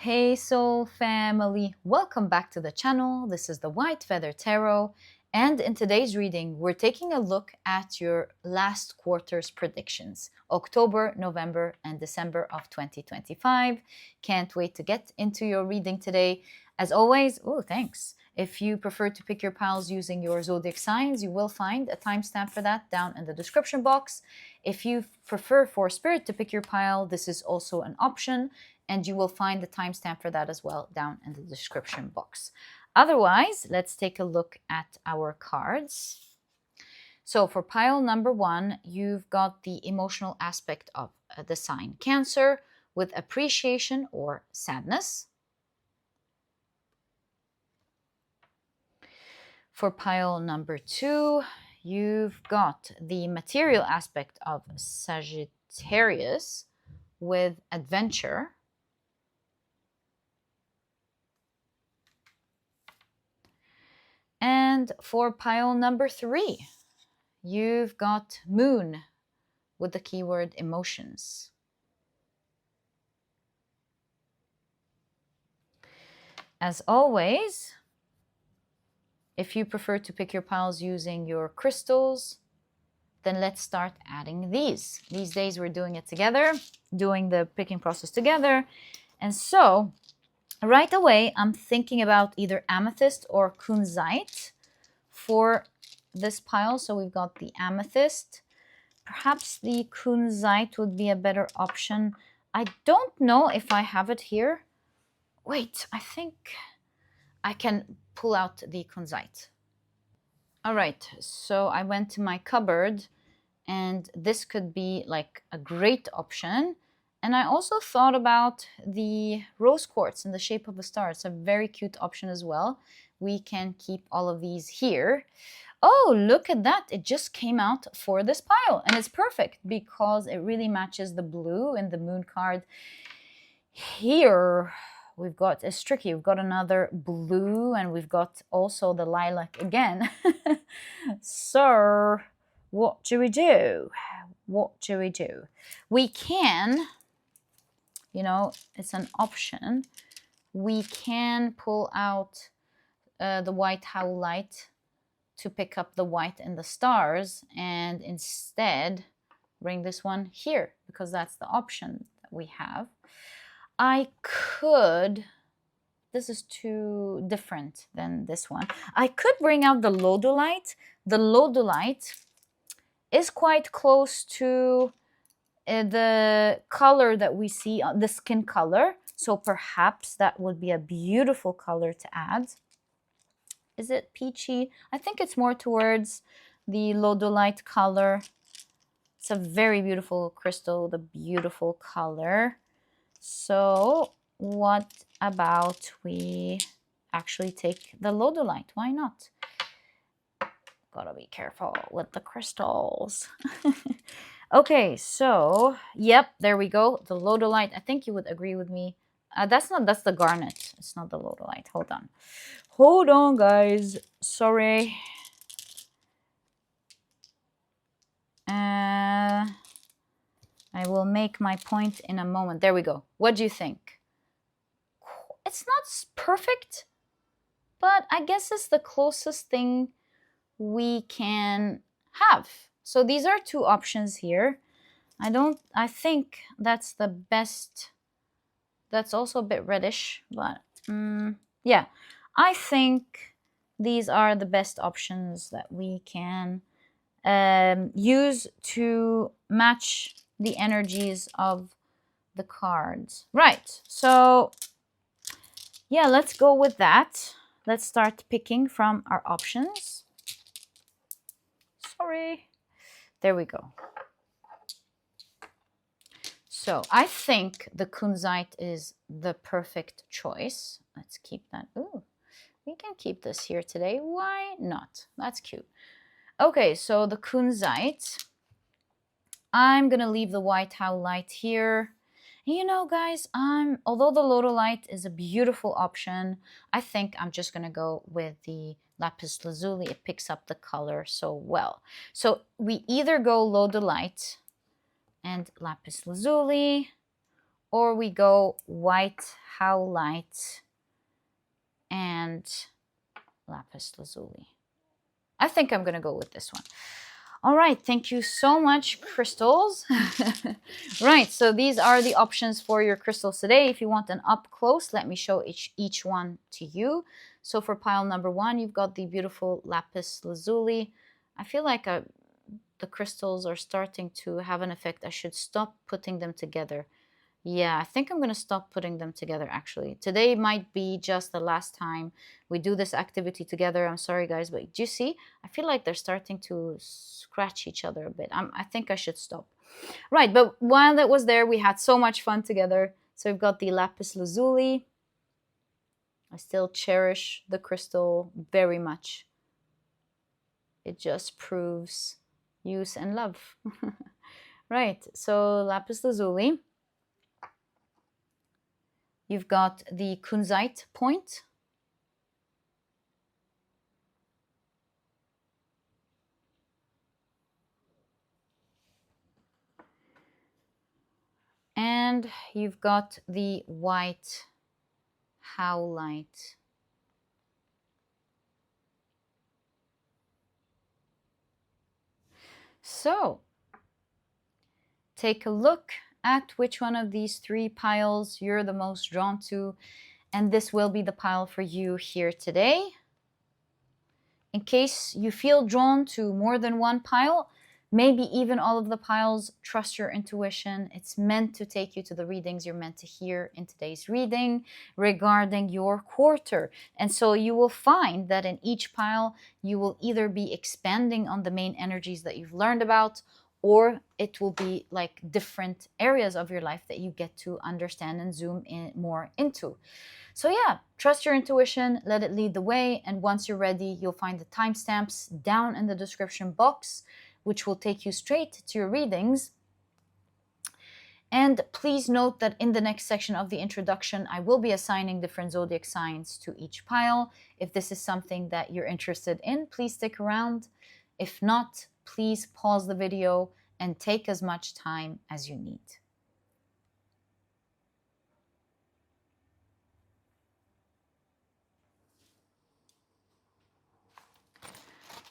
Hey Soul Family, welcome back to the channel. This is the White Feather Tarot, and in today's reading, we're taking a look at your last quarter's predictions, October, November, and December of 2025. Can't wait to get into your reading today. As always, oh, thanks. If you prefer to pick your piles using your zodiac signs, you will find a timestamp for that down in the description box. If you prefer for Spirit to pick your pile, this is also an option, and you will find the timestamp for that as well down in the description box. Otherwise, let's take a look at our cards. So for pile number 1, you've got the emotional aspect of the sign Cancer with appreciation or sadness. For pile number 2, you've got the material aspect of Sagittarius with adventure. And for pile number 3, you've got Moon with the keyword emotions. As always, if you prefer to pick your piles using your crystals, then let's start adding these. These days we're doing it together, doing the picking process together. And so right away, I'm thinking about either amethyst or kunzite for this pile. So we've got the amethyst. Perhaps the kunzite would be a better option. I don't know if I have it here. Wait, I think I can pull out the kunzite. All right, so I went to my cupboard, and this could be like a great option. And I also thought about the rose quartz in the shape of a star. It's a very cute option as well. We can keep all of these here. Oh, look at that. It just came out for this pile. And it's perfect because it really matches the blue in the moon card. Here, we've got, it's tricky. We've got another blue, and we've got also the lilac again. So what do we do? What do we do? We can, you know, it's an option. We can pull out the white Howlite to pick up the white and the stars, and instead bring this one here, because that's the option that we have. I could, this is too different than this one. I could bring out the lodolite. The lodolite is quite close to the color that we see, the skin color. So perhaps that would be a beautiful color to add. Is it peachy? I think it's more towards the lodolite color. It's a very beautiful crystal, the beautiful color. So what about we actually take the lodolite? Why not? Gotta be careful with the crystals. Okay, so yep, there we go. The lodolite. I think you would agree with me. That's the garnet. It's not the lodolite. Hold on, guys. Sorry. I will make my point in a moment. There we go. What do you think? It's not perfect, but I guess it's the closest thing we can have. So these are two options here. I think that's the best. That's also a bit reddish, but yeah, I think these are the best options that we can use to match the energies of the cards. Right, so yeah, let's go with that. Let's start picking from our options. Sorry. There we go. So I think the kunzite is the perfect choice. Let's keep that. Ooh, we can keep this here today. Why not? That's cute. Okay, so the kunzite. I'm gonna leave the white Howlite here. And you know, guys, although the lodolite is a beautiful option, I think I'm just gonna go with the Lapis Lazuli. It picks up the color so well. So we either go lodolite and Lapis Lazuli, or we go white, Howlite, and Lapis Lazuli. I think I'm going to go with this one. All right, thank you so much, crystals. Right, so these are the options for your crystals today. If you want an up close, let me show each one to you. So for pile number 1, you've got the beautiful Lapis Lazuli. I feel like the crystals are starting to have an effect. I should stop putting them together. Yeah, I think I'm going to stop putting them together, actually. Today might be just the last time we do this activity together. I'm sorry, guys, but do you see? I feel like they're starting to scratch each other a bit. I think I should stop. Right, but while that was there, we had so much fun together. So we've got the Lapis Lazuli. I still cherish the crystal very much. It just proves use and love. Right, so Lapis Lazuli. You've got the Kunzite point. And you've got the white Howlite. So, take a look at which one of these 3 piles you're the most drawn to, and this will be the pile for you here today. In case you feel drawn to more than one pile, maybe even all of the piles, trust your intuition. It's meant to take you to the readings you're meant to hear in today's reading regarding your quarter. And so you will find that in each pile, you will either be expanding on the main energies that you've learned about, or it will be like different areas of your life that you get to understand and zoom in more into. So yeah, trust your intuition, let it lead the way, and once you're ready, you'll find the timestamps down in the description box, which will take you straight to your readings. And please note that in the next section of the introduction, I will be assigning different zodiac signs to each pile. If this is something that you're interested in, please stick around. If not, please pause the video and take as much time as you need.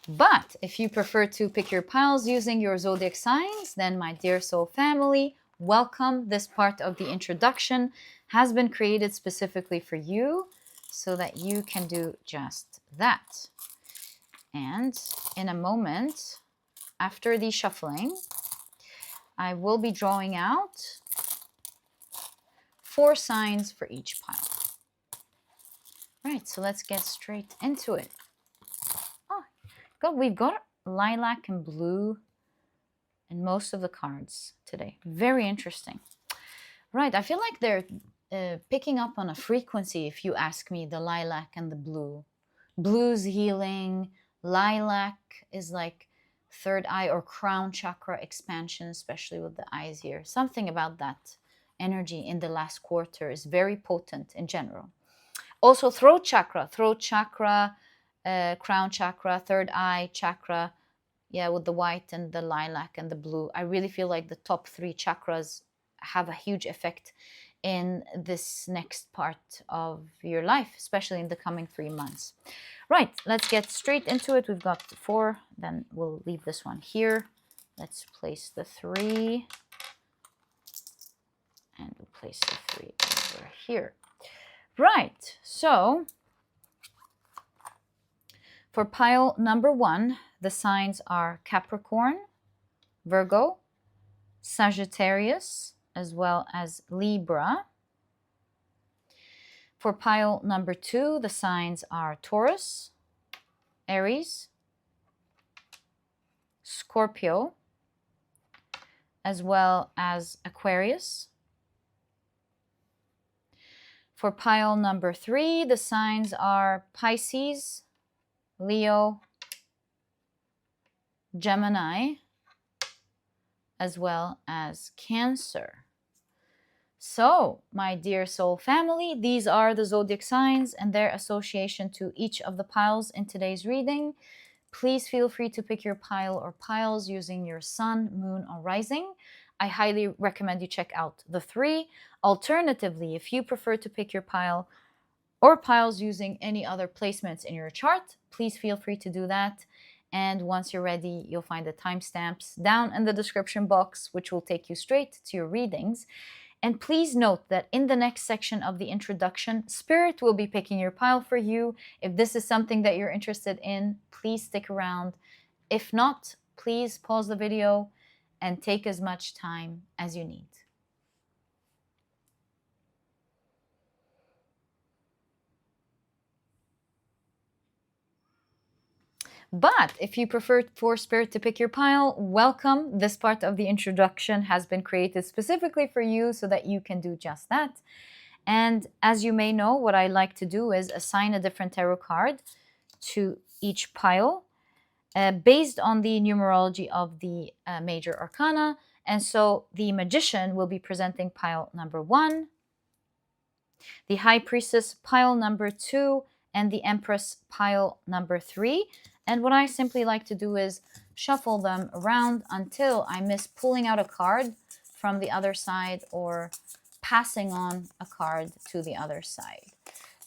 But if you prefer to pick your piles using your zodiac signs, then my dear soul family, welcome. This part of the introduction has been created specifically for you so that you can do just that. And in a moment, after the shuffling, I will be drawing out 4 signs for each pile. Right, so let's get straight into it. We've got lilac and blue in most of the cards today. Very interesting. Right, I feel like they're picking up on a frequency, if you ask me, the lilac and the blue. Blue's healing. Lilac is like third eye or crown chakra expansion, especially with the eyes here. Something about that energy in the last quarter is very potent in general. Also, throat chakra, crown chakra, third eye chakra, yeah, with the white and the lilac and the blue. I really feel like the top 3 chakras have a huge effect in this next part of your life, especially in the coming 3 months. Right, let's get straight into it. We've got 4, then we'll leave this one here. Let's place the 3, and we'll place the 3 over here. Right, so for pile number 1, the signs are Capricorn, Virgo, Sagittarius, as well as Libra. For pile number 2, the signs are Taurus, Aries, Scorpio, as well as Aquarius. For pile number 3, the signs are Pisces, Leo, Gemini, as well as Cancer. So, my dear soul family, these are the zodiac signs and their association to each of the piles in today's reading. Please feel free to pick your pile or piles using your sun, moon, or rising. I highly recommend you check out the 3. Alternatively, if you prefer to pick your pile or piles using any other placements in your chart, please feel free to do that. And once you're ready, you'll find the timestamps down in the description box, which will take you straight to your readings. And please note that in the next section of the introduction, Spirit will be picking your pile for you. If this is something that you're interested in, please stick around. If not, please pause the video and take as much time as you need. But if you prefer for Spirit to pick your pile, welcome. This part of the introduction has been created specifically for you so that you can do just that. And as you may know, what I like to do is assign a different tarot card to each pile based on the numerology of the major arcana. And so the Magician will be presenting pile number 1, the High Priestess pile number 2, and the Empress pile number 3. And what I simply like to do is shuffle them around until I miss pulling out a card from the other side or passing on a card to the other side.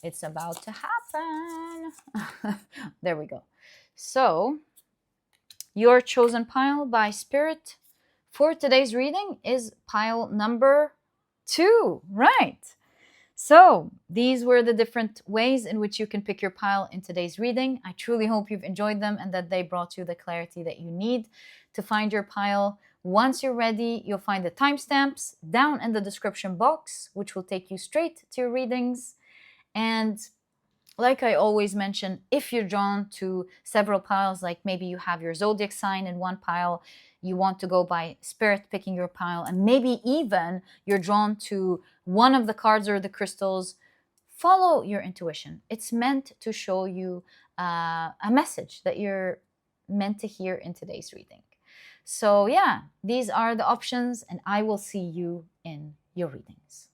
It's about to happen. There we go. So your chosen pile by Spirit for today's reading is pile number 2, right? So these were the different ways in which you can pick your pile in today's reading. I truly hope you've enjoyed them and that they brought you the clarity that you need to find your pile. Once you're ready, you'll find the timestamps down in the description box, which will take you straight to your readings. And like I always mention, if you're drawn to several piles, like maybe you have your zodiac sign in one pile, you want to go by Spirit picking your pile, and maybe even you're drawn to one of the cards or the crystals, follow your intuition. It's meant to show you a message that you're meant to hear in today's reading. So yeah, these are the options, and I will see you in your readings.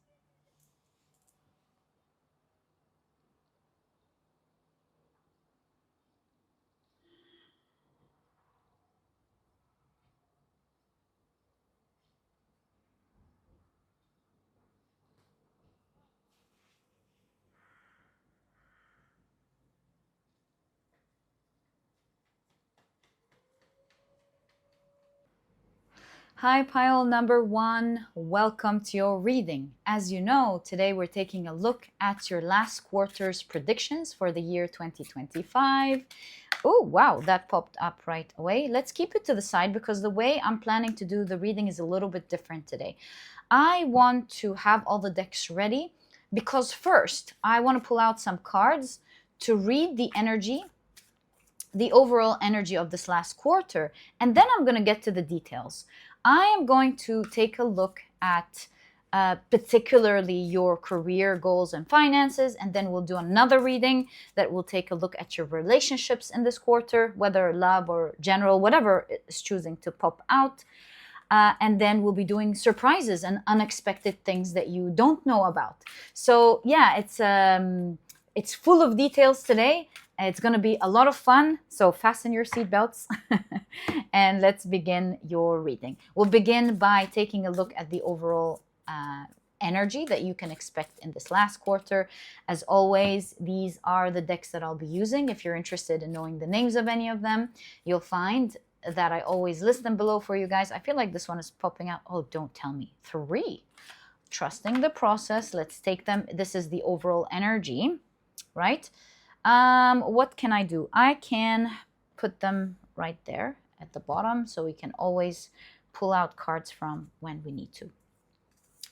Hi, pile number 1. Welcome to your reading. As you know, today we're taking a look at your last quarter's predictions for the year 2025. Oh, wow, that popped up right away. Let's keep it to the side because the way I'm planning to do the reading is a little bit different today. I want to have all the decks ready because first I want to pull out some cards to read the energy, the overall energy of this last quarter, and then I'm going to get to the details. I am going to take a look at particularly your career goals and finances, and then we'll do another reading that will take a look at your relationships in this quarter, whether love or general, whatever is choosing to pop out. And then we'll be doing surprises and unexpected things that you don't know about. So yeah, it's full of details today. It's going to be a lot of fun, so fasten your seatbelts and let's begin your reading. We'll begin by taking a look at the overall energy that you can expect in this last quarter. As always, these are the decks that I'll be using. If you're interested in knowing the names of any of them, you'll find that I always list them below for you guys. I feel like this one is popping out. Oh, don't tell me. 3. Trusting the process. Let's take them. This is the overall energy, right? What can I do? I can put them right there at the bottom so we can always pull out cards from when we need to.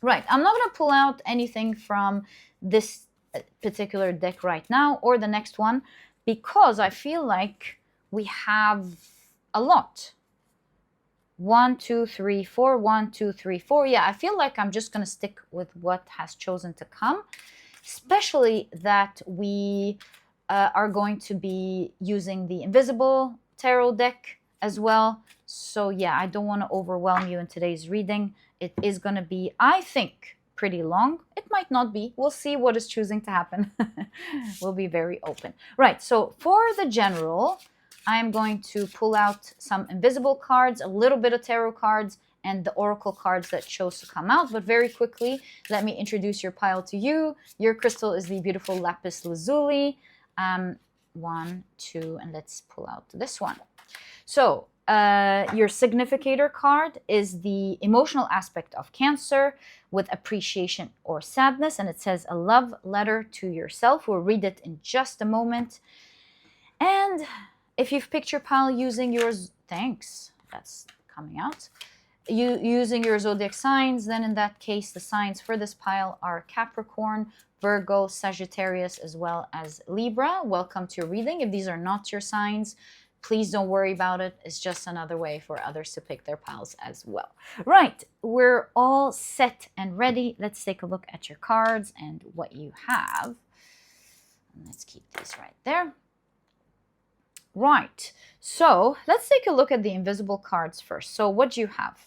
Right, I'm not going to pull out anything from this particular deck right now or the next one because I feel like we have a lot. 1, 2, 3, 4, 1, 2, 3, 4. Yeah, I feel like I'm just going to stick with what has chosen to come, especially that we are going to be using the Invisible Tarot deck as well. So yeah, I don't want to overwhelm you in today's reading. It is going to be, I think, pretty long. It might not be. We'll see what is choosing to happen. We'll be very open. Right, so for the general, I'm going to pull out some invisible cards, a little bit of tarot cards, and the oracle cards that chose to come out. But very quickly, let me introduce your pile to you. Your crystal is the beautiful Lapis Lazuli. 1, 2, and let's pull out this one. So your significator card is the emotional aspect of Cancer with appreciation or sadness, and it says a love letter to yourself. We'll read it in just a moment. And if you've picked your pile using yours, thanks, that's coming out. Using your zodiac signs, then in that case, the signs for this pile are Capricorn, Virgo, Sagittarius, as well as Libra. Welcome to your reading. If these are not your signs, please don't worry about it. It's just another way for others to pick their piles as well. Right, we're all set and ready. Let's take a look at your cards and what you have. Let's keep these right there. Right, so let's take a look at the invisible cards first. So what do you have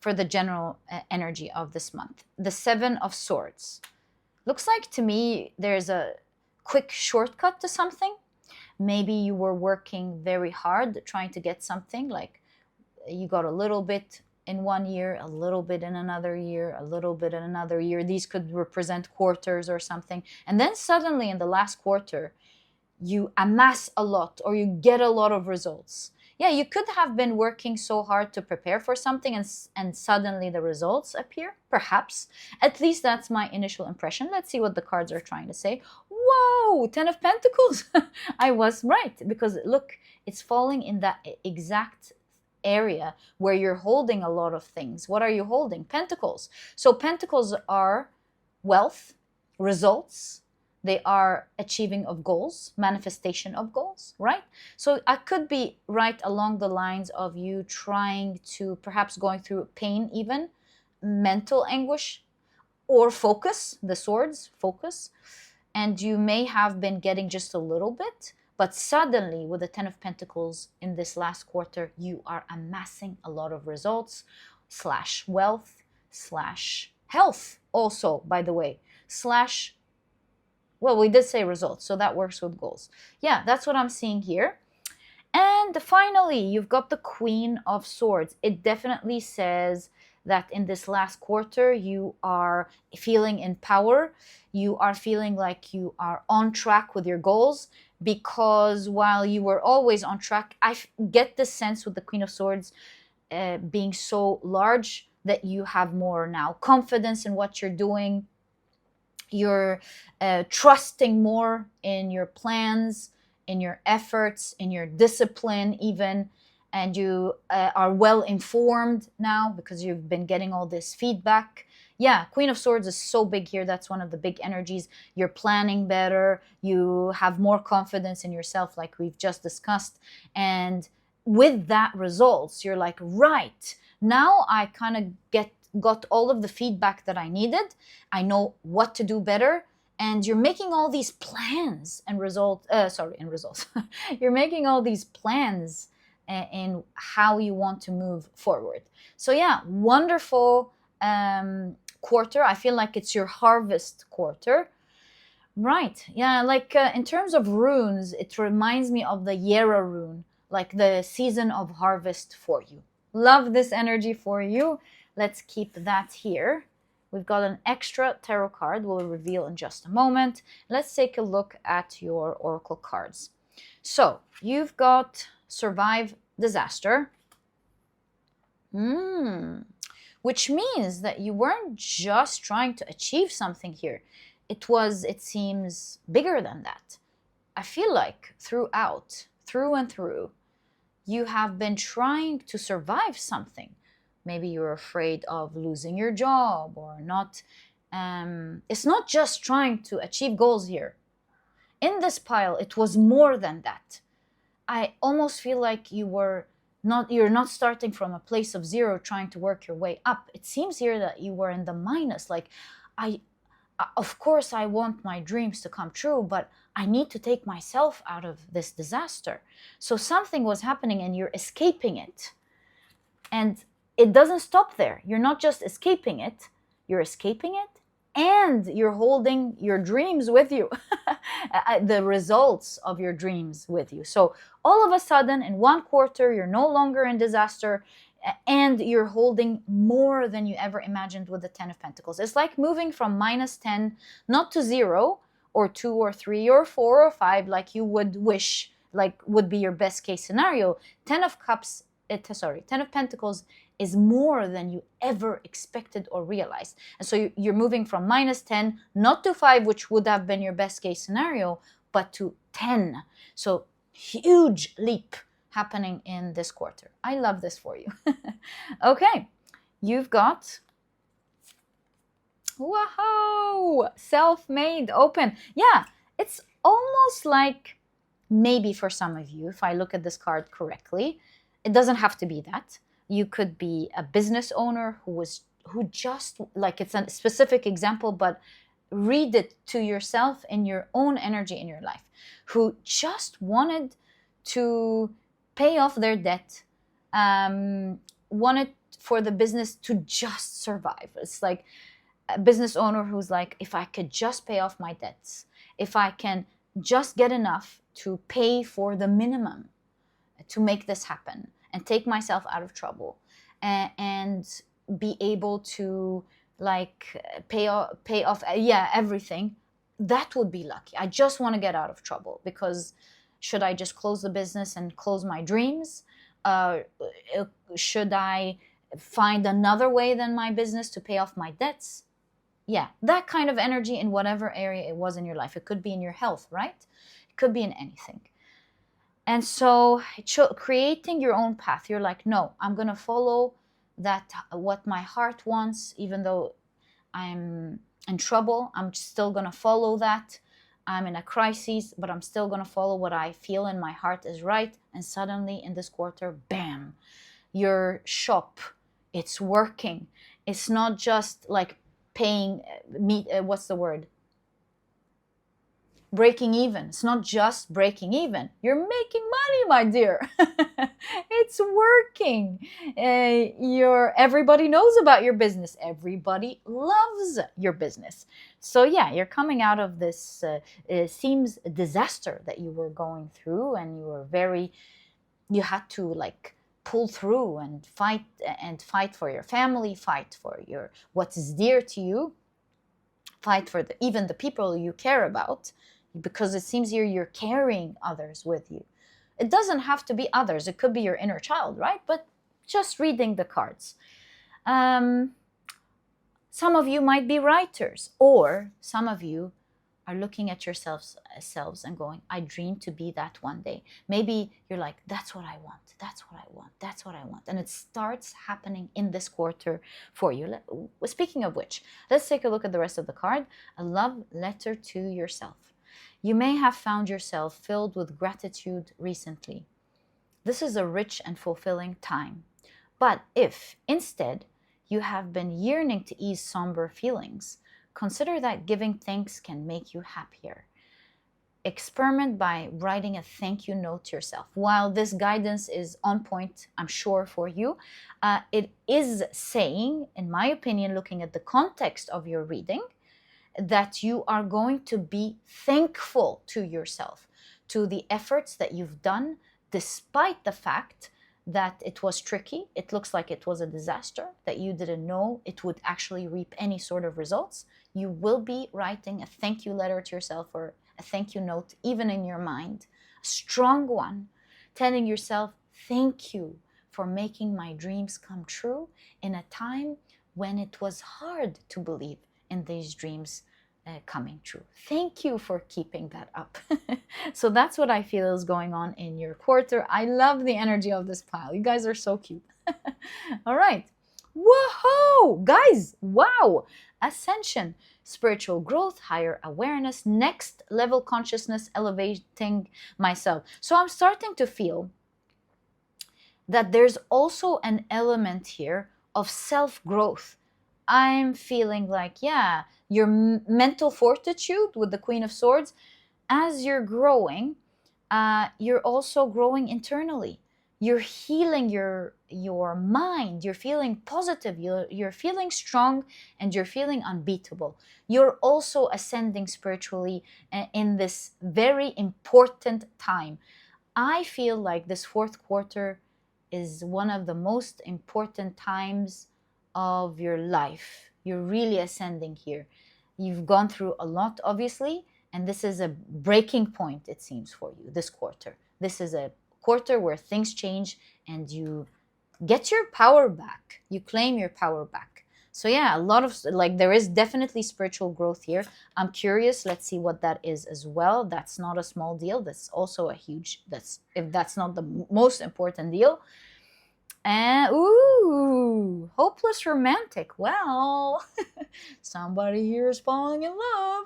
for the general energy of this month? The 7 of Swords. Looks like to me there's a quick shortcut to something. Maybe you were working very hard trying to get something, like you got a little bit in one year, a little bit in another year, a little bit in another year. These could represent quarters or something. And then suddenly in the last quarter, you amass a lot or you get a lot of results. Yeah, you could have been working so hard to prepare for something and suddenly the results appear, perhaps. At least that's my initial impression. Let's see what the cards are trying to say. Whoa, 10 of Pentacles. I was right, because look, it's falling in that exact area where you're holding a lot of things. What are you holding? Pentacles. So Pentacles are wealth, results. They are achieving of goals, manifestation of goals, right? So I could be right along the lines of you trying to, perhaps going through pain even, mental anguish, or focus, the swords, focus. And you may have been getting just a little bit, but suddenly with the 10 of Pentacles in this last quarter, you are amassing a lot of results, / wealth, / health also, by the way, / well, we did say results, so that works with goals. Yeah, that's what I'm seeing here. And finally, you've got the Queen of Swords. It definitely says that in this last quarter, you are feeling in power. You are feeling like you are on track with your goals, because while you were always on track, I get the sense with the Queen of Swords being so large that you have more now confidence in what you're doing. You're trusting more in your plans, in your efforts, in your discipline even, and you are well informed now because you've been getting all this feedback. Yeah, Queen of Swords is so big here. That's one of the big energies. You're planning better. You have more confidence in yourself, like we've just discussed. And with that results, you're like, right, now I kind of got all of the feedback that I needed. I know what to do better. And you're making all these plans and results. You're making all these plans in how you want to move forward. So yeah, wonderful quarter. I feel like it's your harvest quarter. Right. Yeah, like in terms of runes, it reminds me of the Yera rune, like the season of harvest for you. Love this energy for you. Let's keep that here. We've got an extra tarot card we'll reveal in just a moment. Let's take a look at your oracle cards. So you've got survive disaster, which means that you weren't just trying to achieve something here. It seems bigger than that. I feel like through and through, you have been trying to survive something. Maybe you're afraid of losing your job or not. It's not just trying to achieve goals here. In this pile, it was more than that. I almost feel like you're not starting from a place of zero trying to work your way up. It seems here that you were in the minus. Like, of course, I want my dreams to come true, but I need to take myself out of this disaster. So something was happening and you're escaping it. And it doesn't stop there. You're not just escaping it, you're escaping it and you're holding your dreams with you, the results of your dreams with you. So all of a sudden, in one quarter, you're no longer in disaster. and you're holding more than you ever imagined with the 10 of Pentacles. It's like moving from -10, not to 0 or 2 or 3 or 4 or 5 like you would wish, like would be your best case scenario. 10 of Cups, 10 of Pentacles is more than you ever expected or realized. And so you're moving from -10, not to 5, which would have been your best case scenario, but to 10. So huge leap happening in this quarter. I love this for you. Okay, you've got, whoa, self-made open. Yeah, it's almost like, maybe for some of you, if I look at this card correctly, it doesn't have to be that. You could be a business owner who just, like, it's a specific example, but read it to yourself in your own energy in your life, who just wanted to pay off their debt, wanted for the business to just survive. It's like a business owner who's like, if I could just pay off my debts, if I can just get enough to pay for the minimum to make this happen and take myself out of trouble, and be able to, like, pay off everything, that would be lucky. I just want to get out of trouble, because should I just close the business and close my dreams? Should I find another way than my business to pay off my debts? Yeah, that kind of energy in whatever area it was in your life. It could be in your health, right? It could be in anything. And so creating your own path, you're like, no, I'm going to follow that, what my heart wants, even though I'm in trouble, I'm still going to follow that. I'm in a crisis, but I'm still going to follow what I feel in my heart is right. And suddenly in this quarter, bam, your shop, it's working. It's not just like paying, breaking even. It's not just breaking even. You're making money, my dear. It's working. Everybody knows about your business. Everybody loves your business. So yeah, you're coming out of this, seems disaster that you were going through, and you had to, like, pull through and fight for your family, fight for what is dear to you, fight for even the people you care about, because it seems you're carrying others with you. It doesn't have to be others. It could be your inner child, right? But just reading the cards. Some of you might be writers, or some of you are looking at yourselves and going, I dream to be that one day. Maybe you're like, that's what I want. That's what I want. That's what I want. And it starts happening in this quarter for you. Speaking of which, let's take a look at the rest of the card. A love letter to yourself. You may have found yourself filled with gratitude recently. This is a rich and fulfilling time. But if instead you have been yearning to ease somber feelings, consider that giving thanks can make you happier. Experiment by writing a thank you note to yourself. While this guidance is on point, I'm sure, for you, it is saying, in my opinion, looking at the context of your reading, that you are going to be thankful to yourself, to the efforts that you've done, despite the fact that it was tricky. It looks like it was a disaster, that you didn't know it would actually reap any sort of results. You will be writing a thank you letter to yourself, or a thank you note, even in your mind, a strong one, telling yourself, thank you for making my dreams come true in a time when it was hard to believe in these dreams coming true. Thank you for keeping that up. So that's what I feel is going on in your quarter. I love the energy of this pile. You guys are so cute. All right. Whoa, guys. Wow. Ascension, spiritual growth, higher awareness, next level consciousness, elevating myself. So I'm starting to feel that there's also an element here of self-growth. I'm feeling like, yeah, your mental fortitude with the Queen of Swords, as you're growing, you're also growing internally. You're healing your mind. You're feeling positive. You're feeling strong, and you're feeling unbeatable. You're also ascending spiritually in this very important time. I feel like this fourth quarter is one of the most important times of your life. You're really ascending here. You've gone through a lot, obviously, and this is a breaking point, it seems, for you this quarter. This is a quarter where things change and you get your power back. You claim your power back. So yeah, a lot of, like, there is definitely spiritual growth here. I'm curious. Let's see what that is as well. That's not a small deal. That's also a huge, if that's not the most important deal. And ooh, hopeless romantic. Well, somebody here is falling in love.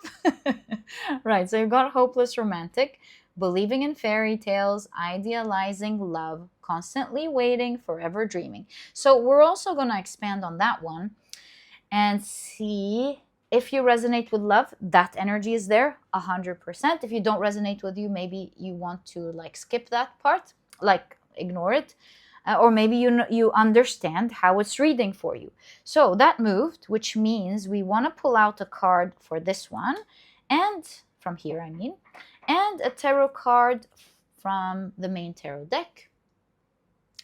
Right, so you've got hopeless romantic, believing in fairy tales, idealizing love, constantly waiting, forever dreaming. So we're also going to expand on that one and see if you resonate with love. That energy is there 100%. If you don't resonate with you, maybe you want to like skip that part, like ignore it. Or maybe you understand how it's reading for you. So that moved, which means we want to pull out a card for this one, and from here, I mean, and a tarot card from the main tarot deck,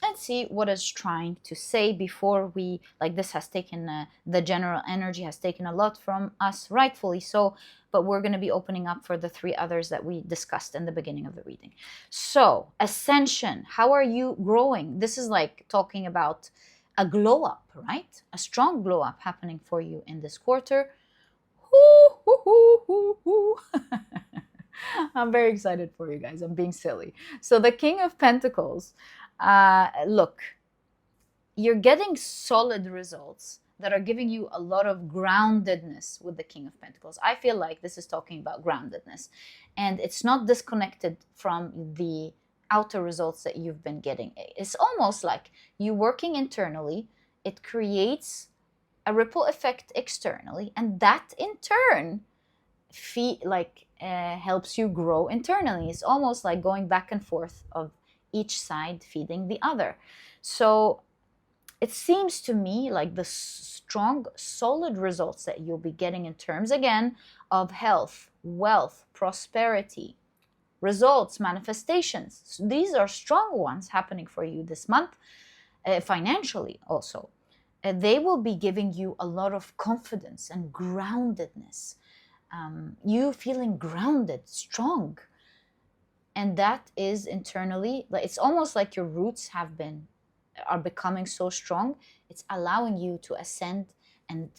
and see what it's trying to say before we, like, this has taken, the general energy has taken a lot from us, rightfully so, but we're going to be opening up for the 3 others that we discussed in the beginning of the reading. So, ascension, how are you growing? This is like talking about a glow up, right? A strong glow up happening for you in this quarter. I'm very excited for you guys. I'm being silly. So the King of Pentacles, look, you're getting solid results that are giving you a lot of groundedness with the King of Pentacles. I feel like this is talking about groundedness, and it's not disconnected from the outer results that you've been getting. It's almost like you working internally, it creates a ripple effect externally, and that in turn helps you grow internally. It's almost like going back and forth of each side feeding the other. So it seems to me like the strong, solid results that you'll be getting in terms, again, of health, wealth, prosperity, results, manifestations. So these are strong ones happening for you this month, financially also. They will be giving you a lot of confidence and groundedness. You feeling grounded, strong. And that is internally, it's almost like your roots are becoming so strong. It's allowing you to ascend, and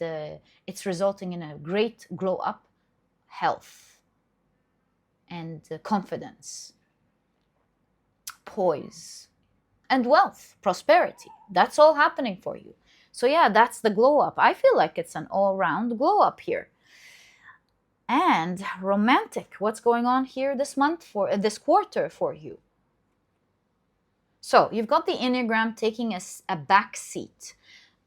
it's resulting in a great glow up, health, and confidence, poise, and wealth, prosperity. That's all happening for you. So yeah, that's the glow up. I feel like it's an all-round glow up here. And romantic, what's going on here this month, for this quarter for you? So you've got the Enneagram taking a back seat.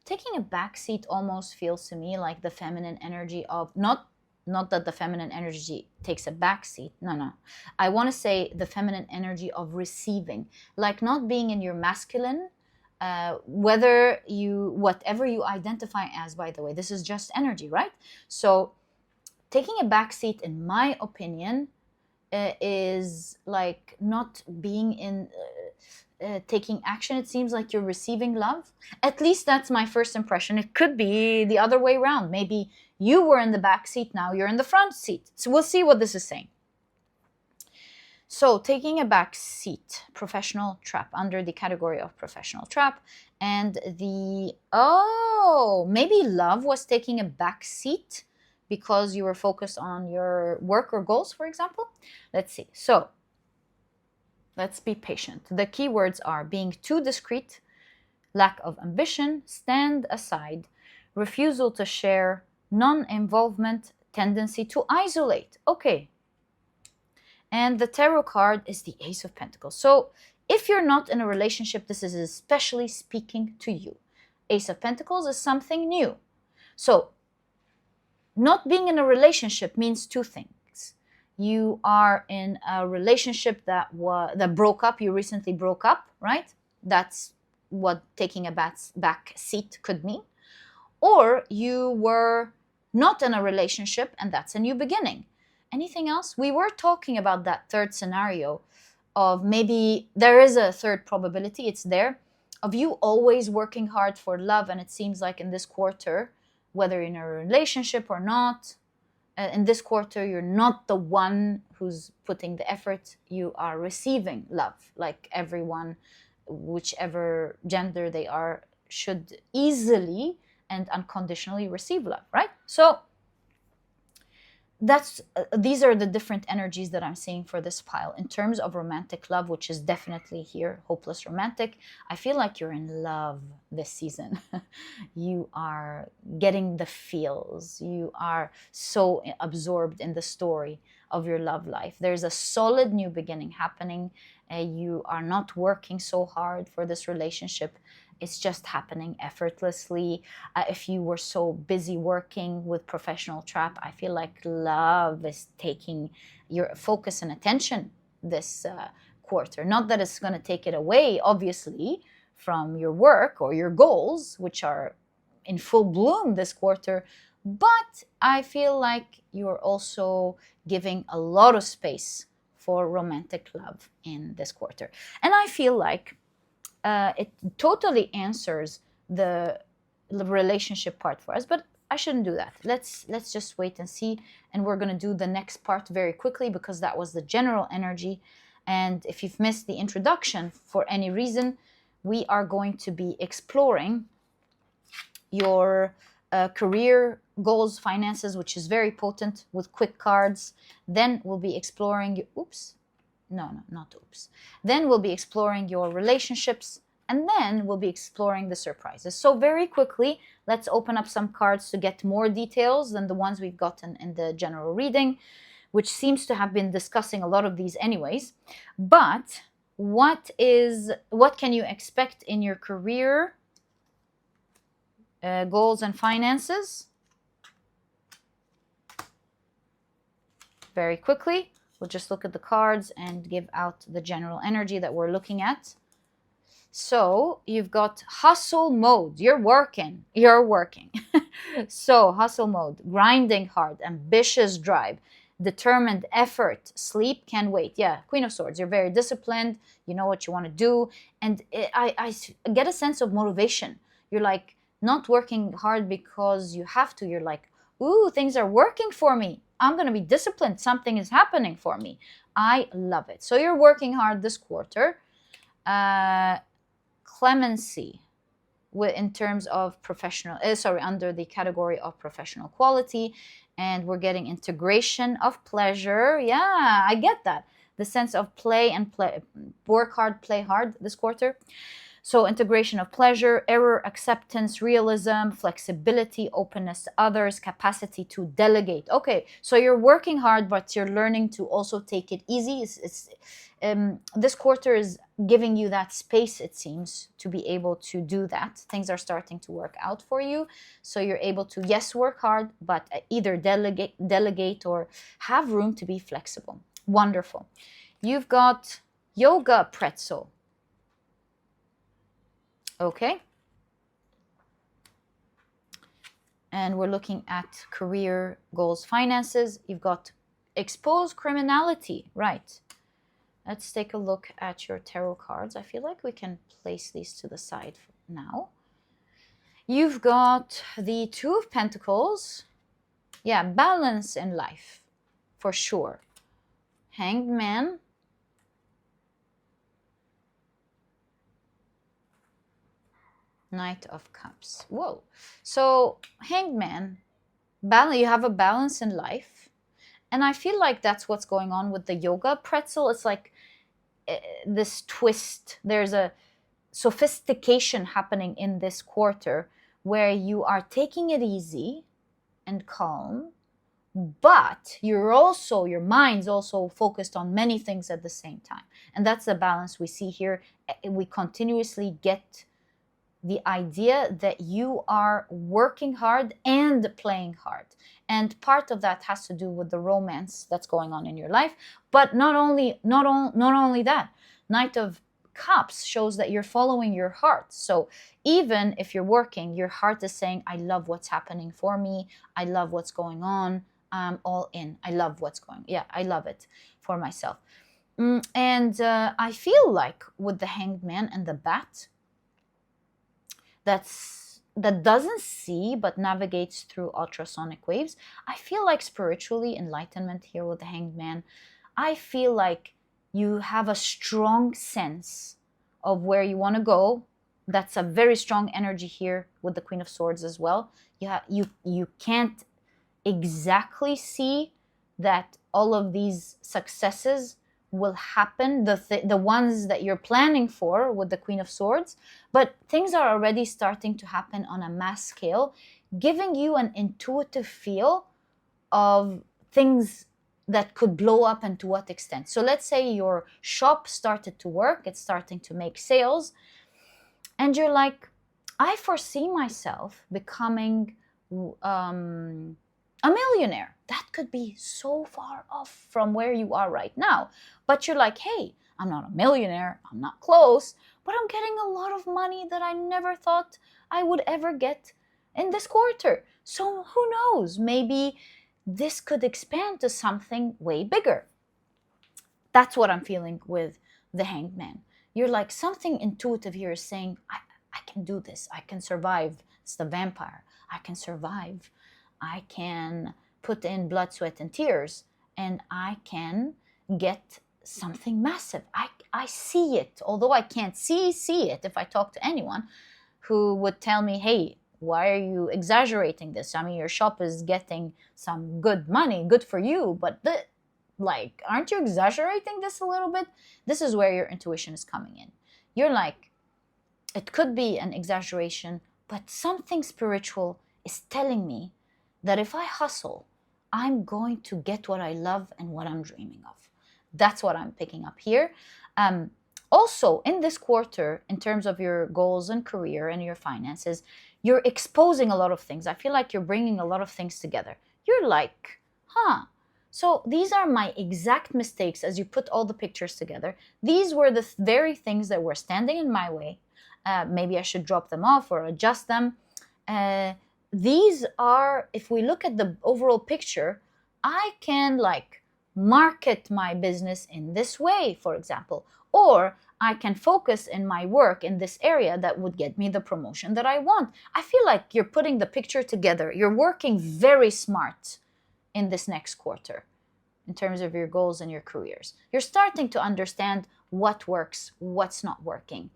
Taking a back seat almost feels to me like the feminine energy of, not that the feminine energy takes a back seat. No. I want to say the feminine energy of receiving, like not being in your masculine, whatever you identify as, by the way, this is just energy, right? So taking a back seat, in my opinion, is like not being in taking action. It seems like you're receiving love. At least that's my first impression. It could be the other way around. Maybe you were in the back seat, now you're in the front seat. So we'll see what this is saying. So taking a back seat, professional trap, under the category of professional trap. And maybe love was taking a back seat because you were focused on your work or goals, for example. Let's see. So let's be patient. The keywords are being too discreet, lack of ambition, stand aside, refusal to share, non-involvement, tendency to isolate. Okay. And the tarot card is the Ace of Pentacles. So if you're not in a relationship, this is especially speaking to you. Ace of Pentacles is something new. So not being in a relationship means 2 things. You are in a relationship that broke up. You recently broke up, right? That's what taking a back seat could mean. Or you were not in a relationship, and that's a new beginning. Anything else? We were talking about that third scenario of maybe there is a third probability. It's there of you always working hard for love, and it seems like in this quarter, whether you're in a relationship or not, in this quarter you're not the one who's putting the effort, you are receiving love. Like everyone, whichever gender they are, should easily and unconditionally receive love, right? So that's these are the different energies that I'm seeing for this pile. In terms of romantic love, which is definitely here, hopeless romantic, I feel like you're in love this season. You are getting the feels. You are so absorbed in the story of your love life. There's a solid new beginning happening. You are not working so hard for this relationship. It's just happening effortlessly. If you were so busy working with professional trap, I feel like love is taking your focus and attention this quarter. Not that it's going to take it away, obviously, from your work or your goals, which are in full bloom this quarter, but I feel like you're also giving a lot of space for romantic love in this quarter. And I feel like it totally answers the relationship part for us, but I shouldn't do that. Let's just wait and see, and we're going to do the next part very quickly because that was the general energy. And if you've missed the introduction for any reason, we are going to be exploring your career goals, finances, which is very potent with quick cards. Then we'll be exploring Then we'll be exploring your relationships, and then we'll be exploring the surprises. So very quickly, let's open up some cards to get more details than the ones we've gotten in the general reading, which seems to have been discussing a lot of these anyways. But what can you expect in your career goals and finances? Very quickly. We'll just look at the cards and give out the general energy that we're looking at. So you've got hustle mode. You're working. So hustle mode, grinding hard, ambitious drive, determined effort, sleep can wait. Yeah, Queen of Swords. You're very disciplined. You know what you want to do. And I get a sense of motivation. You're like not working hard because you have to. You're like, ooh, things are working for me. I'm going to be disciplined. Something is happening for me. I love it. So you're working hard this quarter. Clemency in terms of professional, under the category of professional quality. And we're getting integration of pleasure. Yeah, I get that. The sense of play and work hard, play hard this quarter. So integration of pleasure, error, acceptance, realism, flexibility, openness to others, capacity to delegate. Okay, so you're working hard, but you're learning to also take it easy. This quarter is giving you that space, it seems, to be able to do that. Things are starting to work out for you. So you're able to, yes, work hard, but either delegate or have room to be flexible. Wonderful. You've got yoga pretzel. Okay. And we're looking at career goals, finances. You've got expose criminality, right? Let's take a look at your tarot cards. I feel like we can place these to the side now. You've got the Two of Pentacles. Yeah, balance in life, for sure. Hanged Man. Knight of Cups. Whoa. So, Hanged Man, you have a balance in life. And I feel like that's what's going on with the yoga pretzel. It's like this twist. There's a sophistication happening in this quarter where you are taking it easy and calm, but your mind's also focused on many things at the same time. And that's the balance we see here. We continuously get the idea that you are working hard and playing hard. And part of that has to do with the romance that's going on in your life. But not only that, Knight of Cups shows that you're following your heart. So even if you're working, your heart is saying, I love what's happening for me. I love what's going on. I'm all in. I love what's going on. Yeah, I love it for myself. And I feel like with the Hanged Man and the Bat, that doesn't see but navigates through ultrasonic waves. I feel like spiritually, enlightenment here with the Hanged Man, I feel like you have a strong sense of where you want to go. That's a very strong energy here with the Queen of Swords as well. You can't exactly see that all of these successes will happen, the ones that you're planning for with the Queen of Swords, but things are already starting to happen on a mass scale, giving you an intuitive feel of things that could blow up and to what extent. So let's say your shop started to work, it's starting to make sales, and you're like, I foresee myself becoming a millionaire. That could be so far off from where you are right now. But you're like, hey, I'm not a millionaire, I'm not close, but I'm getting a lot of money that I never thought I would ever get in this quarter. So who knows? Maybe this could expand to something way bigger. That's what I'm feeling with the Hanged Man. You're like, something intuitive here is saying, I can do this. I can survive. It's the vampire. I can survive. I can put in blood, sweat, and tears, and I can get something massive. I see it, although I can't see it if I talk to anyone who would tell me, hey, why are you exaggerating this? I mean, your shop is getting some good money, good for you, but aren't you exaggerating this a little bit? This is where your intuition is coming in. You're like, it could be an exaggeration, but something spiritual is telling me that if I hustle, I'm going to get what I love and what I'm dreaming of. That's what I'm picking up here. Also, in this quarter, in terms of your goals and career and your finances, you're exposing a lot of things. I feel like you're bringing a lot of things together. You're like, so these are my exact mistakes as you put all the pictures together. These were the very things that were standing in my way. Maybe I should drop them off or adjust them. These are, if we look at the overall picture, I can market my business in this way, for example, or I can focus in my work in this area that would get me the promotion that I want. I feel like you're putting the picture together. You're working very smart in this next quarter in terms of your goals and your careers. You're starting to understand what works, what's not working,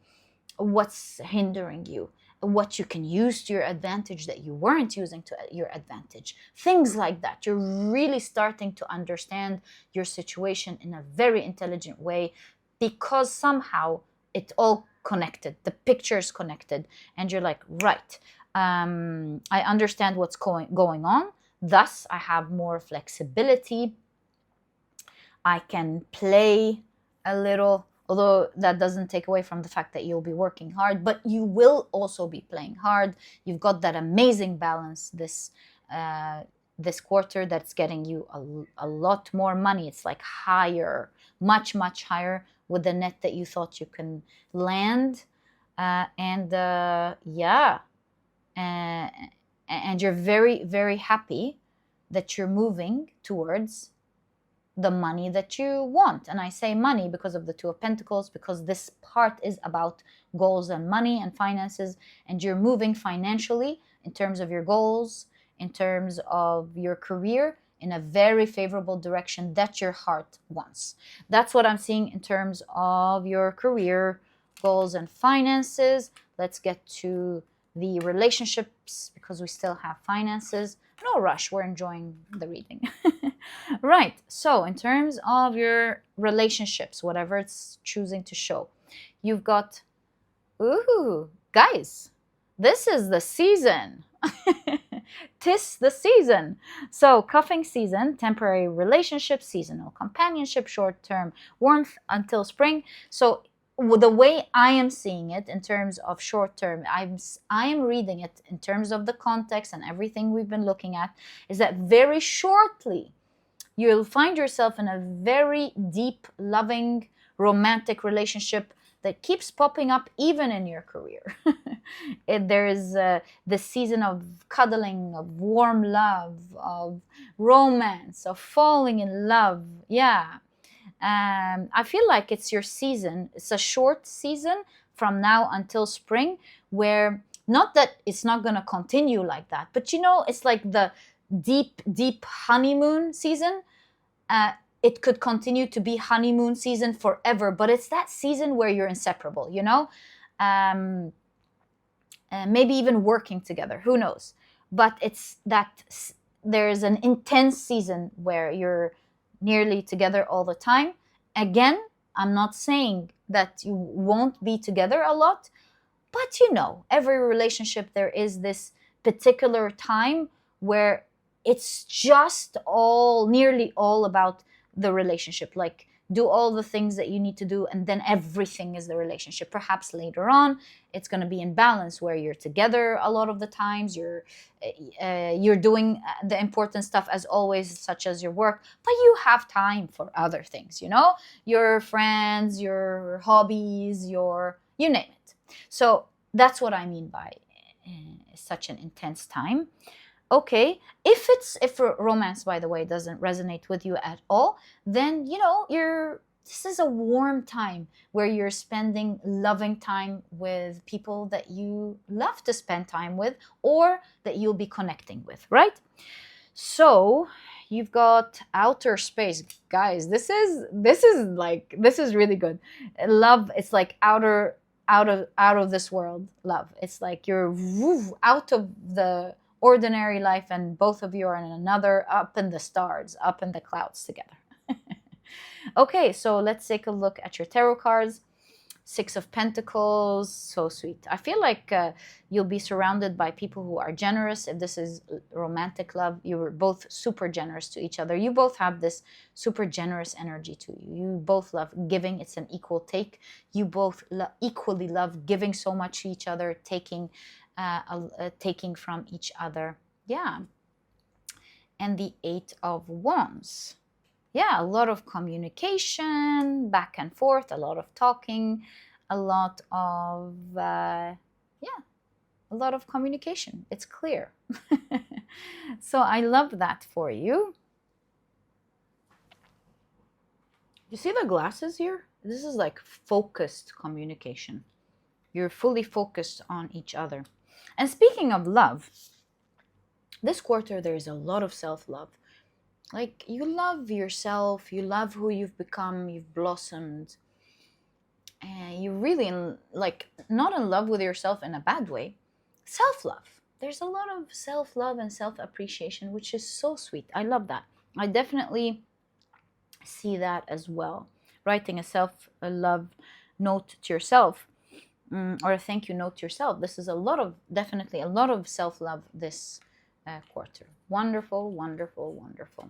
what's hindering you, what you can use to your advantage that you weren't using to your advantage. Things like that. You're really starting to understand your situation in a very intelligent way because somehow it all connected. The picture is connected. And you're like, right, I understand what's going on. Thus, I have more flexibility. I can play a little, although that doesn't take away from the fact that you'll be working hard, but you will also be playing hard. You've got that amazing balance this quarter that's getting you a lot more money. It's like higher, much, much higher with the net that you thought you can land. And you're very, very happy that you're moving towards the money that you want. And I say money because of the Two of Pentacles, because this part is about goals and money and finances, and you're moving financially in terms of your goals, in terms of your career, in a very favorable direction that your heart wants. That's what I'm seeing in terms of your career, goals, and finances. Let's get to the relationships because we still have finances. No rush, we're enjoying the reading. Right, so in terms of your relationships, whatever it's choosing to show, you've got, ooh, guys, this is the season. 'Tis the season. So cuffing season, temporary relationship, seasonal companionship, short-term warmth until spring. So the way I am seeing it in terms of short-term, I am reading it in terms of the context and everything we've been looking at, is that very shortly you'll find yourself in a very deep, loving, romantic relationship that keeps popping up even in your career. There is this season of cuddling, of warm love, of romance, of falling in love. Yeah. I feel like it's your season. It's a short season from now until spring where Not that it's not going to continue like that, but you know, it's like the deep honeymoon season. It could continue to be honeymoon season forever, but it's that season where you're inseparable, you know. um, Maybe even working together, who knows. But it's that there's an intense season where you're nearly together all the time. Again, I'm not saying that you won't be together a lot, but you know, every relationship, there is this particular time where it's just all, nearly all about the relationship. Like, do all the things that you need to do, and then everything is the relationship. Perhaps later on, it's going to be in balance where you're together a lot of the times. You're doing the important stuff as always, such as your work, but you have time for other things. You know, your friends, your hobbies, your you name it. So that's what I mean by such an intense time. Okay, if romance, by the way, doesn't resonate with you at all, then you know, this is a warm time where you're spending loving time with people that you love to spend time with, or that you'll be connecting with, right? So you've got outer space, guys. This is really good. Love, it's like out of this world love. It's like you're out of the ordinary life, and both of you are in another, up in the stars, up in the clouds together. Okay, so let's take a look at your tarot cards. Six of Pentacles, so sweet. I feel like you'll be surrounded by people who are generous. If this is romantic love, you're both super generous to each other. You both have this super generous energy to you. You both love giving. It's an equal take. You both equally love giving so much to each other, taking from each other. Yeah. And the Eight of Wands. Yeah, a lot of communication, back and forth, a lot of talking, a lot of, a lot of communication. It's clear. So I love that for you. You see the glasses here? This is like focused communication. You're fully focused on each other. And speaking of love, this quarter there's a lot of self-love. Like, you love yourself, you love who you've become, you've blossomed, and you're really like not in love with yourself in a bad way. Self-love. There's a lot of self-love and self-appreciation, which is so sweet. I love that. I definitely see that as well. Writing a self-love note to yourself, or a thank you note to yourself. This is definitely a lot of self-love this quarter. Wonderful, wonderful, wonderful.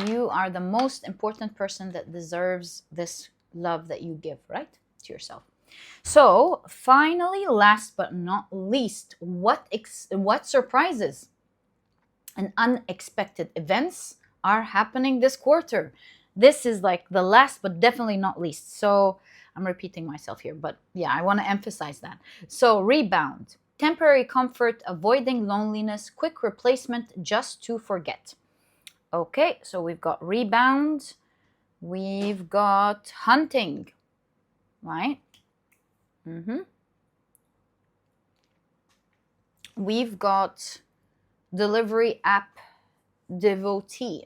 You are the most important person that deserves this love that you give, right, to yourself. So finally, last but not least, what surprises and unexpected events are happening this quarter? This is like the last but definitely not least. So I'm repeating myself here, but yeah, I want to emphasize that. So rebound, temporary comfort, avoiding loneliness, quick replacement, just to forget. Okay, so we've got rebound, we've got hunting, right? We've got delivery app devotee.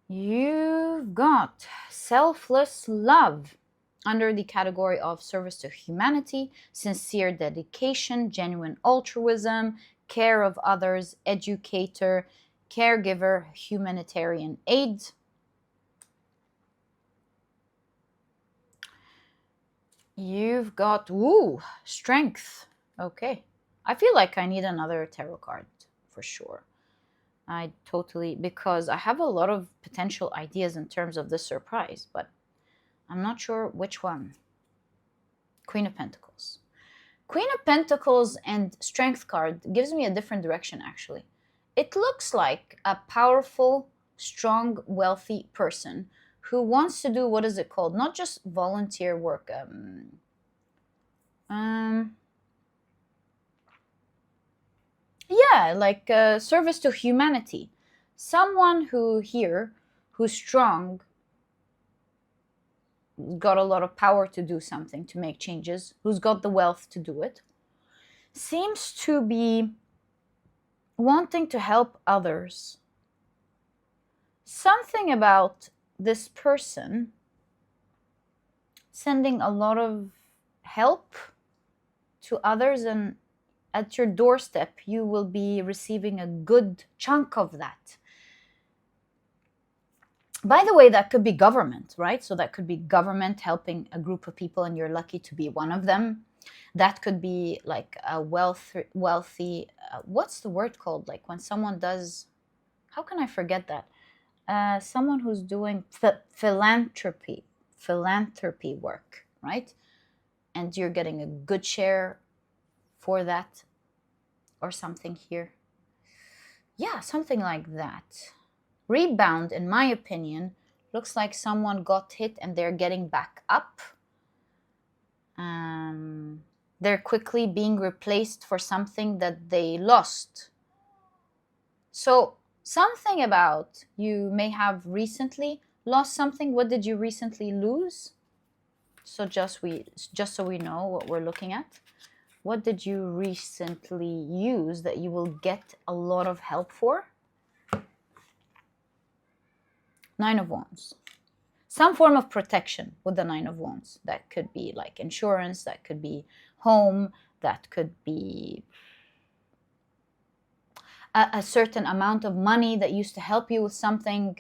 You've got selfless love under the category of service to humanity, sincere dedication, genuine altruism, care of others, educator, caregiver, humanitarian aid. You've got, strength. Okay. I feel like I need another tarot card for sure. Because I have a lot of potential ideas in terms of this surprise, but I'm not sure which one. Queen of Pentacles. Queen of Pentacles and Strength card gives me a different direction, actually. It looks like a powerful, strong, wealthy person who wants to do, what is it called? Not just volunteer work. Yeah, like service to humanity. Someone who's strong, got a lot of power to do something, to make changes, who's got the wealth to do it, seems to be wanting to help others. Something about this person sending a lot of help to others, and at your doorstep you will be receiving a good chunk of that. By the way, that could be government, right? So that could be government helping a group of people and you're lucky to be one of them. That could be like a wealthy, what's the word called? Like when someone does, how can I forget that? Someone who's doing philanthropy work, right? And you're getting a good share for that or something here. Yeah, something like that. Rebound, in my opinion, looks like someone got hit and they're getting back up. They're quickly being replaced for something that they lost. So something about you may have recently lost something. What did you recently lose? So just so we know what we're looking at. What did you recently use that you will get a lot of help for? Nine of Wands. Some form of protection with the Nine of Wands. That could be like insurance, that could be home, that could be a certain amount of money that used to help you with something.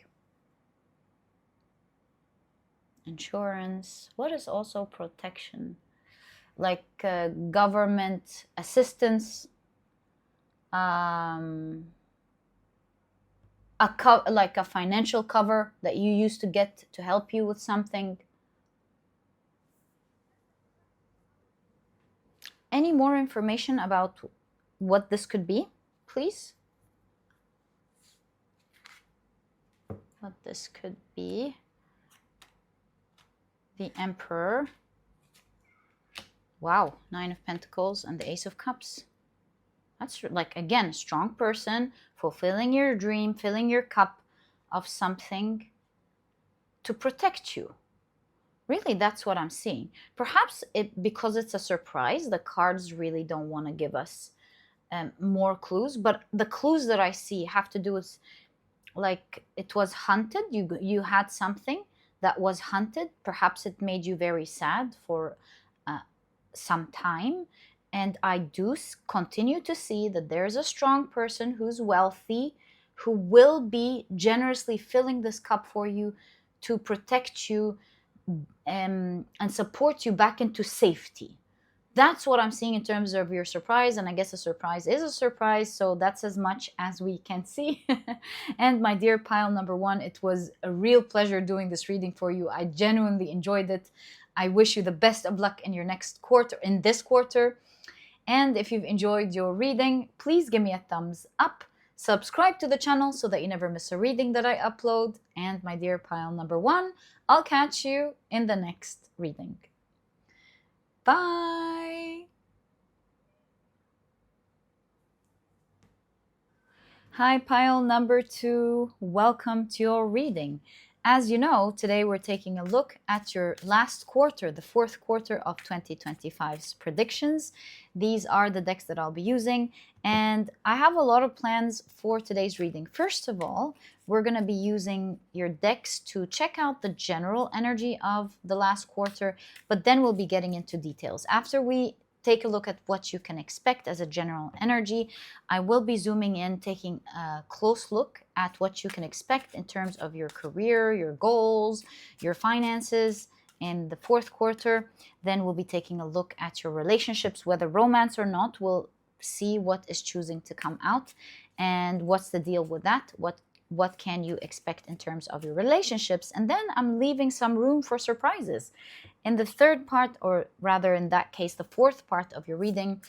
Insurance. What is also protection? Like government assistance, like a financial cover that you used to get to help you with something. Any more information about what this could be, please? What this could be. The Emperor. Wow, Nine of Pentacles and the Ace of Cups. That's like, again, a strong person, fulfilling your dream, filling your cup of something to protect you. Really, that's what I'm seeing. Perhaps because it's a surprise, the cards really don't want to give us more clues. But the clues that I see have to do with, like, it was hunted. You had something that was hunted. Perhaps it made you very sad for some time. And I do continue to see that there's a strong person who's wealthy, who will be generously filling this cup for you to protect you and support you back into safety. That's what I'm seeing in terms of your surprise. And I guess a surprise is a surprise. So that's as much as we can see. And my dear pile number one, it was a real pleasure doing this reading for you. I genuinely enjoyed it. I wish you the best of luck in your next quarter, in this quarter. And if you've enjoyed your reading, please give me a thumbs up. Subscribe to the channel so that you never miss a reading that I upload. And my dear pile number one, I'll catch you in the next reading. Bye! Hi, pile number two. Welcome to your reading. As you know, today we're taking a look at your last quarter, the fourth quarter of 2025's predictions. These are the decks that I'll be using, and I have a lot of plans for today's reading. First of all, we're going to be using your decks to check out the general energy of the last quarter, but then we'll be getting into details. After we take a look at what you can expect as a general energy, I will be zooming in, taking a close look at what you can expect in terms of your career, your goals, your finances in the fourth quarter. Then we'll be taking a look at your relationships, whether romance or not. We'll see what is choosing to come out and what's the deal with that. What can you expect in terms of your relationships? And then I'm leaving some room for surprises. In the third part, or rather in that case, the fourth part of your reading,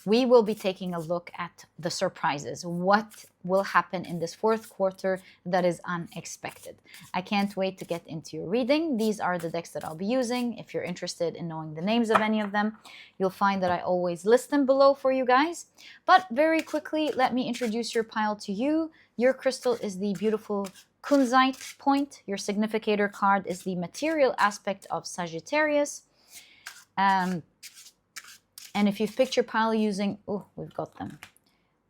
we will be taking a look at the surprises. What will happen in this fourth quarter that is unexpected? I can't wait to get into your reading. These are the decks that I'll be using. If you're interested in knowing the names of any of them, you'll find that I always list them below for you guys. But very quickly, let me introduce your pile to you. Your crystal is the beautiful Kunzite point. Your significator card is the material aspect of Sagittarius. And if you've picked your pile using, oh, we've got them.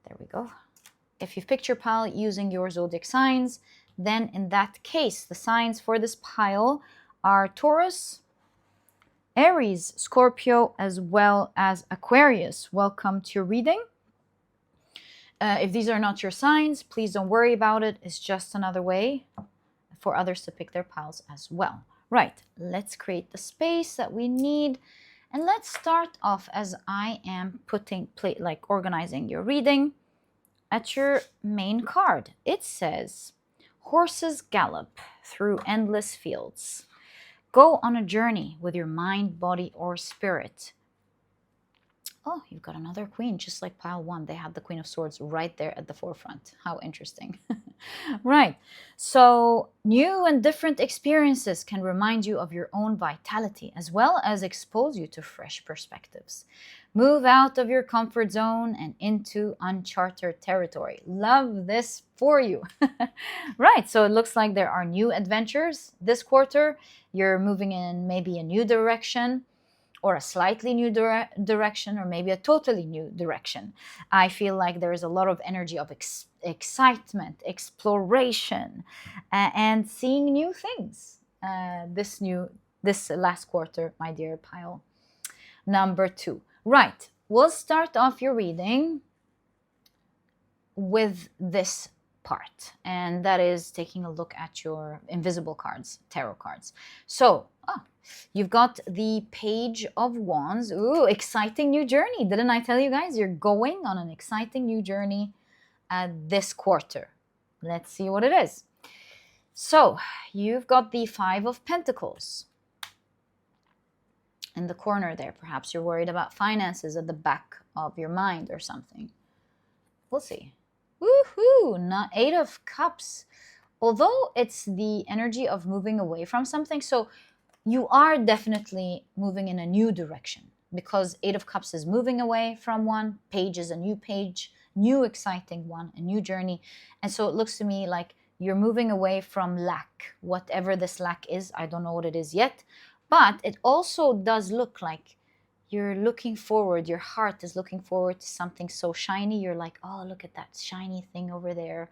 There we go. If you've picked your pile using your zodiac signs, then in that case, the signs for this pile are Taurus, Aries, Scorpio, as well as Aquarius. Welcome to your reading. If these are not your signs, please don't worry about it. It's just another way for others to pick their piles as well. Right, let's create the space that we need. And let's start off as I am organizing your reading at your main card. It says, horses gallop through endless fields. Go on a journey with your mind, body, or spirit. Oh, you've got another queen, just like pile 1. They had the Queen of Swords right there at the forefront. How interesting. Right. So new and different experiences can remind you of your own vitality, as well as expose you to fresh perspectives. Move out of your comfort zone and into uncharted territory. Love this for you. Right. So it looks like there are new adventures this quarter. You're moving in maybe a new direction, or a slightly new direction, or maybe a totally new direction. I feel like there is a lot of energy of excitement, exploration, and seeing new things this last quarter, my dear pile number 2. Right, we'll start off your reading with this part, and that is taking a look at your invisible cards, tarot cards. So, you've got the Page of Wands. Ooh, exciting new journey. Didn't I tell you guys you're going on an exciting new journey this quarter? Let's see what it is. So, you've got the Five of Pentacles in the corner there. Perhaps you're worried about finances at the back of your mind or something. We'll see. Woohoo! Not 8 of Cups. Although it's the energy of moving away from something, so you are definitely moving in a new direction, because 8 of Cups is moving away from one, Page is a new page, new exciting one, a new journey. And so it looks to me like you're moving away from lack, whatever this lack is. I don't know what it is yet, but it also does look like you're looking forward. Your heart is looking forward to something so shiny. You're like, oh, look at that shiny thing over there.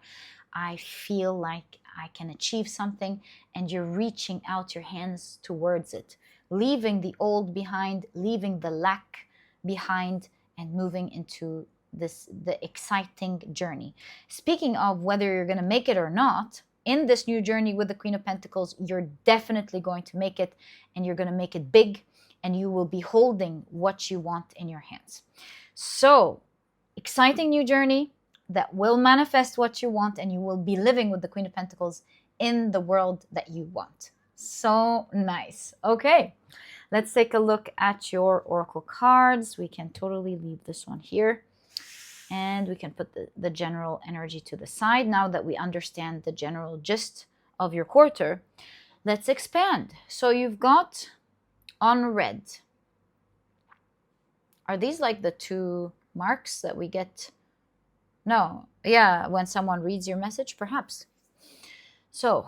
I feel like I can achieve something, and you're reaching out your hands towards it, leaving the old behind, leaving the lack behind, and moving into the exciting journey. Speaking of whether you're going to make it or not, in this new journey with the Queen of Pentacles, you're definitely going to make it, and you're going to make it big, and you will be holding what you want in your hands. So, exciting new journey that will manifest what you want, and you will be living with the Queen of Pentacles in the world that you want. So nice. Okay, let's take a look at your oracle cards. We can totally leave this one here, and we can put the general energy to the side. Now that we understand the general gist of your quarter, let's expand. So you've got on red. Are these like the 2 marks that we get? No, yeah, when someone reads your message, perhaps. So,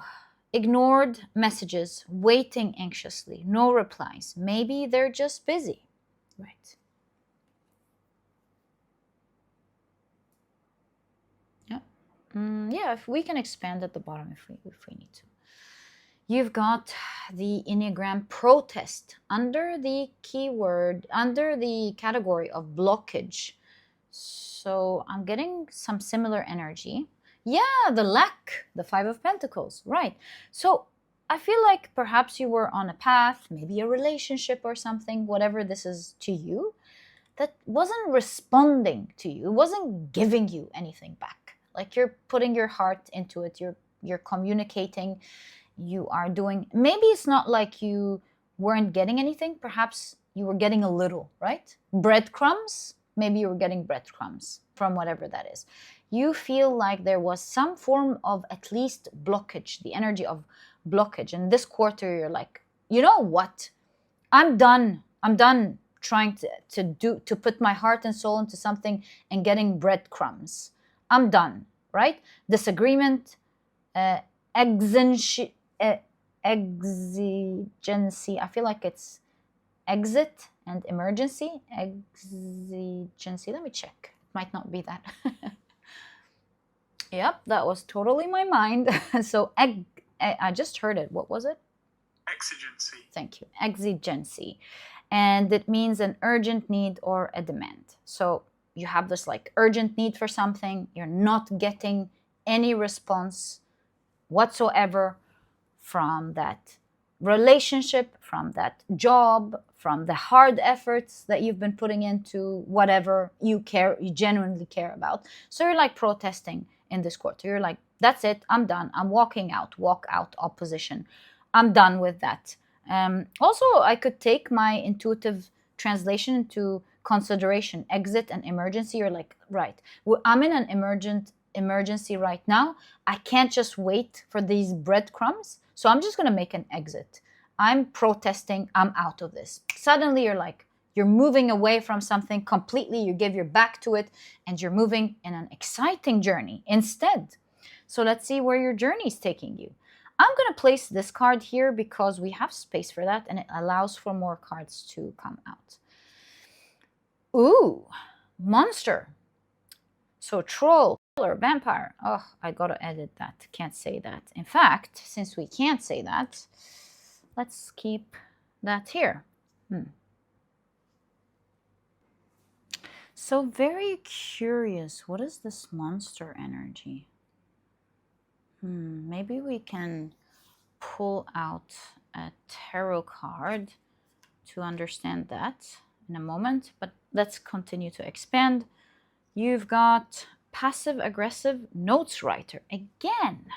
ignored messages, waiting anxiously, no replies. Maybe they're just busy. Right. Yeah. Yeah, if we can expand at the bottom if we need to. You've got the Enneagram protest under the keyword, under the category of blockage. So I'm getting some similar energy. Yeah, the lack, the 5 of Pentacles, right. So I feel like perhaps you were on a path, maybe a relationship or something, whatever this is to you, that wasn't responding to you. It wasn't giving you anything back. Like you're putting your heart into it. You're communicating. You are doing, maybe it's not like you weren't getting anything. Perhaps you were getting a little, right? Breadcrumbs. maybe you were getting breadcrumbs from whatever that is. You feel like there was some form of at least blockage, the energy of blockage. And this quarter, you're like, you know what? I'm done trying to put my heart and soul into something and getting breadcrumbs. I'm done, right? Disagreement, exigency. I feel like it's exit and emergency. Exigency. Let me check. It might not be that. Yep, that was totally my mind. So I just heard it. What was it? Exigency. Thank you. Exigency. And it means an urgent need or a demand. So you have this like urgent need for something. You're not getting any response whatsoever from that relationship, from that job, from the hard efforts that you've been putting into whatever you genuinely care about. So you're like protesting in this quarter. You're like, that's it, I'm done, I'm walking out. Walk out, opposition. I'm done with that. Also, I could take my intuitive translation into consideration. Exit and emergency. You're like, right, I'm in an emergency right now. I can't just wait for these breadcrumbs. So I'm just going to make an exit. I'm protesting. I'm out of this. Suddenly you're like, you're moving away from something completely. You give your back to it and you're moving in an exciting journey instead. So let's see where your journey is taking you. I'm going to place this card here because we have space for that and it allows for more cards to come out. Ooh, monster. So troll, killer, vampire. Oh, I got to edit that. Can't say that. In fact, since we can't say that, let's keep that here. So very curious. What is this monster energy? Maybe we can pull out a tarot card to understand that in a moment, but let's continue to expand. You've got passive-aggressive notes writer. Again,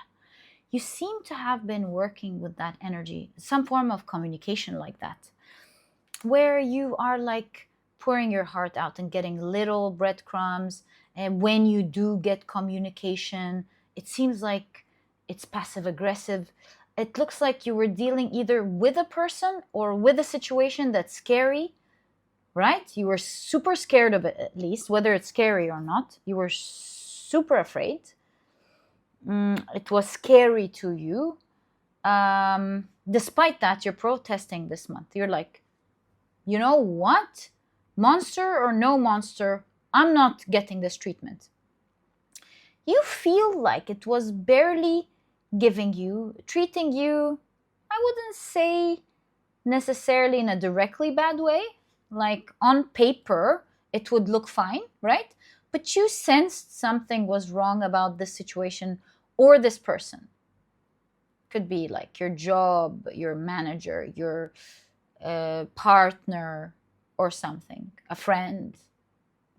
you seem to have been working with that energy, some form of communication like that, where you are like pouring your heart out and getting little breadcrumbs. And when you do get communication, it seems like it's passive-aggressive. It looks like you were dealing either with a person or with a situation that's scary, right? You were super scared of it, at least, whether it's scary or not. You were super afraid. It was scary to you. Despite that, you're protesting this month. You're like, you know what? Monster or no monster, I'm not getting this treatment. You feel like it was barely treating you, I wouldn't say necessarily in a directly bad way. Like on paper, it would look fine, right? But you sensed something was wrong about this situation or this person. Could be like your job, your manager, your partner or something, a friend.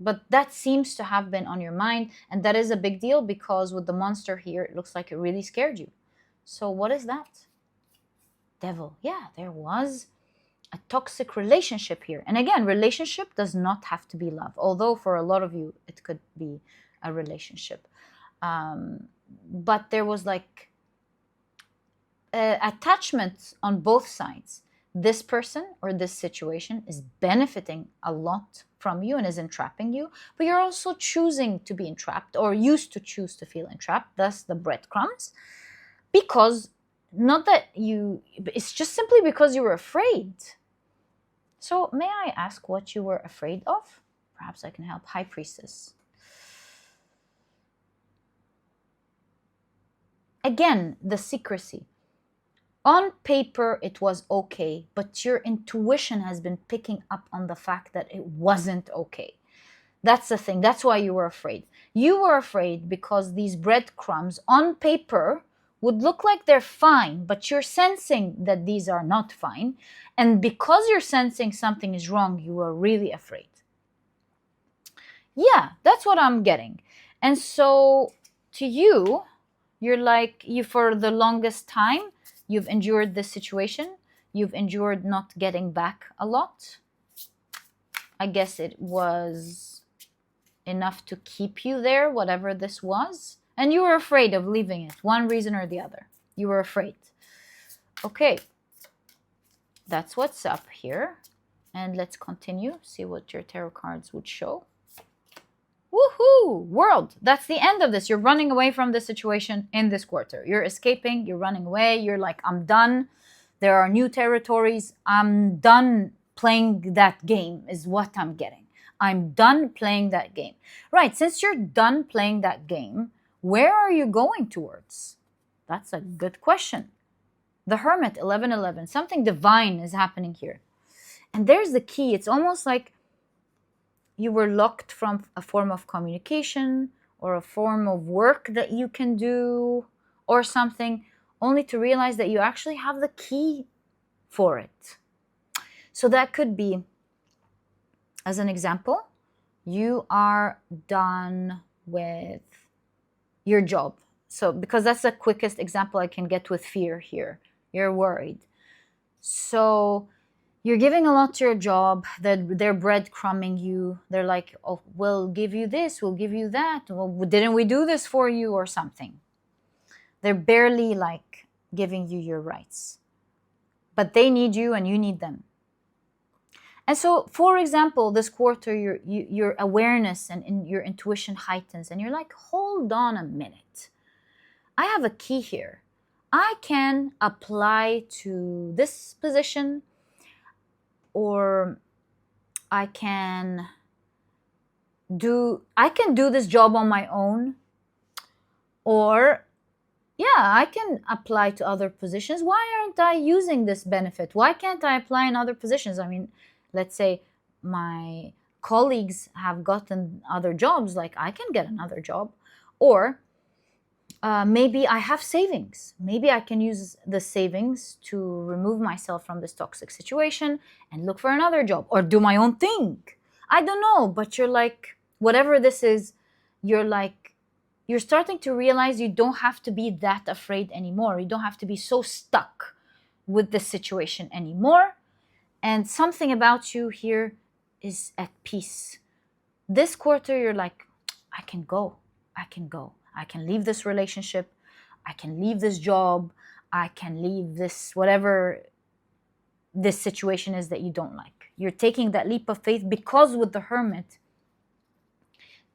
But that seems to have been on your mind, and that is a big deal because with the monster here, it looks like it really scared you. So what is that? Devil. Yeah, there was a toxic relationship here. And again, relationship does not have to be love, although for a lot of you, it could be a relationship. But there was like attachment on both sides. This person or this situation is benefiting a lot from you and is entrapping you, but you're also choosing to be entrapped or used to choose to feel entrapped, thus the breadcrumbs, because not that it's just simply because you were afraid. So may I ask what you were afraid of? Perhaps I can help. High Priestess. Again, the secrecy. On paper, it was okay, but your intuition has been picking up on the fact that it wasn't okay. That's the thing. That's why you were afraid. You were afraid because these breadcrumbs on paper would look like they're fine, but you're sensing that these are not fine. And because you're sensing something is wrong, you are really afraid. Yeah, that's what I'm getting. And so to you, you're like, for the longest time, you've endured this situation. You've endured not getting back a lot. I guess it was enough to keep you there, whatever this was, and you were afraid of leaving it, one reason or the other. You were afraid. Okay, that's what's up here. And let's continue, see what your tarot cards would show. Woohoo! World. That's the end of this. You're running away from the situation in this quarter. You're escaping. You're running away. You're like, I'm done. There are new territories. I'm done playing that game is what I'm getting. I'm done playing that game. Right. Since you're done playing that game, where are you going towards? That's a good question. The Hermit, 1111. Something divine is happening here. And there's the key. It's almost like you were locked from a form of communication or a form of work that you can do or something, only to realize that you actually have the key for it. So that could be, as an example, you are done with your job. So because that's the quickest example I can get with fear here. You're worried. So you're giving a lot to your job, that they're breadcrumbing you. They're like, oh, we'll give you this, we'll give you that. Well, didn't we do this for you or something? They're barely like giving you your rights. But they need you and you need them. And so, for example, this quarter, your awareness and your intuition heightens. And you're like, hold on a minute. I have a key here. I can apply to this position, or I can do this job on my own, or yeah, I can apply to other positions. Why aren't I using this benefit? Why can't I apply in other positions? I mean, let's say my colleagues have gotten other jobs, like I can get another job. Or maybe I have savings. Maybe I can use the savings to remove myself from this toxic situation and look for another job or do my own thing. I don't know, but you're like, whatever this is, you're starting to realize you don't have to be that afraid anymore. You don't have to be so stuck with the situation anymore. And something about you here is at peace. This quarter, you're like, I can go. I can leave this relationship. I can leave this job. I can leave this, whatever this situation is that you don't like. You're taking that leap of faith because with the Hermit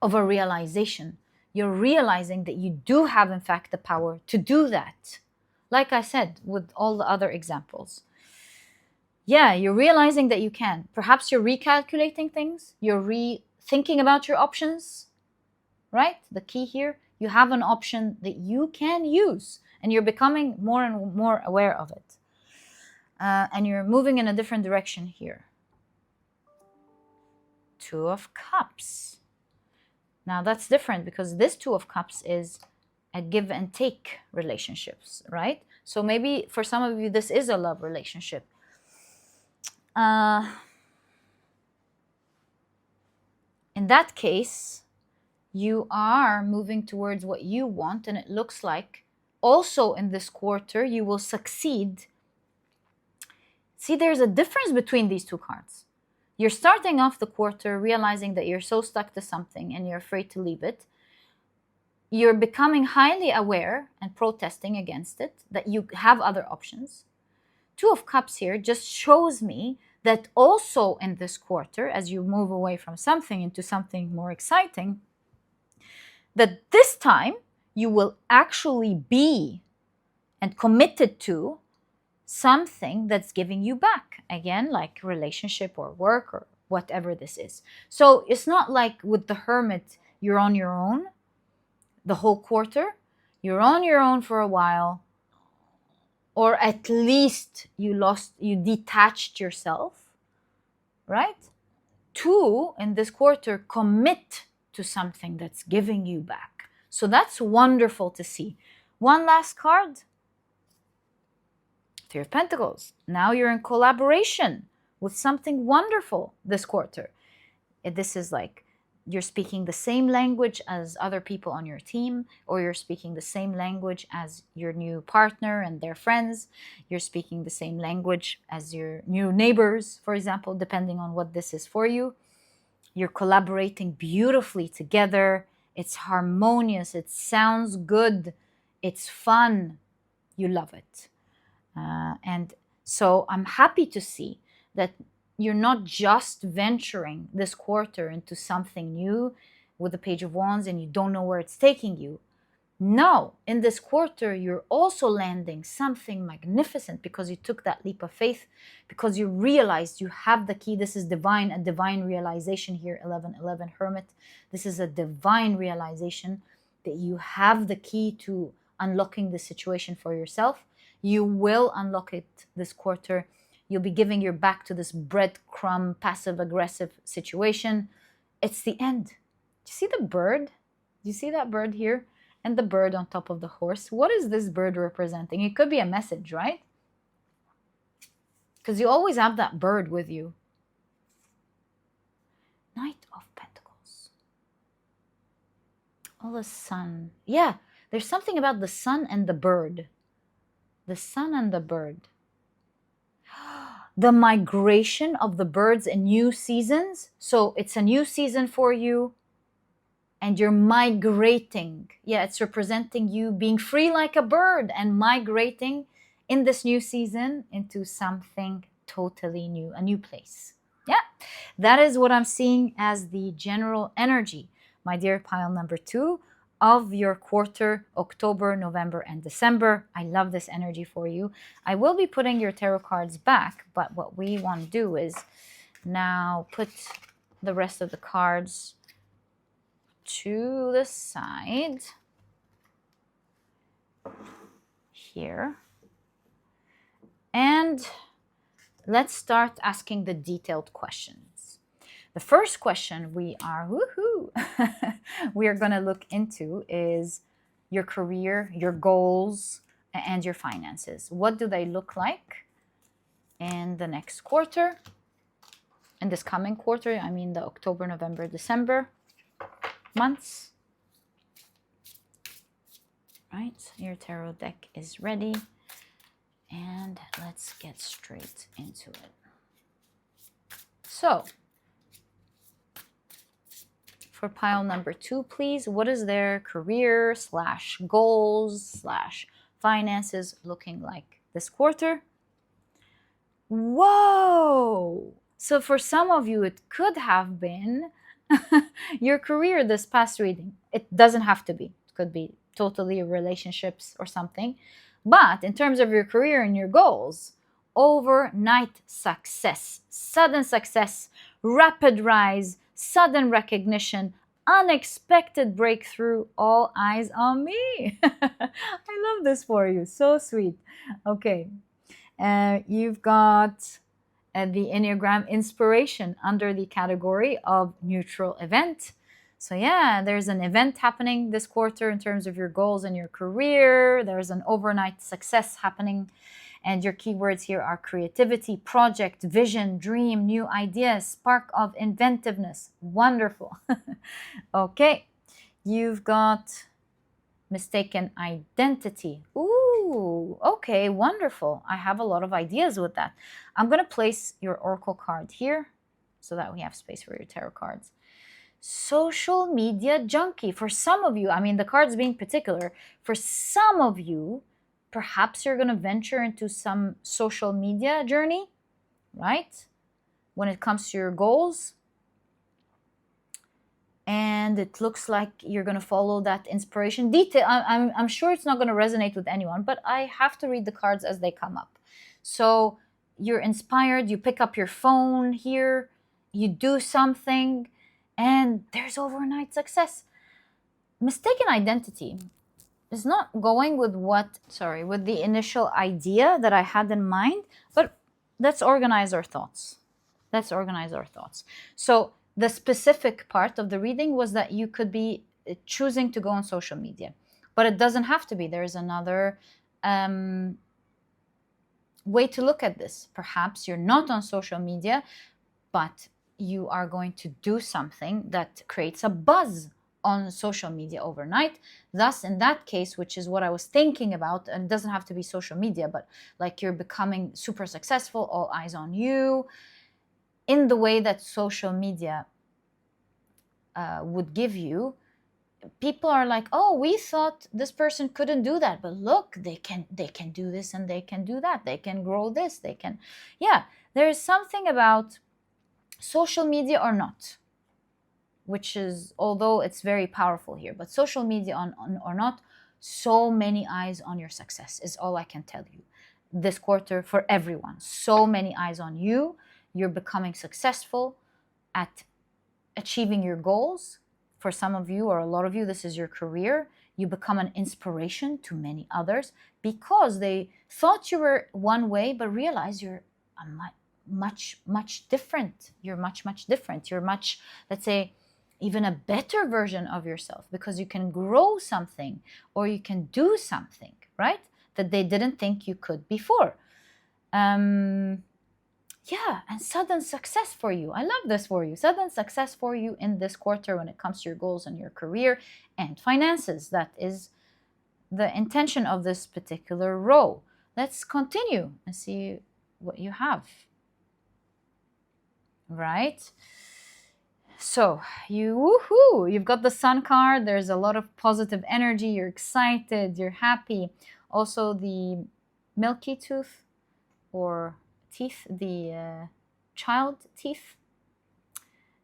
of a realization, you're realizing that you do have, in fact, the power to do that. Like I said, with all the other examples. Yeah, you're realizing that you can. Perhaps you're recalculating things. You're rethinking about your options, right? The key here, you have an option that you can use, and you're becoming more and more aware of it. And you're moving in a different direction here. Two of Cups. Now that's different because this Two of Cups is a give and take relationships, right? So maybe for some of you, this is a love relationship. In that case, you are moving towards what you want, and it looks like also in this quarter you will succeed. See, there's a difference between these two cards. You're starting off the quarter realizing that you're so stuck to something and you're afraid to leave it. You're becoming highly aware and protesting against it, that you have other options. Two of Cups here just shows me that also in this quarter, as you move away from something into something more exciting, that this time you will actually be and committed to something that's giving you back. Again, like relationship or work or whatever this is. So it's not like with the Hermit, you're on your own the whole quarter. You're on your own for a while, or at least you detached yourself, right? Two, in this quarter, commit to something that's giving you back. So that's wonderful to see. One last card. Three of Pentacles. Now you're in collaboration with something wonderful this quarter. This is like you're speaking the same language as other people on your team, or you're speaking the same language as your new partner and their friends. You're speaking the same language as your new neighbors, for example, depending on what this is for you. You're collaborating beautifully together. It's harmonious. It sounds good. It's fun. You love it. And so I'm happy to see that you're not just venturing this quarter into something new with the Page of Wands and you don't know where it's taking you. No, in this quarter, you're also landing something magnificent because you took that leap of faith, because you realized you have the key. This is divine, a divine realization here, 1111 Hermit. This is a divine realization that you have the key to unlocking the situation for yourself. You will unlock it this quarter. You'll be giving your back to this breadcrumb, passive-aggressive situation. It's the end. Do you see the bird? Do you see that bird here? And the bird on top of the horse. What is this bird representing? It could be a message, right? Because you always have that bird with you. Knight of Pentacles. Oh, the sun. Yeah, there's something about the sun and the bird. The sun and the bird. The migration of the birds in new seasons. So it's a new season for you. And you're migrating. Yeah, it's representing you being free like a bird and migrating in this new season into something totally new, a new place. Yeah, that is what I'm seeing as the general energy, my dear pile number 2 of your quarter, October, November, and December. I love this energy for you. I will be putting your tarot cards back, but what we want to do is now put the rest of the cards to the side here, and let's start asking the detailed questions. The first question we are going to look into is your career, your goals, and your finances. What do they look like in the next quarter? In this coming quarter, I mean the October, November, December months. Right, your tarot deck is ready, and let's get straight into it. So for pile number 2, please, what is their career / goals / finances looking like this quarter? Whoa! So for some of you, it could have been your career this past reading. It doesn't have to be. It could be totally relationships or something. But in terms of your career and your goals, overnight success, sudden success, rapid rise, sudden recognition, unexpected breakthrough, all eyes on me. I love this for you. So sweet. Okay. You've got the Enneagram inspiration under the category of neutral event. So yeah, there's an event happening this quarter in terms of your goals and your career. There's an overnight success happening. And your keywords here are creativity, project, vision, dream, new ideas, spark of inventiveness. Wonderful. Okay, you've got mistaken identity. Ooh, okay, wonderful. I have a lot of ideas with that. I'm going to place your oracle card here so that we have space for your tarot cards. Social media junkie. For some of you, I mean, the cards being particular, for some of you, perhaps you're going to venture into some social media journey, right? When it comes to your goals. And it looks like you're going to follow that inspiration. Detail, I'm sure it's not going to resonate with anyone, but I have to read the cards as they come up. So you're inspired, you pick up your phone here, you do something, and there's overnight success. Mistaken identity is not going with with the initial idea that I had in mind, but let's organize our thoughts. So the specific part of the reading was that you could be choosing to go on social media, but it doesn't have to be. There's another way to look at this. Perhaps you're not on social media, but you are going to do something that creates a buzz on social media overnight. Thus, in that case, which is what I was thinking about, and it doesn't have to be social media, but like you're becoming super successful, all eyes on you, in the way that social media would give you, people are like, oh, we thought this person couldn't do that, but look, they can do this and they can do that, they can grow this, they can. Yeah, there is something about social media or not, which is, although it's very powerful here, but social media on or not, so many eyes on your success is all I can tell you this quarter. For everyone, so many eyes on you. You're becoming successful at achieving your goals. For some of you, or a lot of you, this is your career. You become an inspiration to many others because they thought you were one way, but realize you're a much different. You're much different. You're much, let's say, even a better version of yourself, because you can grow something or you can do something, right, that they didn't think you could before. Yeah, and sudden success for you. I love this for you. Sudden success for you in this quarter when it comes to your goals and your career and finances. That is the intention of this particular row. Let's continue and see what you have. Right? So you've got the Sun card. There's a lot of positive energy. You're excited. You're happy. Also the milky tooth or teeth, the child teeth.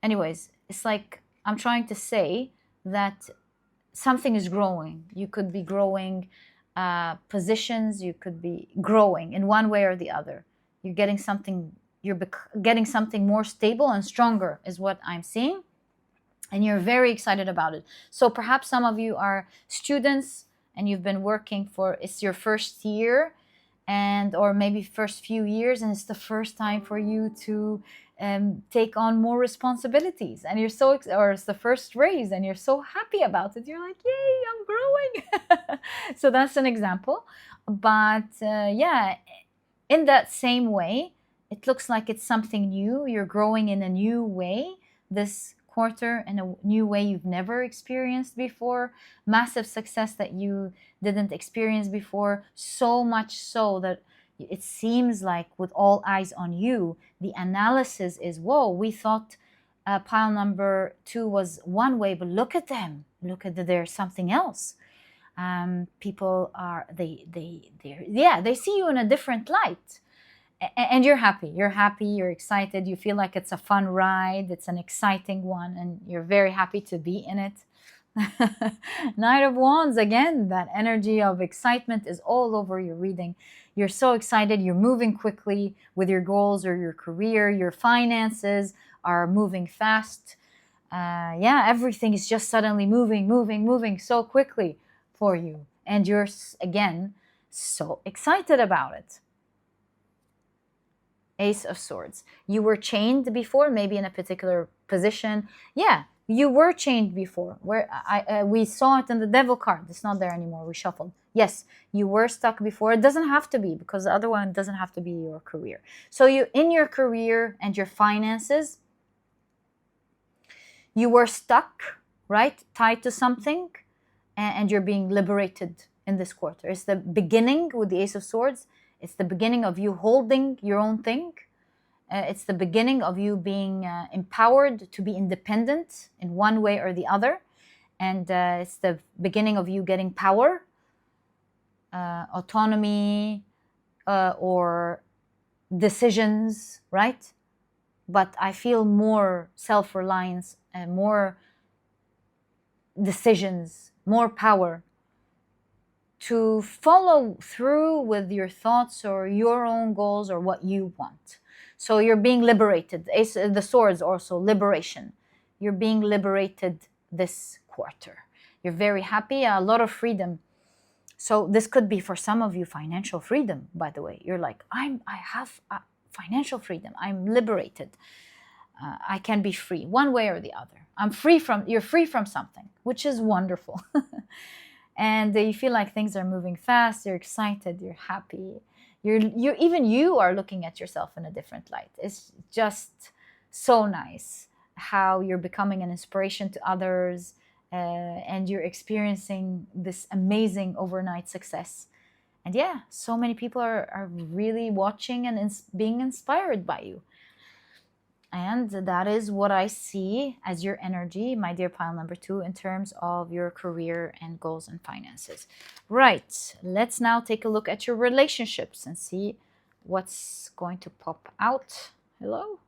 Anyways, it's like I'm trying to say that something is growing. You could be growing positions. You could be growing in one way or the other. You're getting something. You're getting something more stable and stronger is what I'm seeing. And you're very excited about it. So perhaps some of you are students and you've been working for, it's your first year, and or maybe first few years, and it's the first time for you to take on more responsibilities, and you're so or it's the first raise and you're so happy about it. You're like, yay, I'm growing. So that's an example. But yeah, in that same way, it looks like it's something new. You're growing in a new way this quarter, in a new way you've never experienced before. Massive success that you didn't experience before. So much so that it seems like with all eyes on you, the analysis is, whoa, we thought pile number 2 was one way, but look at them. Look at there's something else. People are, they see you in a different light. And you're happy, you're excited, you feel like it's a fun ride, it's an exciting one, and you're very happy to be in it. Knight of Wands, again, that energy of excitement is all over your reading. You're so excited, you're moving quickly with your goals or your career, your finances are moving fast. Yeah, everything is just suddenly moving so quickly for you. And you're, again, so excited about it. Ace of Swords. You were chained before, maybe in a particular position. Yeah, you were chained before. Where we saw it in the Devil card. It's not there anymore. We shuffled. Yes, you were stuck before. It doesn't have to be, because the other one doesn't have to be your career. So you, in your career and your finances, you were stuck, right? Tied to something, and you're being liberated in this quarter. It's the beginning with the Ace of Swords. It's the beginning of you holding your own thing. It's the beginning of you being empowered to be independent in one way or the other. And it's the beginning of you getting power, autonomy, or decisions, right? But I feel more self-reliance and more decisions, more power to follow through with your thoughts or your own goals or what you want. So you're being liberated. The Swords also, liberation. You're being liberated this quarter. You're very happy, a lot of freedom. So this could be for some of you financial freedom, by the way. You're like, I have financial freedom. I'm liberated. I can be free one way or the other. You're free from something, which is wonderful. And you feel like things are moving fast, you're excited, you're happy. Even you are looking at yourself in a different light. It's just so nice how you're becoming an inspiration to others, and you're experiencing this amazing overnight success. And yeah, so many people are really watching and being inspired by you. And that is what I see as your energy, my dear pile number 2, in terms of your career and goals and finances. Right, let's now take a look at your relationships and see what's going to pop out. Hello?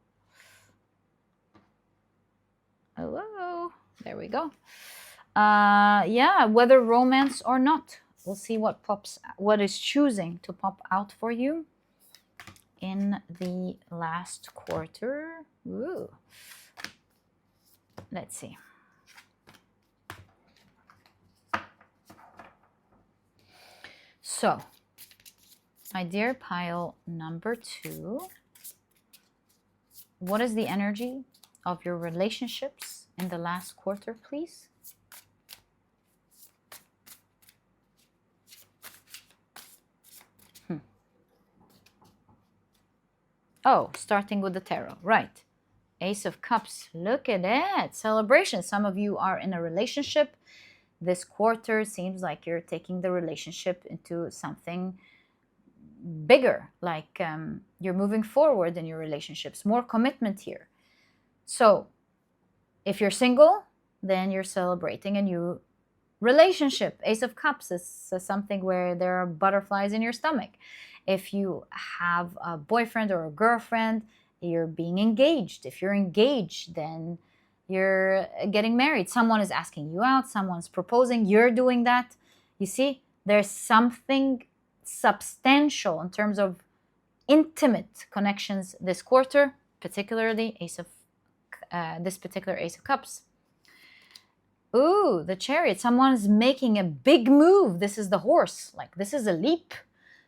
Hello? There we go. Yeah, whether romance or not. We'll see what is choosing to pop out for you in the last quarter. Ooh. Let's see. So, my dear pile number 2, what is the energy of your relationships in the last quarter, please? Oh, starting with the tarot, right. Ace of Cups, look at that, celebration. Some of you are in a relationship. This quarter seems like you're taking the relationship into something bigger, like you're moving forward in your relationships, more commitment here. So if you're single, then you're celebrating a new relationship. Ace of Cups is something where there are butterflies in your stomach. If you have a boyfriend or a girlfriend, you're being engaged. If you're engaged, then you're getting married. Someone is asking you out, someone's proposing, you're doing that. You see, there's something substantial in terms of intimate connections this quarter, particularly this particular Ace of Cups. Ooh, the Chariot. Someone is making a big move. This is the Horse. Like, this is a leap.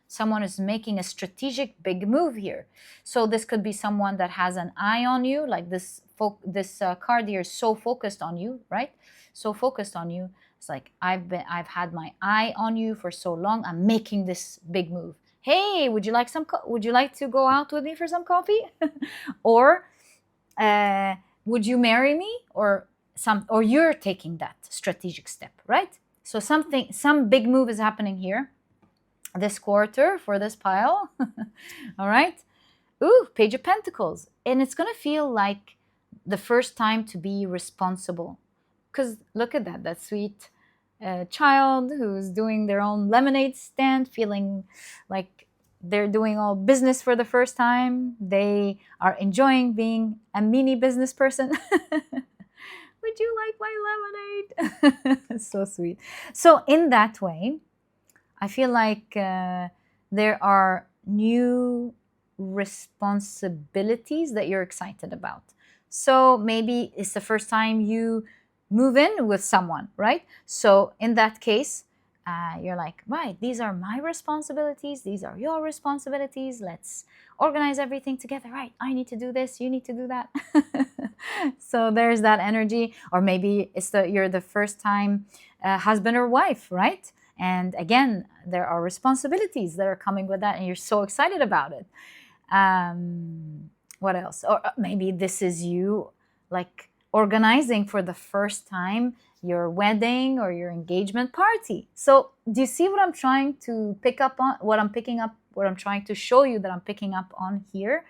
Someone is making a strategic big move here. So this could be someone that has an eye on you. Like this card here is so focused on you, right? So focused on you. It's like, I've had my eye on you for so long. I'm making this big move. Hey, would you like to go out with me for some coffee? Or would you marry me? Or you're taking that strategic step, right? So some big move is happening here this quarter for this pile. All right. Ooh, Page of Pentacles. And it's going to feel like the first time to be responsible. Because look at that sweet child who's doing their own lemonade stand, feeling like they're doing all business for the first time. They are enjoying being a mini business person. Would you like my lemonade? So sweet. So in that way, I feel like there are new responsibilities that you're excited about. So maybe it's the first time you move in with someone, right? So in that case, you're like, right, these are my responsibilities. These are your responsibilities. Let's organize everything together. Right, I need to do this. You need to do that. So there's that energy. Or maybe you're the first time husband or wife, right? And again, there are responsibilities that are coming with that, and you're so excited about it. What else? Or maybe this is you, like, organizing for the first time your wedding or your engagement party. So do you see what I'm trying to pick up on? What I'm trying to show you that I'm picking up on here?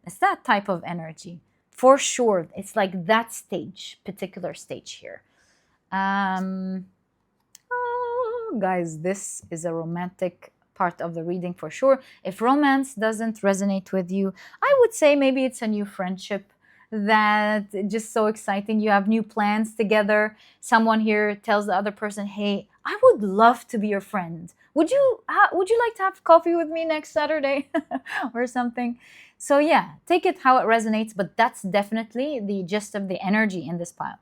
It's that type of energy. For sure. It's like that particular stage here. Guys, this is a romantic part of the reading for sure. If romance doesn't resonate with you, I would say maybe it's a new friendship that just so exciting. You have new plans together. Someone here tells the other person, hey, I would love to be your friend. Would you like to have coffee with me next Saturday? Or something. So yeah, take it how it resonates, but that's definitely the gist of the energy in this pile.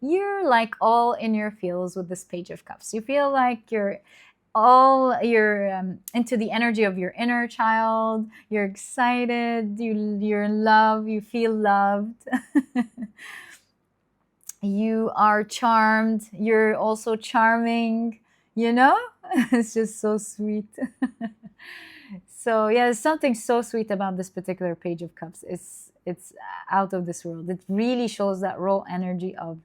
You're like all in your feels with this Page of Cups. You feel like you're into the energy of your inner child. You're excited. You're in love. You feel loved. You are charmed. You're also charming. You know, it's just so sweet. So yeah, there's something so sweet about this particular Page of Cups. It's out of this world. It really shows that raw energy of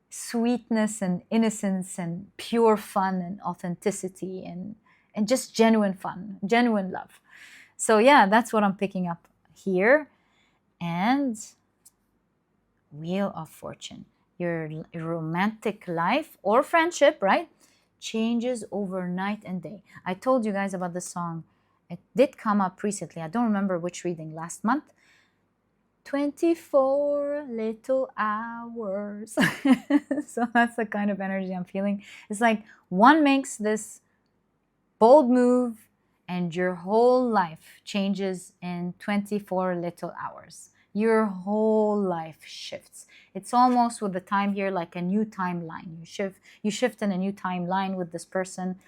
sweetness and innocence and pure fun and authenticity and just genuine fun, genuine love. So yeah, that's what I'm picking up here. And Wheel of Fortune. Your romantic life or friendship, right, changes over night and day. I told you guys about this song. It did come up recently. I don't remember which reading, last month. 24 little hours. So that's the kind of energy I'm feeling. It's like one makes this bold move and your whole life changes in 24 little hours. Your whole life shifts. It's almost with the time here like a new timeline. You shift in a new timeline with this person,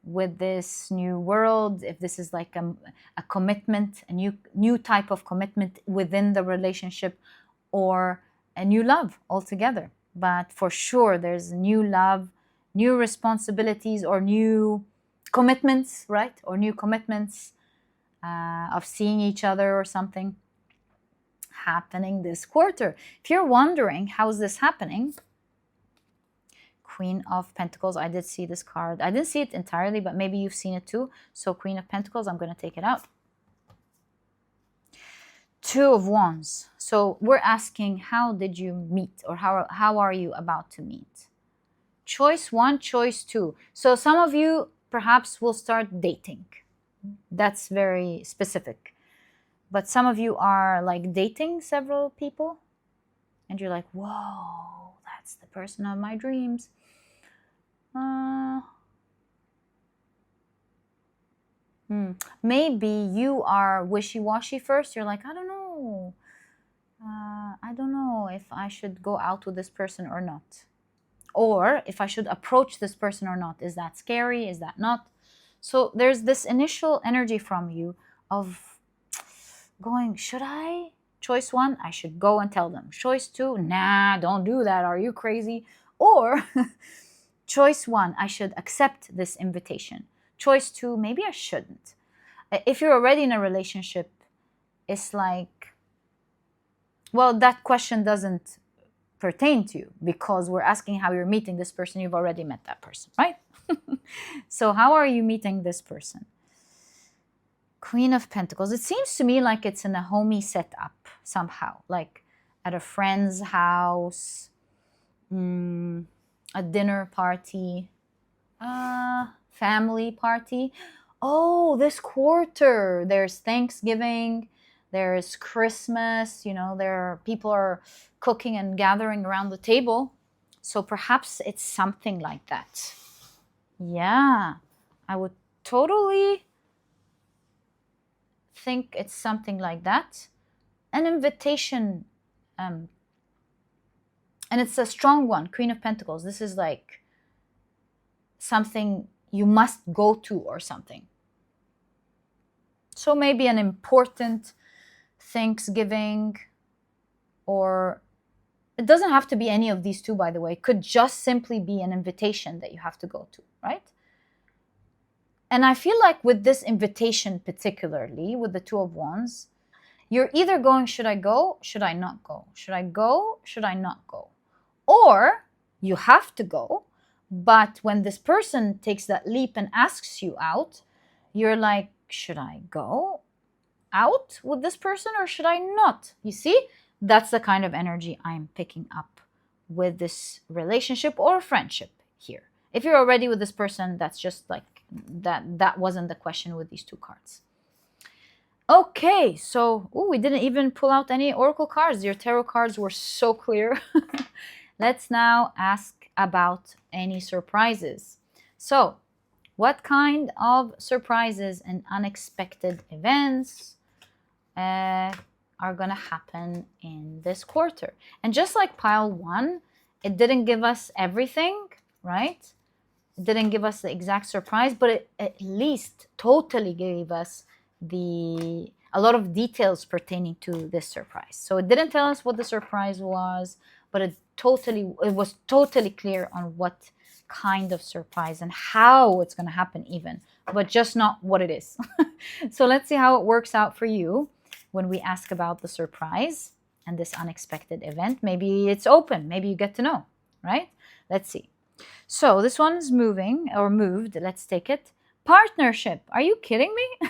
with this new world. If this is like a commitment, a new type of commitment within the relationship, or a new love altogether. But for sure there's new love, new responsibilities, or new commitments, right? Or new commitments of seeing each other or something happening this quarter. If you're wondering how is this happening, Queen of Pentacles. I did see this card. I didn't see it entirely, but maybe you've seen it too. So Queen of Pentacles, I'm going to take it out. Two of Wands. So we're asking, how did you meet, or how are you about to meet? Choice one, choice two. So some of you perhaps will start dating. That's very specific. But some of you are like dating several people, and you're like, whoa, that's the person of my dreams. Maybe you are wishy-washy first. You're like, I don't know. I don't know if I should go out with this person or not. Or if I should approach this person or not. Is that scary? Is that not? So there's this initial energy from you of going, should I? Choice one, I should go and tell them. Choice two, nah, don't do that. Are you crazy? Or choice one, I should accept this invitation. Choice two, maybe I shouldn't. If you're already in a relationship, it's like, well, that question doesn't pertain to you, because we're asking how you're meeting this person. You've already met that person, right? So how are you meeting this person? Queen of Pentacles. It seems to me like it's in a homey setup somehow, like at a friend's house, a dinner party, family party. Oh, this quarter, there's Thanksgiving, there's Christmas, you know, people are cooking and gathering around the table. So perhaps it's something like that. Yeah, I would totally think it's something like that. An invitation, and it's a strong one. Queen of Pentacles. This is like something you must go to or something. So maybe an important Thanksgiving, or it doesn't have to be any of these two, by the way. It could just simply be an invitation that you have to go to, right? And I feel like with this invitation, particularly with the Two of Wands, you're either going, should I go? Should I not go? Should I go? Should I not go? Or you have to go, but when this person takes that leap and asks you out, you're like, should I go out with this person or should I not? You see, that's the kind of energy I'm picking up with this relationship or friendship here. If you're already with this person, that's just like that wasn't the question with these two cards. Okay, so we didn't even pull out any oracle cards. Your tarot cards were so clear. Let's now ask about any surprises. So, what kind of surprises and unexpected events are going to happen in this quarter? And just like pile one, it didn't give us everything, right? It didn't give us the exact surprise, but it at least totally gave us a lot of details pertaining to this surprise. So it didn't tell us what the surprise was, but it was totally clear on what kind of surprise and how it's going to happen even, but just not what it is. So let's see how it works out for you when we ask about the surprise and this unexpected event. Maybe it's open, maybe you get to know, right? Let's see. So this one is moving or moved. Let's take it. Partnership. Are you kidding me?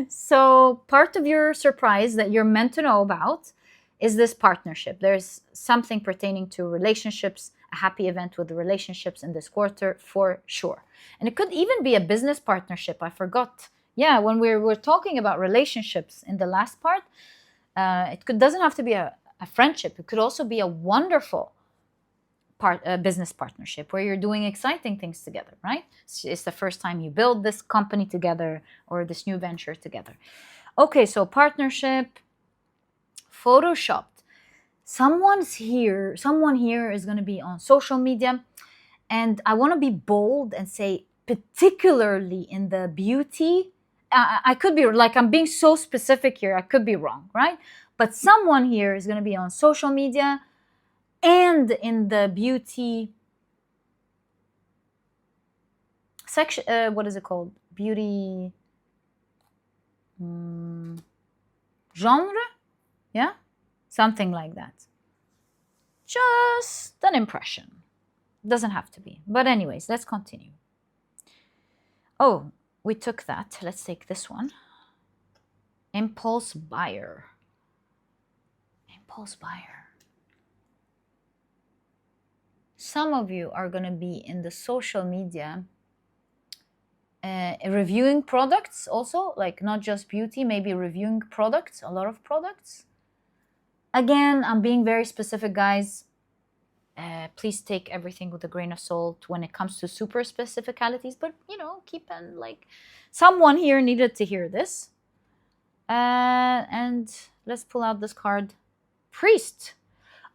So part of your surprise that you're meant to know about is this partnership. There's something pertaining to relationships, a happy event with the relationships in this quarter for sure. And it could even be a business partnership. I forgot. Yeah, when we were talking about relationships in the last part, doesn't have to be a friendship. It could also be a wonderful business partnership where you're doing exciting things together, right? It's the first time you build this company together or this new venture together. Okay, so partnership, photoshopped. Someone here is going to be on social media, and I want to be bold and say particularly in the beauty. I could be like, I'm being so specific here, I could be wrong, right? But someone here is going to be on social media and in the beauty section. What is it called? Beauty genre? Yeah, something like that. Just an impression. Doesn't have to be. But anyways, let's continue. Oh, we took that. Let's take this one. Impulse buyer. Impulse buyer. Some of you are going to be in the social media reviewing products also, like not just beauty, maybe reviewing products, a lot of products. Again, I'm being very specific, guys. Please take everything with a grain of salt when it comes to super specificalities, but keep in like, someone here needed to hear this. And let's pull out this card. Priest.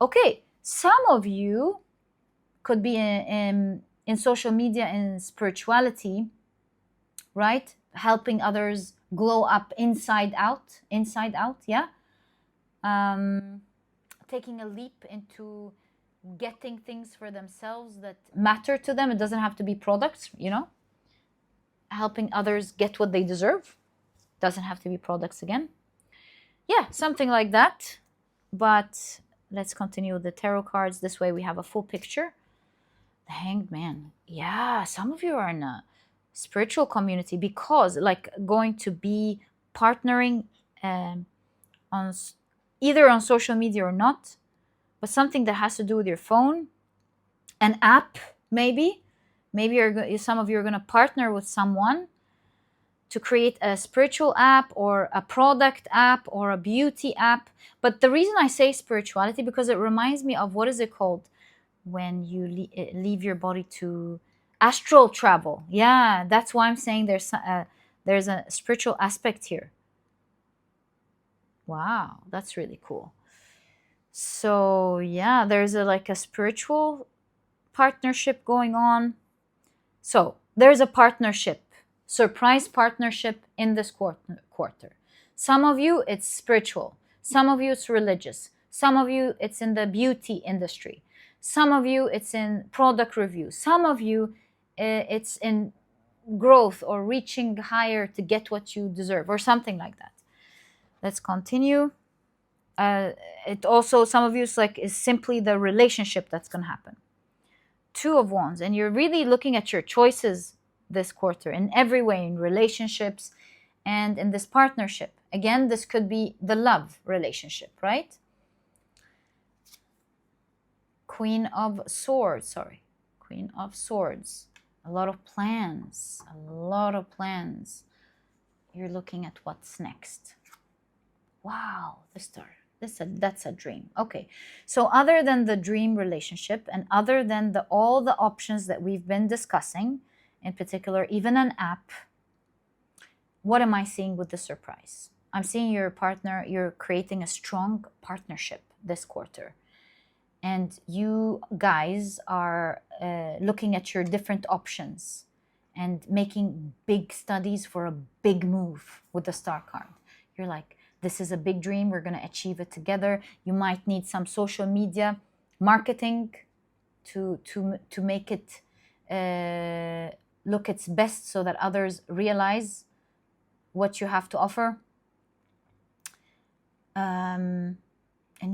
Okay, some of you could be in social media and spirituality, right? Helping others glow up inside out, yeah. Taking a leap into getting things for themselves that matter to them. It doesn't have to be products, helping others get what they deserve. Doesn't have to be products again. Yeah, something like that. But let's continue with the tarot cards. This way we have a full picture. The Hanged Man. Yeah, some of you are in a spiritual community because like going to be partnering on either on social media or not, but something that has to do with your phone, an app, maybe some of you are going to partner with someone to create a spiritual app or a product app or a beauty app. But the reason I say spirituality, because it reminds me of, what is it called when you leave your body to astral travel? Yeah, that's why I'm saying there's a spiritual aspect here. Wow, that's really cool. So yeah, there's like a spiritual partnership going on. So there's a partnership, surprise partnership in this quarter. Some of you, it's spiritual. Some of you, it's religious. Some of you, it's in the beauty industry. Some of you, it's in product review. Some of you, it's in growth or reaching higher to get what you deserve or something like that. Let's continue. It also, some of you, is simply the relationship that's going to happen. Two of Wands, and you're really looking at your choices this quarter in every way, in relationships and in this partnership. Again, this could be the love relationship, right? Queen of Swords. A lot of plans. You're looking at what's next. Wow, the star. That's a dream. Okay, so other than the dream relationship and other than all the options that we've been discussing, in particular, even an app, what am I seeing with the surprise? I'm seeing your partner, you're creating a strong partnership this quarter. And you guys are looking at your different options and making big studies for a big move with the star card. You're like, this is a big dream. We're going to achieve it together. You might need some social media marketing to make it look its best so that others realize what you have to offer. And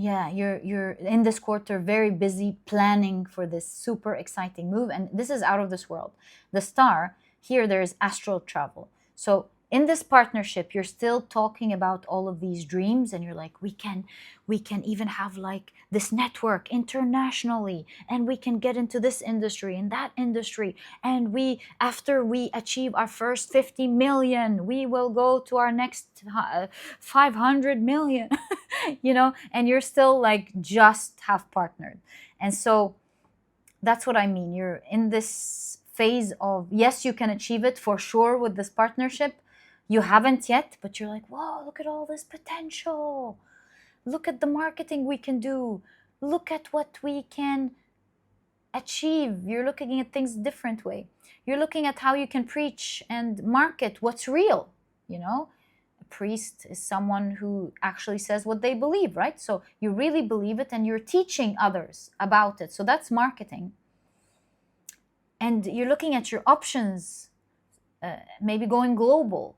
yeah, you're in this quarter very busy planning for this super exciting move. And this is out of this world. The star, here there is astral travel. So in this partnership, you're still talking about all of these dreams, and you're like, we can even have like this network internationally, and we can get into this industry and that industry, and after we achieve our first 50 million, we will go to our next 500 million. And you're still like just half partnered. And so that's what I mean. You're in this phase of, yes, you can achieve it for sure with this partnership. You haven't yet, but you're like, whoa, look at all this potential. Look at the marketing we can do. Look at what we can achieve. You're looking at things a different way. You're looking at how you can preach and market what's real. A priest is someone who actually says what they believe, right? So you really believe it, and you're teaching others about it. So that's marketing. And you're looking at your options, maybe going global.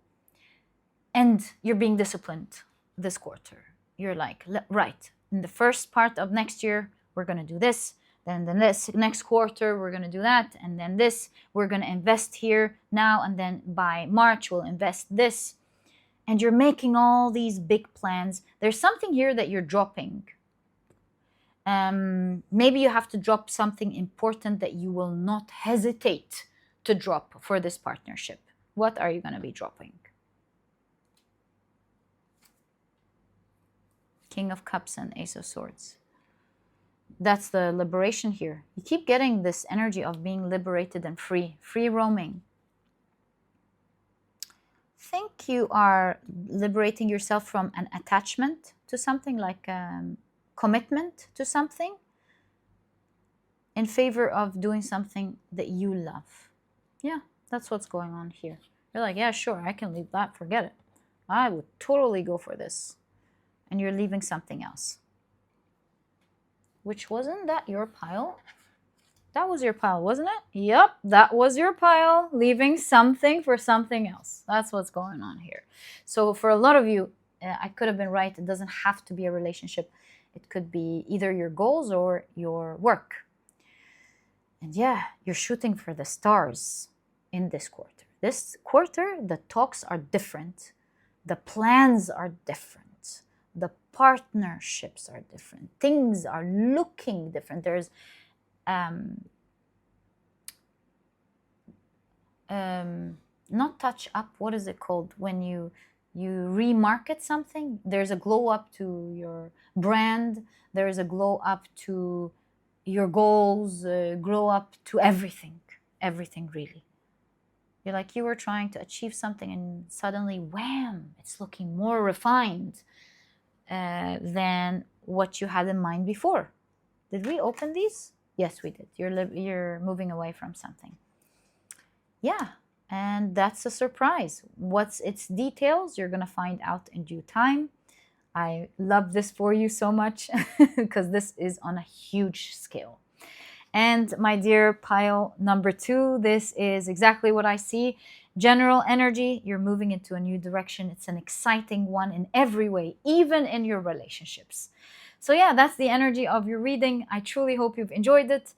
And you're being disciplined this quarter. You're like, right, in the first part of next year, we're going to do this. Then this next quarter, we're going to do that. And then this, we're going to invest here now. And then by March, we'll invest this. And you're making all these big plans. There's something here that you're dropping. Maybe you have to drop something important that you will not hesitate to drop for this partnership. What are you going to be dropping? King of Cups and Ace of Swords. That's the liberation here. You keep getting this energy of being liberated and free roaming. Think you are liberating yourself from an attachment to something, like commitment to something, in favor of doing something that you love. Yeah, that's what's going on here. You're like, yeah, sure, I can leave that, forget it. I would totally go for this. And you're leaving something else. Which, wasn't that your pile? That was your pile, wasn't it? Yep, that was your pile. Leaving something for something else. That's what's going on here. So for a lot of you, I could have been right. It doesn't have to be a relationship. It could be either your goals or your work. And yeah, you're shooting for the stars in this quarter. This quarter, the talks are different. The plans are different. The partnerships are different. Things are looking different. There's not touch up. What is it called when you remarket something? There's a glow up to your brand. There is a glow up to your goals. Glow up to everything. Everything, really. You're like, you were trying to achieve something, and suddenly, wham! It's looking more refined than what you had in mind before. Did we open these? Yes, we did. You're moving away from something. Yeah, and that's a surprise. What's its details? You're going to find out in due time. I love this for you so much because this is on a huge scale. And my dear pile number 2, this is exactly what I see. General energy, you're moving into a new direction. It's an exciting one in every way, even in your relationships. So yeah, that's the energy of your reading. I truly hope you've enjoyed it.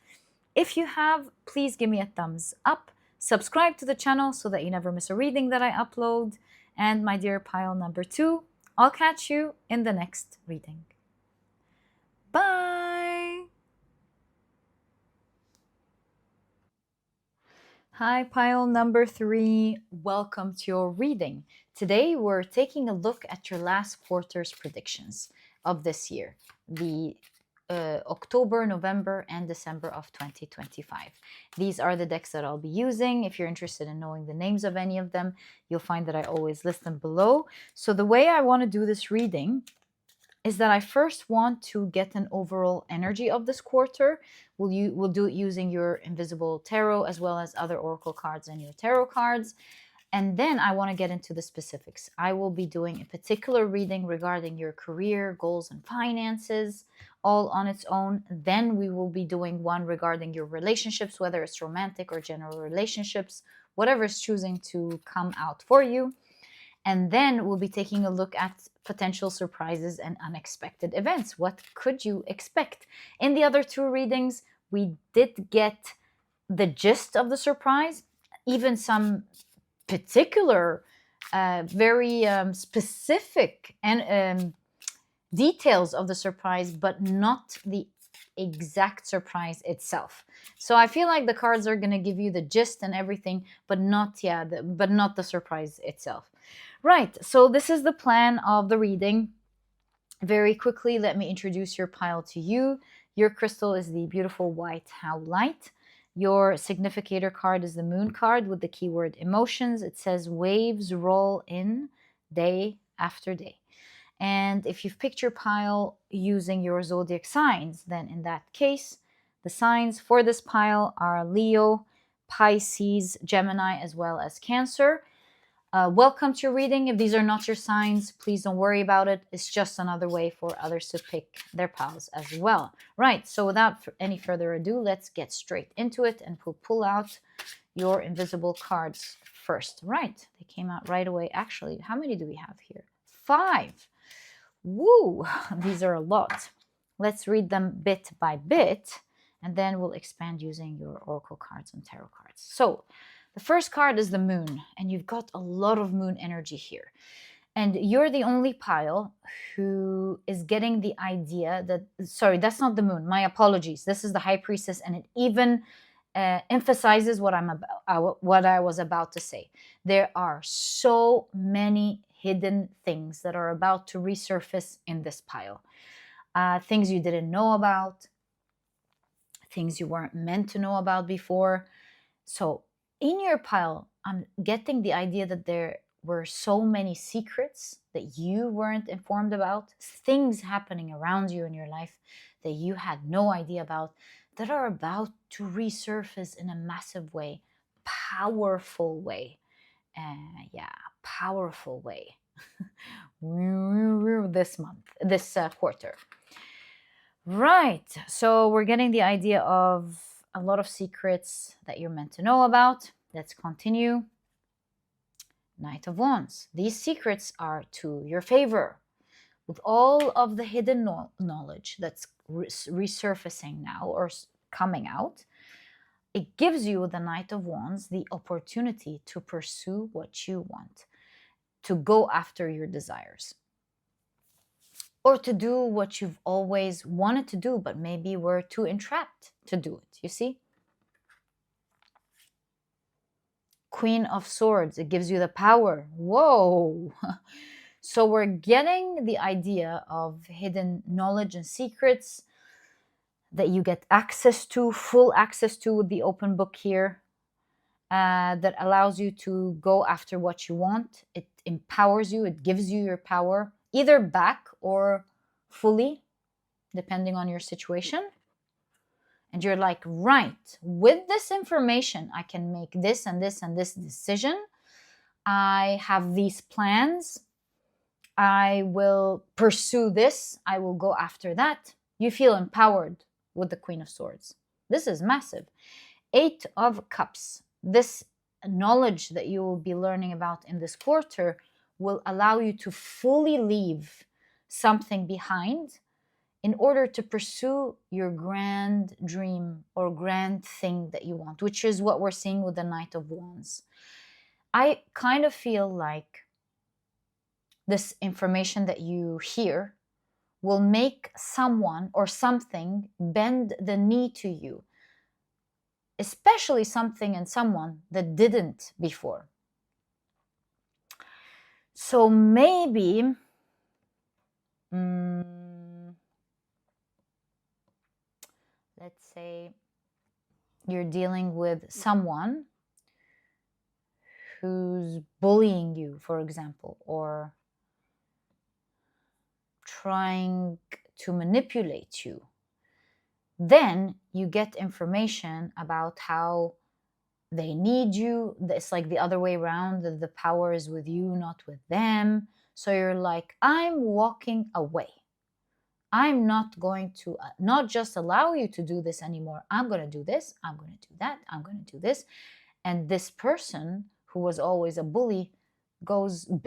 If you have, please give me a thumbs up. Subscribe to the channel so that you never miss a reading that I upload. And my dear pile number 2, I'll catch you in the next reading. Bye! Hi, pile number 3. Welcome to your reading. Today, we're taking a look at your last quarter's predictions of this year, the October, November, and December of 2025. These are the decks that I'll be using. If you're interested in knowing the names of any of them, you'll find that I always list them below. So the way I want to do this reading is that I first want to get an overall energy of this quarter. We'll do it using your invisible tarot as well as other oracle cards and your tarot cards. And then I want to get into the specifics. I will be doing a particular reading regarding your career, goals, and finances, all on its own. Then we will be doing one regarding your relationships, whether it's romantic or general relationships, whatever is choosing to come out for you. And then we'll be taking a look at potential surprises and unexpected events. What could you expect? In the other 2 readings, we did get the gist of the surprise, even some particular very specific and details of the surprise, but not the exact surprise itself. So I feel like the cards are going to give you the gist and everything, but not the surprise itself. Right, so this is the plan of the reading. Very quickly, let me introduce your pile to you. Your crystal is the beautiful white Howlite. Your significator card is the moon card with the keyword emotions. It says waves roll in day after day. And if you've picked your pile using your zodiac signs, then in that case, the signs for this pile are Leo, Pisces, Gemini, as well as Cancer. Welcome to your reading. If these are not your signs, please don't worry about it. It's just another way for others to pick their piles as well. Right, so without any further ado, let's get straight into it and pull out your invisible cards first. Right, they came out right away. Actually, how many do we have here? 5. Woo, these are a lot. Let's read them bit by bit, and then we'll expand using your oracle cards and tarot cards. So the first card is the moon, and you've got a lot of moon energy here. And you're the only pile who is getting the idea that, sorry, that's not the moon. My apologies. This is the high priestess, and it even emphasizes what I was about to say. There are so many hidden things that are about to resurface in this pile. Things you didn't know about, things you weren't meant to know about before. So in your pile, I'm getting the idea that there were so many secrets that you weren't informed about, things happening around you in your life that you had no idea about, that are about to resurface in a massive way, powerful way. Powerful way. this quarter. Right, so we're getting the idea of a lot of secrets that you're meant to know about. Let's continue. Knight of Wands. These secrets are to your favor. With all of the hidden knowledge that's resurfacing now or coming out, it gives you, the Knight of Wands, the opportunity to pursue what you want, to go after your desires, or to do what you've always wanted to do, but maybe were too entrapped to do it, you see? Queen of Swords, it gives you the power. Whoa! So we're getting the idea of hidden knowledge and secrets that you get access to, full access to with the open book here, that allows you to go after what you want. It empowers you, it gives you your power, either back or fully, depending on your situation. And you're like, right, with this information, I can make this and this and this decision. I have these plans. I will pursue this. I will go after that. You feel empowered with the Queen of Swords. This is massive. 8 of Cups. This knowledge that you will be learning about in this quarter will allow you to fully leave something behind in order to pursue your grand dream or grand thing that you want, which is what we're seeing with the Knight of Wands. I kind of feel like this information that you hear will make someone or something bend the knee to you, especially something and someone that didn't before. So maybe let's say you're dealing with someone who's bullying you, for example, or trying to manipulate you. Then you get information about how they need you. It's like the other way around, that the power is with you, not with them. So you're like, I'm walking away. I'm not going to not just allow you to do this anymore. I'm going to do this. I'm going to do that. I'm going to do this. And this person who was always a bully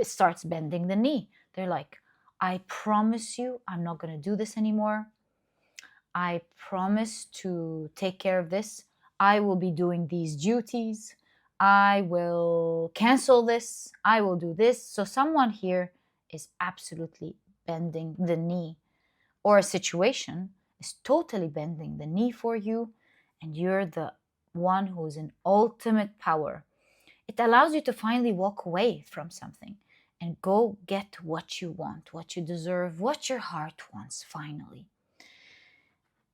starts bending the knee. They're like, I promise you, I'm not going to do this anymore. I promise to take care of this. I will be doing these duties. I will cancel this. I will do this. So someone here is absolutely bending the knee, or a situation is totally bending the knee for you, and you're the one who's in ultimate power. It allows you to finally walk away from something and go get what you want, what you deserve, what your heart wants finally.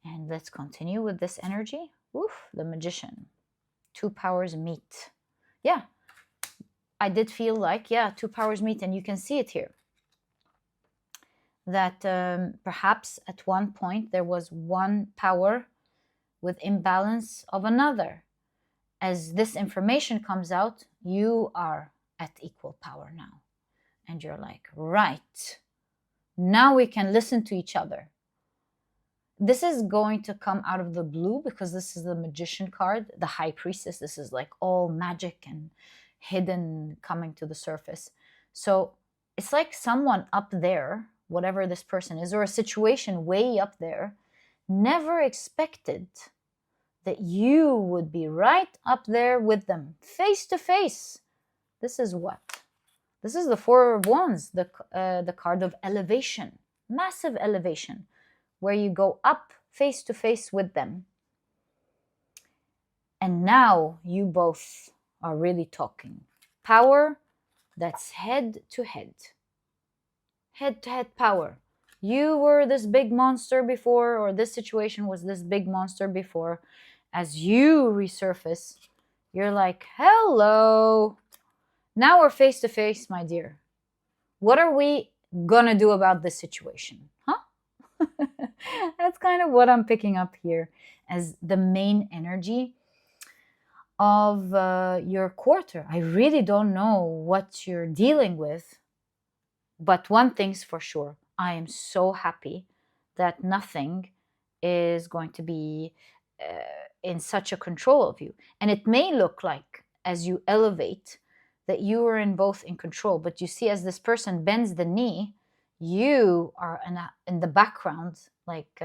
And let's continue with this energy. Oof, the Magician. Two powers meet. Yeah, I did feel like, yeah, two powers meet, and you can see it here. That perhaps at one point there was one power with imbalance of another. As this information comes out, you are at equal power now. And you're like, right, now we can listen to each other. This is going to come out of the blue because this is the Magician card, the High Priestess. This is like all magic and hidden coming to the surface. So it's like someone up there, whatever this person is, or a situation way up there, never expected that you would be right up there with them, face to face. This is what? This is the Four of Wands, the card of elevation, massive elevation, where you go up face to face with them. And now you both are really talking. Power that's head to head. Head to head power. You were this big monster before, or this situation was this big monster before. As you resurface, you're like, hello. Now we're face to face, my dear. What are we gonna do about this situation? Huh? That's kind of what I'm picking up here as the main energy of your quarter. I really don't know what you're dealing with, but one thing's for sure. I am so happy that nothing is going to be in such a control of you. And it may look like, as you elevate, that you are both in control. But you see, as this person bends the knee, you are in the background. Like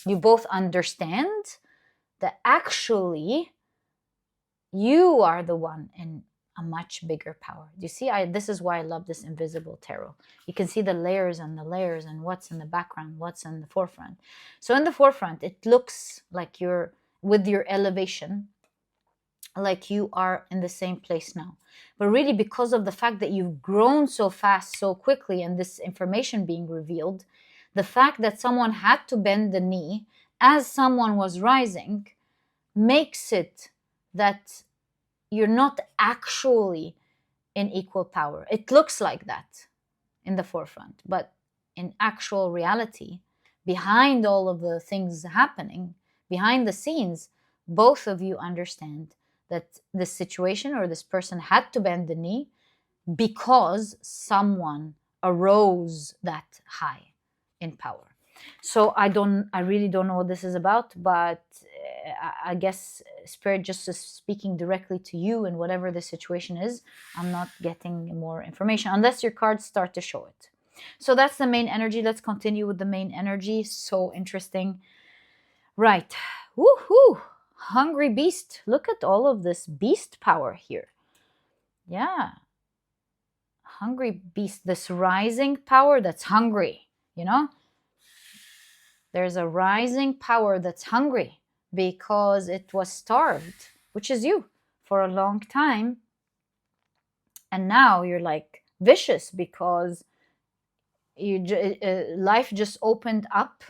you both understand that actually you are the one in a much bigger power. Do you see? This is why I love this invisible tarot. You can see the layers and what's in the background, what's in the forefront. So in the forefront, it looks like you're with your elevation, like you are in the same place now. But really, because of the fact that you've grown so fast, so quickly, and this information being revealed, the fact that someone had to bend the knee as someone was rising makes it that you're not actually in equal power. It looks like that in the forefront, but in actual reality, behind all of the things happening, behind the scenes, both of you understand that this situation or this person had to bend the knee because someone arose that high in power. So I really don't know what this is about, but I guess Spirit just is speaking directly to you, and whatever the situation is, I'm not getting more information unless your cards start to show it. So that's the main energy. Let's continue with the main energy. So interesting. Right. Woohoo! Hungry beast. Look at all of this beast power here. Yeah. Hungry beast. This rising power that's hungry, you know? There's a rising power that's hungry because it was starved, which is you, for a long time. And now you're like vicious because life just opened up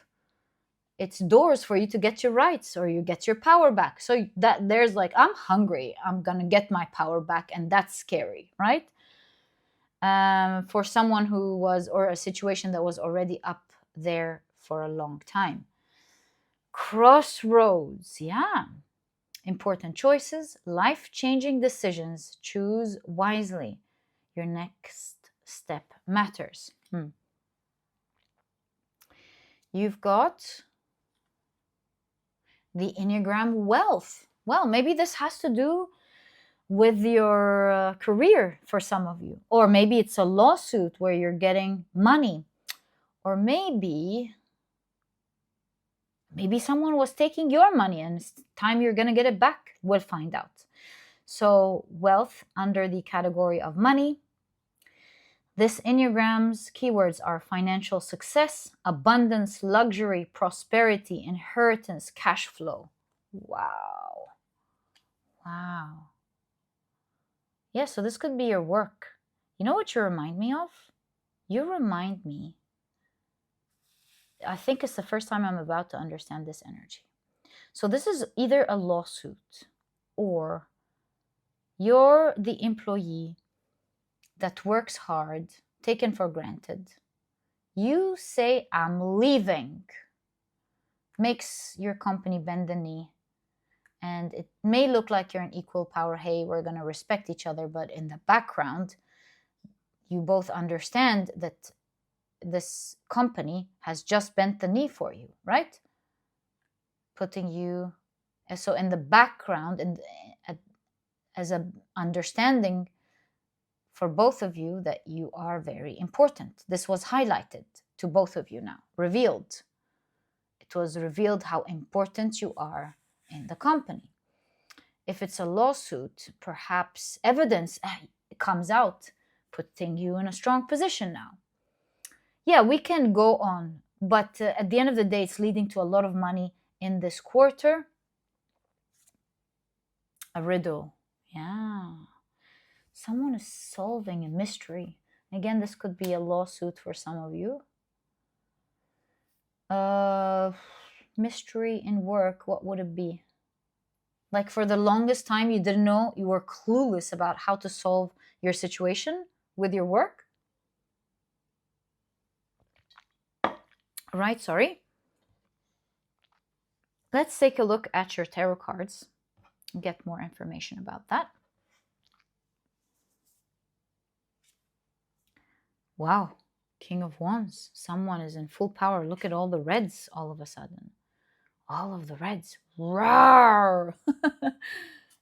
its doors for you to get your rights, or you get your power back. So that there's like, I'm hungry, I'm gonna get my power back, and that's scary, right? For someone who was, or a situation that was already up there for a long time. Crossroads, yeah. Important choices, life-changing decisions. Choose wisely. Your next step matters. You've got the Enneagram wealth. Well, maybe this has to do with your career for some of you. Or maybe it's a lawsuit where you're getting money. Or maybe someone was taking your money and it's time you're going to get it back. We'll find out. So wealth under the category of money. This Enneagram's keywords are financial success, abundance, luxury, prosperity, inheritance, cash flow. Wow. Wow. Yeah, so this could be your work. You know what you remind me of? You remind me, I think it's the first time I'm about to understand this energy. So this is either a lawsuit or you're the employee that works hard, taken for granted. You say, I'm leaving. Makes your company bend the knee. And it may look like you're an equal power. Hey, we're going to respect each other. But in the background, you both understand that this company has just bent the knee for you, right? Putting you, so in the background, and as an understanding for both of you that you are very important. This was highlighted to both of you now, revealed. It was revealed how important you are in the company. If it's a lawsuit, perhaps evidence comes out, putting you in a strong position now. Yeah, we can go on, but at the end of the day, it's leading to a lot of money in this quarter. A riddle. Yeah. Someone is solving a mystery. Again, this could be a lawsuit for some of you. Mystery in work, what would it be? Like for the longest time, you didn't know, you were clueless about how to solve your situation with your work. Right, sorry. Let's take a look at your tarot cards and get more information about that. Wow, King of Wands. Someone is in full power. Look at all the reds all of a sudden. All of the reds. Rawr!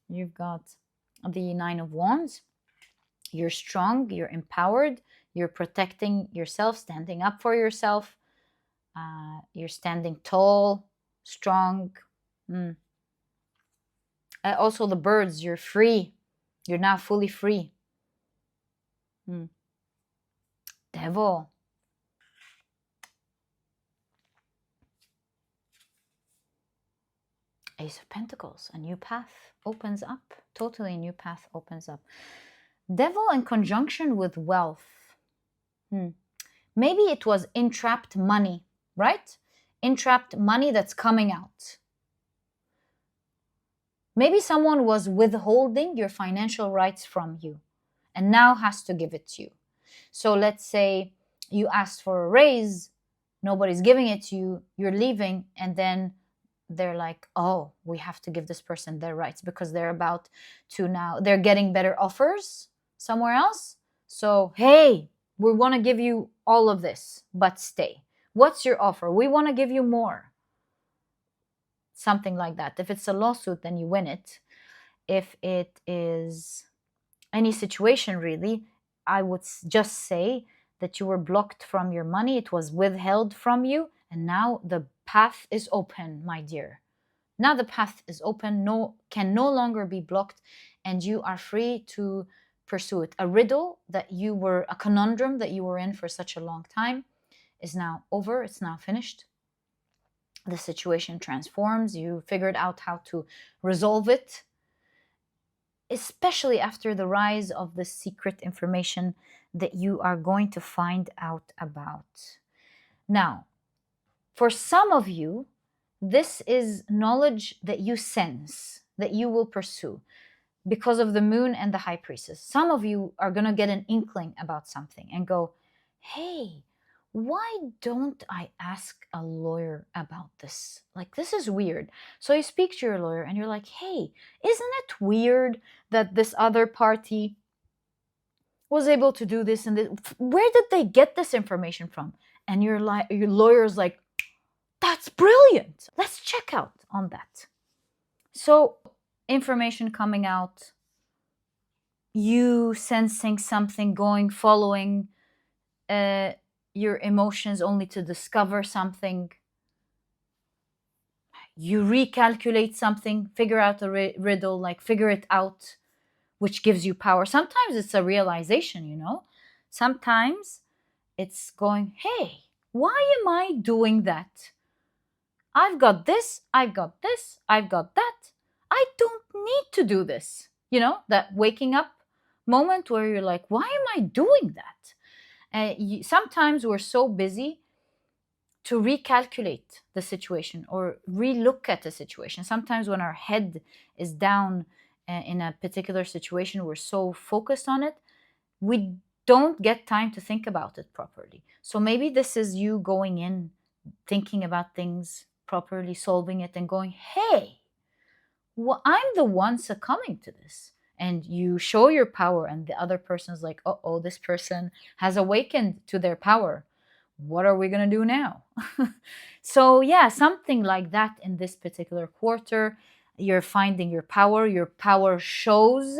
You've got the Nine of Wands. You're strong, you're empowered, you're protecting yourself, standing up for yourself. You're standing tall, strong. Also the birds, you're free. You're now fully free. Devil. Ace of Pentacles, a new path opens up. Totally a new path opens up. Devil in conjunction with wealth. Maybe it was entrapped money, right? Entrapped money that's coming out. Maybe someone was withholding your financial rights from you and now has to give it to you. So let's say you asked for a raise, nobody's giving it to you, you're leaving, and then they're like, oh, we have to give this person their rights because they're about to now, they're getting better offers somewhere else. So, hey, we want to give you all of this, but stay. What's your offer? We want to give you more. Something like that. If it's a lawsuit, then you win it. If it is any situation, really, I would just say that you were blocked from your money. It was withheld from you. And now the path is open, my dear. Now the path is open, can no longer be blocked, and you are free to pursue it. A riddle that you were, a conundrum that you were in for such a long time is now over. It's now finished. The situation transforms. You figured out how to resolve it, especially after the rise of the secret information that you are going to find out about. Now, for some of you, this is knowledge that you sense, that you will pursue because of the moon and the high priestess. Some of you are going to get an inkling about something and go, hey, why don't I ask a lawyer about this? Like, this is weird. So you speak to your lawyer and you're like, hey, isn't it weird that this other party was able to do this and this? Where did they get this information from? And your lawyer's like, that's brilliant. Let's check out on that. So information coming out, you sensing something going, following your emotions only to discover something. You recalculate something, figure out a riddle, like figure it out. which gives you power. Sometimes it's a realization, you know. Sometimes it's going, hey, why am I doing that? I've got this, I've got this, I've got that. I don't need to do this. You know, that waking up moment where you're like, why am I doing that? Sometimes we're so busy to recalculate the situation or relook at the situation. Sometimes when our head is down in a particular situation, we're so focused on it, we don't get time to think about it properly. So maybe this is you going in, thinking about things properly, solving it, and going, hey, well, I'm the one succumbing to this. And you show your power, and the other person's like, oh, this person has awakened to their power. What are we going to do now? So, yeah, something like that in this particular quarter. You're finding your power. Your power shows.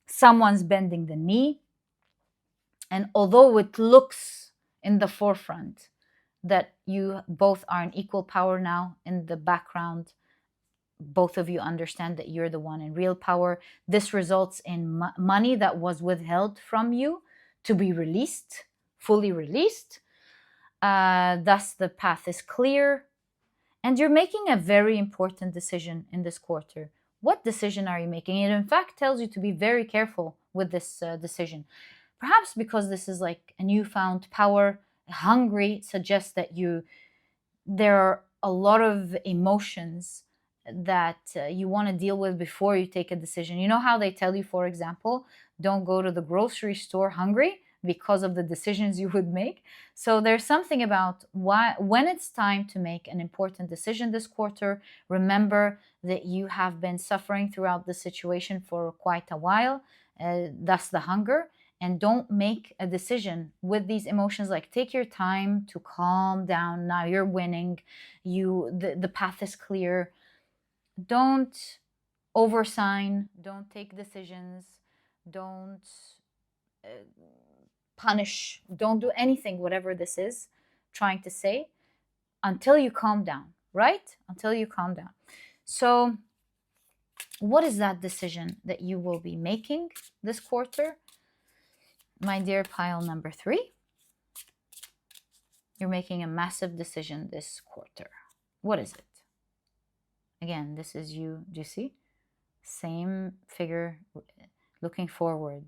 Someone's bending the knee. And although it looks in the forefront that you both are in equal power now, in the background, both of you understand that you're the one in real power. This results in money that was withheld from you to be released, fully released. Thus, the path is clear. And you're making a very important decision in this quarter. What decision are you making? It, in fact, tells you to be very careful with this decision. Perhaps because this is like a newfound power. Hungry suggests that there are a lot of emotions that you want to deal with before you take a decision. You know how they tell you, for example, don't go to the grocery store hungry because of the decisions you would make. So there's something about when it's time to make an important decision this quarter, remember that you have been suffering throughout the situation for quite a while, thus the hunger. And don't make a decision with these emotions. Like, take your time to calm down. Now you're winning. The path is clear. Don't oversign. Don't take decisions. Don't punish. Don't do anything, whatever this is trying to say, until you calm down, right? Until you calm down. So what is that decision that you will be making this quarter? My dear pile number 3, you're making a massive decision this quarter. What is it? Again, this is you. Do you see? Same figure, looking forward.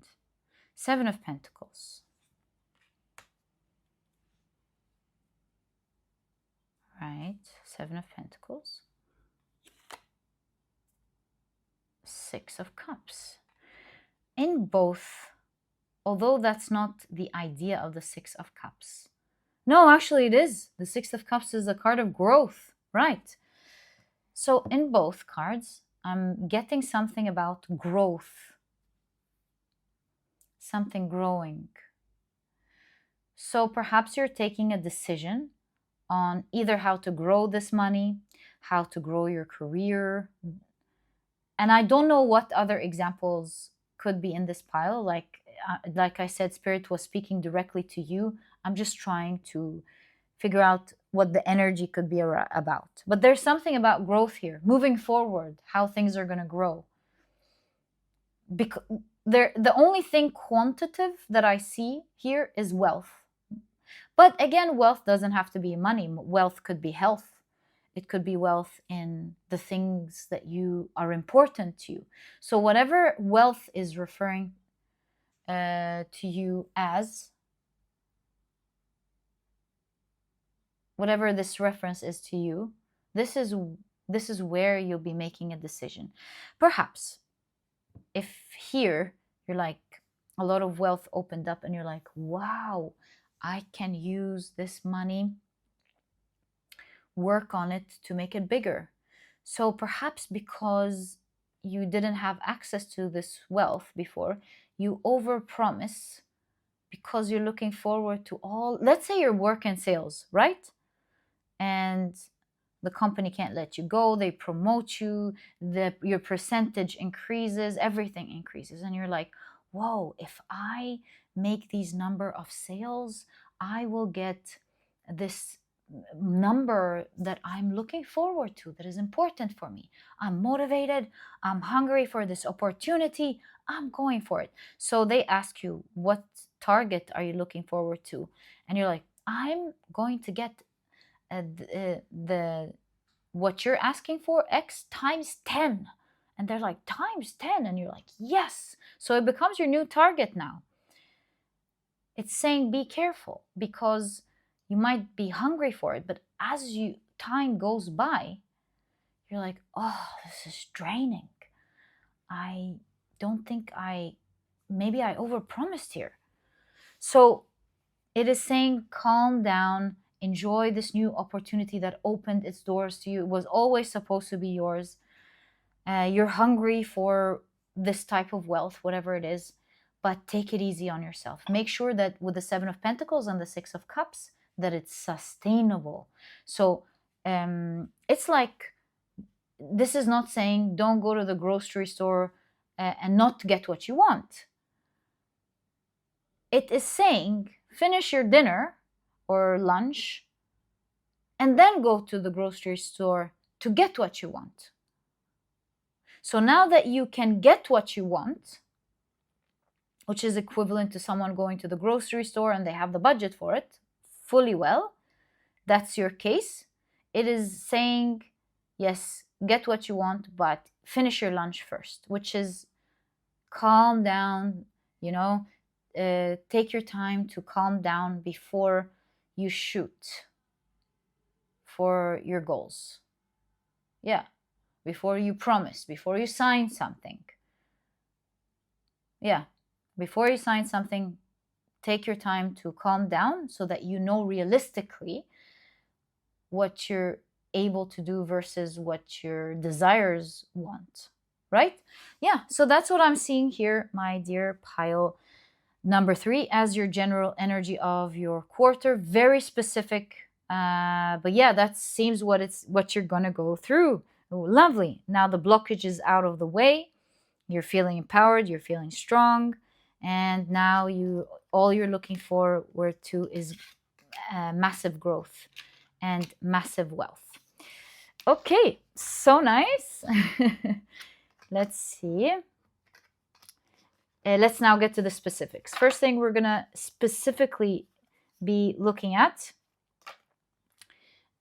7 of Pentacles. Right, 7 of Pentacles. 6 of Cups. In both, although that's not the idea of the 6 of Cups. No, actually it is. The 6 of Cups is a card of growth, right? So in both cards, I'm getting something about growth. Something growing. So perhaps you're taking a decision on either how to grow this money, how to grow your career. And I don't know what other examples could be in this pile. Like I said, Spirit was speaking directly to you. I'm just trying to figure out what the energy could be about. But there's something about growth here, moving forward, how things are going to grow. Because the only thing quantitative that I see here is wealth. But again, wealth doesn't have to be money. Wealth could be health. It could be wealth in the things that you are important to you. So whatever wealth is referring to you as, whatever this reference is to you, this is where you'll be making a decision. Perhaps if here you're like, a lot of wealth opened up and you're like, wow, I can use this money, work on it to make it bigger. So perhaps because you didn't have access to this wealth before, you overpromise because you're looking forward to all, let's say you're working sales, right? And the company can't let you go, they promote you, your percentage increases, everything increases, and you're like, whoa, if I make these number of sales, I will get this number that I'm looking forward to, that is important for me. I'm motivated, I'm hungry for this opportunity, I'm going for it. So they ask you, what target are you looking forward to? And you're like, I'm going to get the what you're asking for, X times 10. And they're like, times 10. And you're like, yes. So it becomes your new target now. It's saying be careful, because you might be hungry for it, but as time goes by, you're like, oh, this is draining. I don't think maybe I overpromised here. So it is saying calm down, enjoy this new opportunity that opened its doors to you. It was always supposed to be yours. You're hungry for this type of wealth, whatever it is, but take it easy on yourself. Make sure that with the Seven of Pentacles and the Six of Cups, that it's sustainable. So it's like, this is not saying don't go to the grocery store and not get what you want. It is saying finish your dinner or lunch and then go to the grocery store to get what you want. So now that you can get what you want, which is equivalent to someone going to the grocery store and they have the budget for it fully well, that's your case. It is saying, yes, get what you want, but finish your lunch first, which is calm down, take your time to calm down before you shoot for your goals. Yeah, before you promise, before you sign something. Yeah, before you sign something, take your time to calm down so that you know realistically what you're able to do versus what your desires want, right? Yeah, so that's what I'm seeing here, my dear pile number 3, as your general energy of your quarter. Very specific, but yeah, that seems what you're gonna go through. Oh, lovely. Now the blockage is out of the way. You're feeling empowered, you're feeling strong, and now all you're looking forward to is massive growth and massive wealth. Okay, so nice. Let's see. Let's now get to the specifics. First thing we're gonna specifically be looking at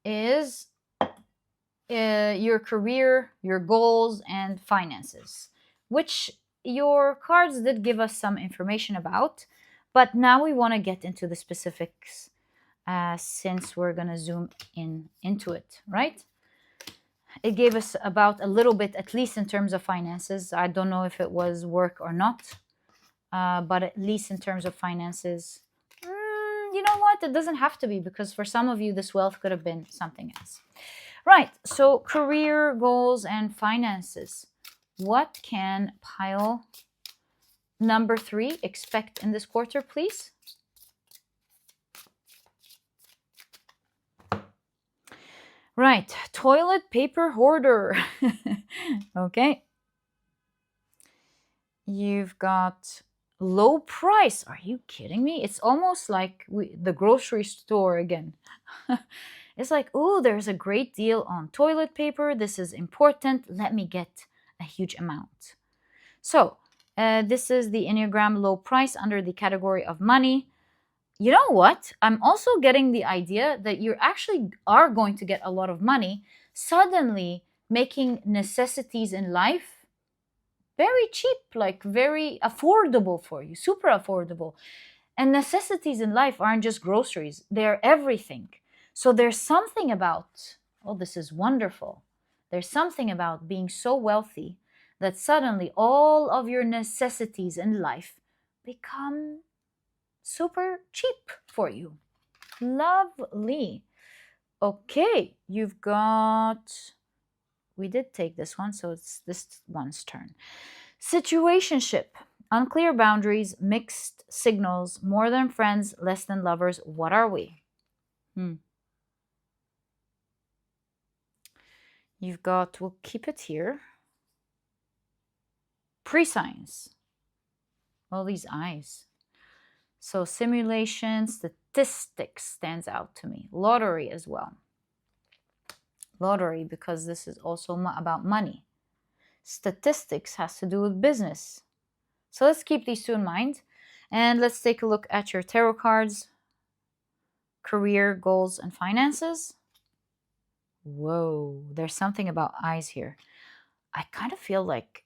is your career, your goals, and finances, which your cards did give us some information about, but now we want to get into the specifics since we're going to zoom into it, right? It gave us about a little bit, at least in terms of finances. I don't know if it was work or not, but at least in terms of finances, you know what? It doesn't have to be, because for some of you, this wealth could have been something else. Right, so career, goals, and finances. What can pile number 3 expect in this quarter, please? Right, toilet paper hoarder. Okay. You've got low price. Are you kidding me? It's almost like the grocery store again. It's like, oh, there's a great deal on toilet paper. This is important. Let me get a huge amount. So this is the Enneagram low price under the category of money. You know what? I'm also getting the idea that you actually are going to get a lot of money, suddenly making necessities in life very cheap, like very affordable for you, super affordable. And necessities in life aren't just groceries, they're everything. So there's something about, oh, this is wonderful. There's something about being so wealthy that suddenly all of your necessities in life become super cheap for you. Lovely. Okay, you've got, we did take this one, so it's this one's turn. Situationship. Unclear boundaries, mixed signals, more than friends, less than lovers. What are we? You've got, we'll keep it here, pre-signs. All these eyes. So simulation, statistics stands out to me. Lottery as well. Lottery, because this is also about money. Statistics has to do with business. So let's keep these two in mind. And let's take a look at your tarot cards. Career, goals, and finances. Whoa, there's something about eyes here. I kind of feel like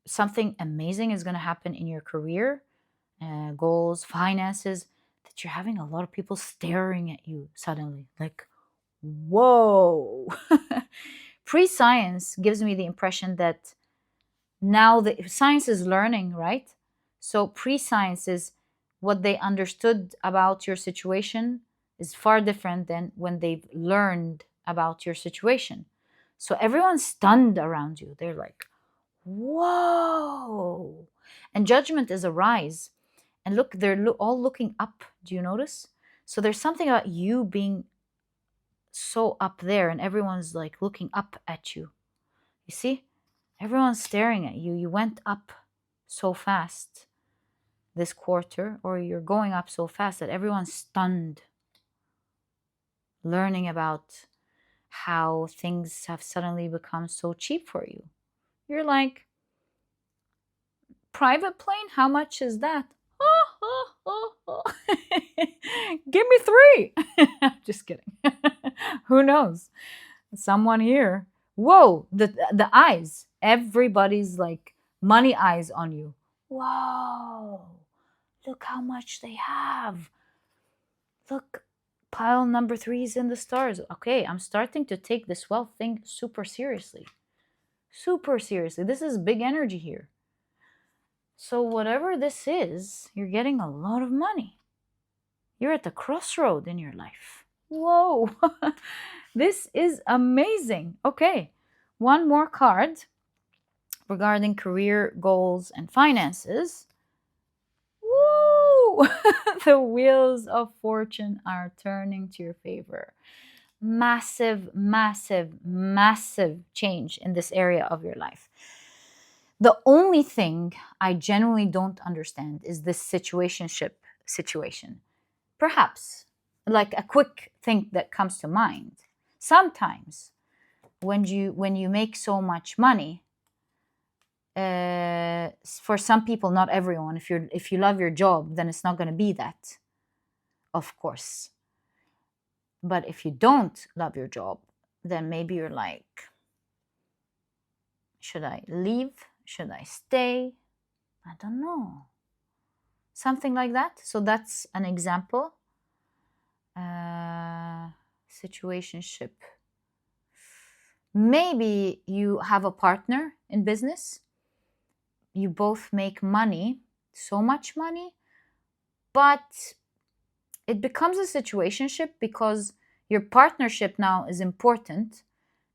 something amazing is going to happen in your career, goals, finances, that you're having a lot of people staring at you suddenly. Like, whoa. Pre-science gives me the impression that now the science is learning, right? So pre-science is what they understood about your situation is far different than when they've learned about your situation. So everyone's stunned around you. They're like, whoa. And judgment is a rise. And look, they're all looking up. Do you notice? So there's something about you being so up there and everyone's like looking up at you. You see? Everyone's staring at you. You went up so fast this quarter, or you're going up so fast that everyone's stunned, learning about how things have suddenly become so cheap for you. You're like, private plane? How much is that? Give me 3. Just kidding. Who knows? Someone here. Whoa, the eyes. Everybody's like money eyes on you. Whoa, look how much they have. Look, pile number 3 is in the stars. Okay, I'm starting to take this wealth thing super seriously. Super seriously. This is big energy here. So whatever this is, you're getting a lot of money. You're at the crossroad in your life. Whoa, this is amazing. Okay, one more card regarding career, goals, and finances. Woo! The wheels of fortune are turning to your favor. Massive, massive, massive change in this area of your life. The only thing I genuinely don't understand is this situationship situation. Perhaps, like a quick thing that comes to mind. Sometimes when you make so much money, for some people, not everyone, if you love your job, then it's not going to be that, of course. But if you don't love your job, then maybe you're like, should I leave? Should I stay? I don't know. Something like that. So that's an example. Situationship. Maybe you have a partner in business. You both make money, so much money, but it becomes a situationship because your partnership now is important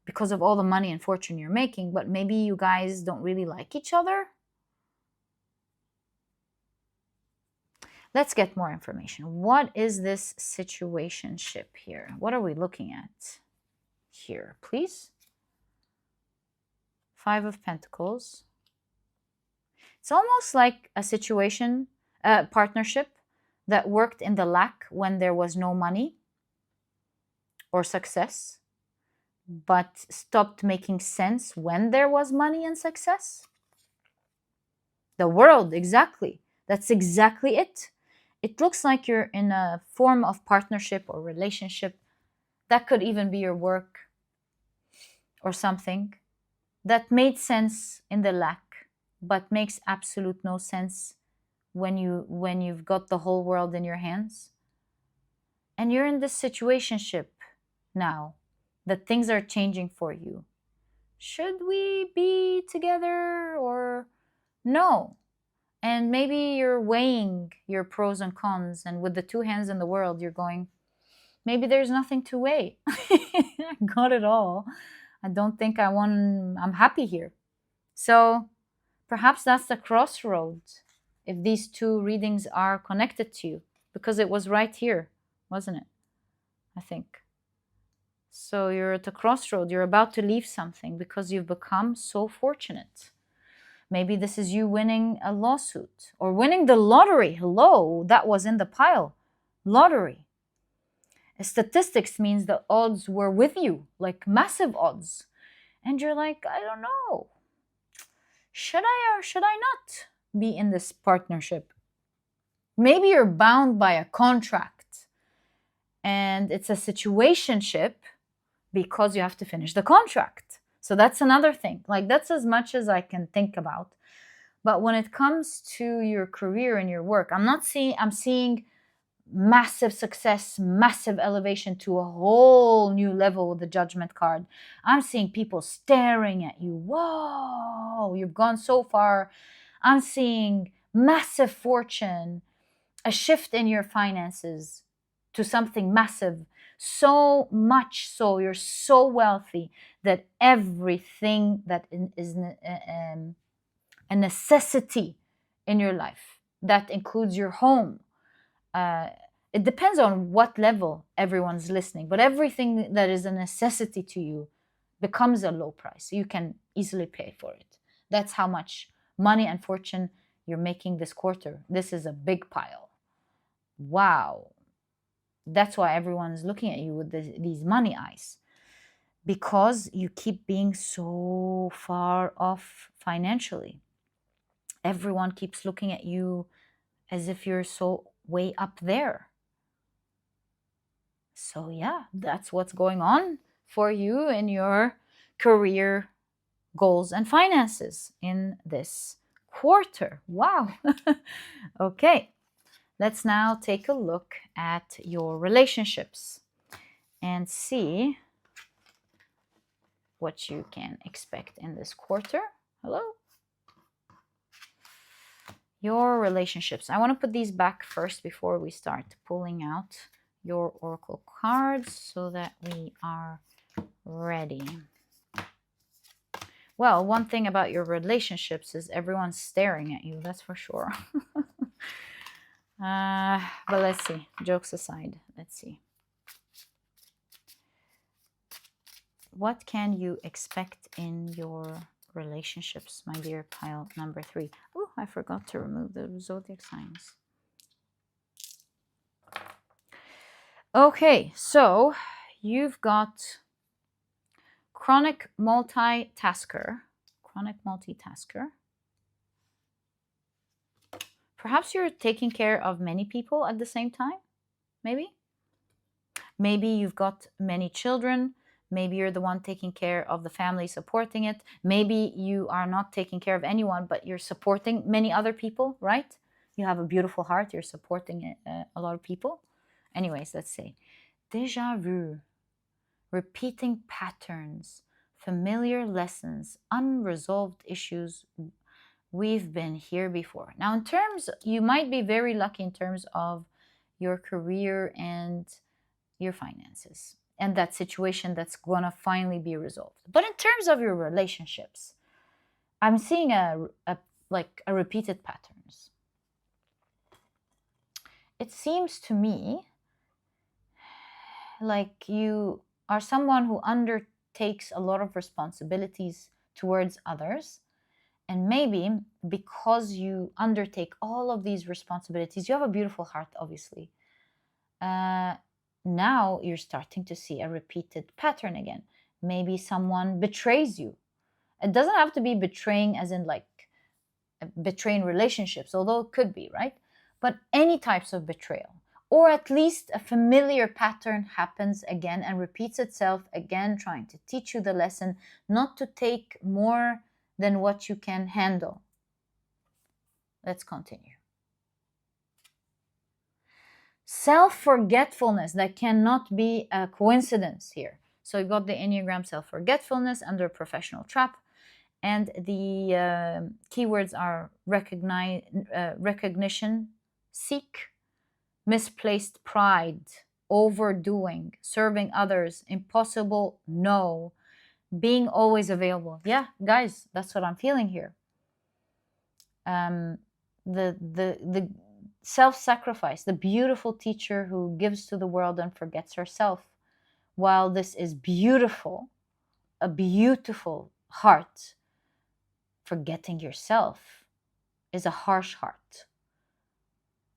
because of all the money and fortune you're making, but maybe you guys don't really like each other. Let's get more information. What is this situationship here? What are we looking at here, please? 5 of Pentacles. It's almost like a situation, partnership that worked in the lack when there was no money or success, but stopped making sense when there was money and success. The world, exactly. That's exactly it. It looks like you're in a form of partnership or relationship. That could even be your work or something that made sense in the lack, but makes absolute no sense when you've got the whole world in your hands. And you're in this situationship now that things are changing for you. Should we be together or no? And maybe you're weighing your pros and cons, and with the 2 hands in the world, you're going, maybe there's nothing to weigh. I got it all. I don't think I'm happy here. So perhaps that's the crossroads if these 2 readings are connected to you, because it was right here, wasn't it? I think. So you're at a crossroad. You're about to leave something because you've become so fortunate. Maybe this is you winning a lawsuit or winning the lottery. Hello, that was in the pile. Lottery. Statistics means the odds were with you, like massive odds. And you're like, I don't know. Should I or should I not? be in this partnership. Maybe you're bound by a contract and it's a situationship because you have to finish the contract. So that's another thing. Like, that's as much as I can think about. But when it comes to your career and your work, I'm seeing massive success, massive elevation to a whole new level with the Judgment card. I'm seeing people staring at you. Whoa, you've gone so far. I'm seeing massive fortune, a shift in your finances to something massive. So much so, you're so wealthy that everything that is a necessity in your life, that includes your home. It depends on what level everyone's listening, but everything that is a necessity to you becomes a low price. You can easily pay for it. That's how much money and fortune you're making this quarter. This is a big pile. Wow. That's why everyone's looking at you with these money eyes, because you keep being so far off financially. Everyone keeps looking at you as if you're so way up there. So yeah, that's what's going on for you in your career goals and finances in this quarter. Wow. Okay, let's now take a look at your relationships and see what you can expect in this quarter. Hello? Your relationships. I want to put these back first before we start pulling out your oracle cards so that we are ready. Well, one thing about your relationships is everyone's staring at you, that's for sure. But let's see, jokes aside, let's see. What can you expect in your relationships, my dear pile number 3? Oh, I forgot to remove the zodiac signs. Okay, so you've got chronic multitasker. Perhaps you're taking care of many people at the same time, maybe? Maybe you've got many children. Maybe you're the one taking care of the family, supporting it. Maybe you are not taking care of anyone, but you're supporting many other people, right? You have a beautiful heart. You're supporting a lot of people. Anyways, let's say déjà vu, repeating patterns, familiar lessons, unresolved issues. We've been here before. Now, in terms, you might be very lucky in terms of your career and your finances and that situation that's going to finally be resolved. But in terms of your relationships, I'm seeing a repeated patterns. It seems to me like you are someone who undertakes a lot of responsibilities towards others. And maybe because you undertake all of these responsibilities, you have a beautiful heart, obviously. Now you're starting to see a repeated pattern again. Maybe someone betrays you. It doesn't have to be betraying as in like betraying relationships, although it could be, right? But any types of betrayal, or at least a familiar pattern happens again and repeats itself again, trying to teach you the lesson not to take more than what you can handle. Let's continue. Self-forgetfulness, that cannot be a coincidence here. So you've got the Enneagram self-forgetfulness under professional trap, and the keywords are recognition, seek, misplaced pride, overdoing, serving others, impossible, no, being always available. Yeah, guys, that's what I'm feeling here. The self-sacrifice, the beautiful teacher who gives to the world and forgets herself. While this is beautiful, a beautiful heart, forgetting yourself is a harsh heart,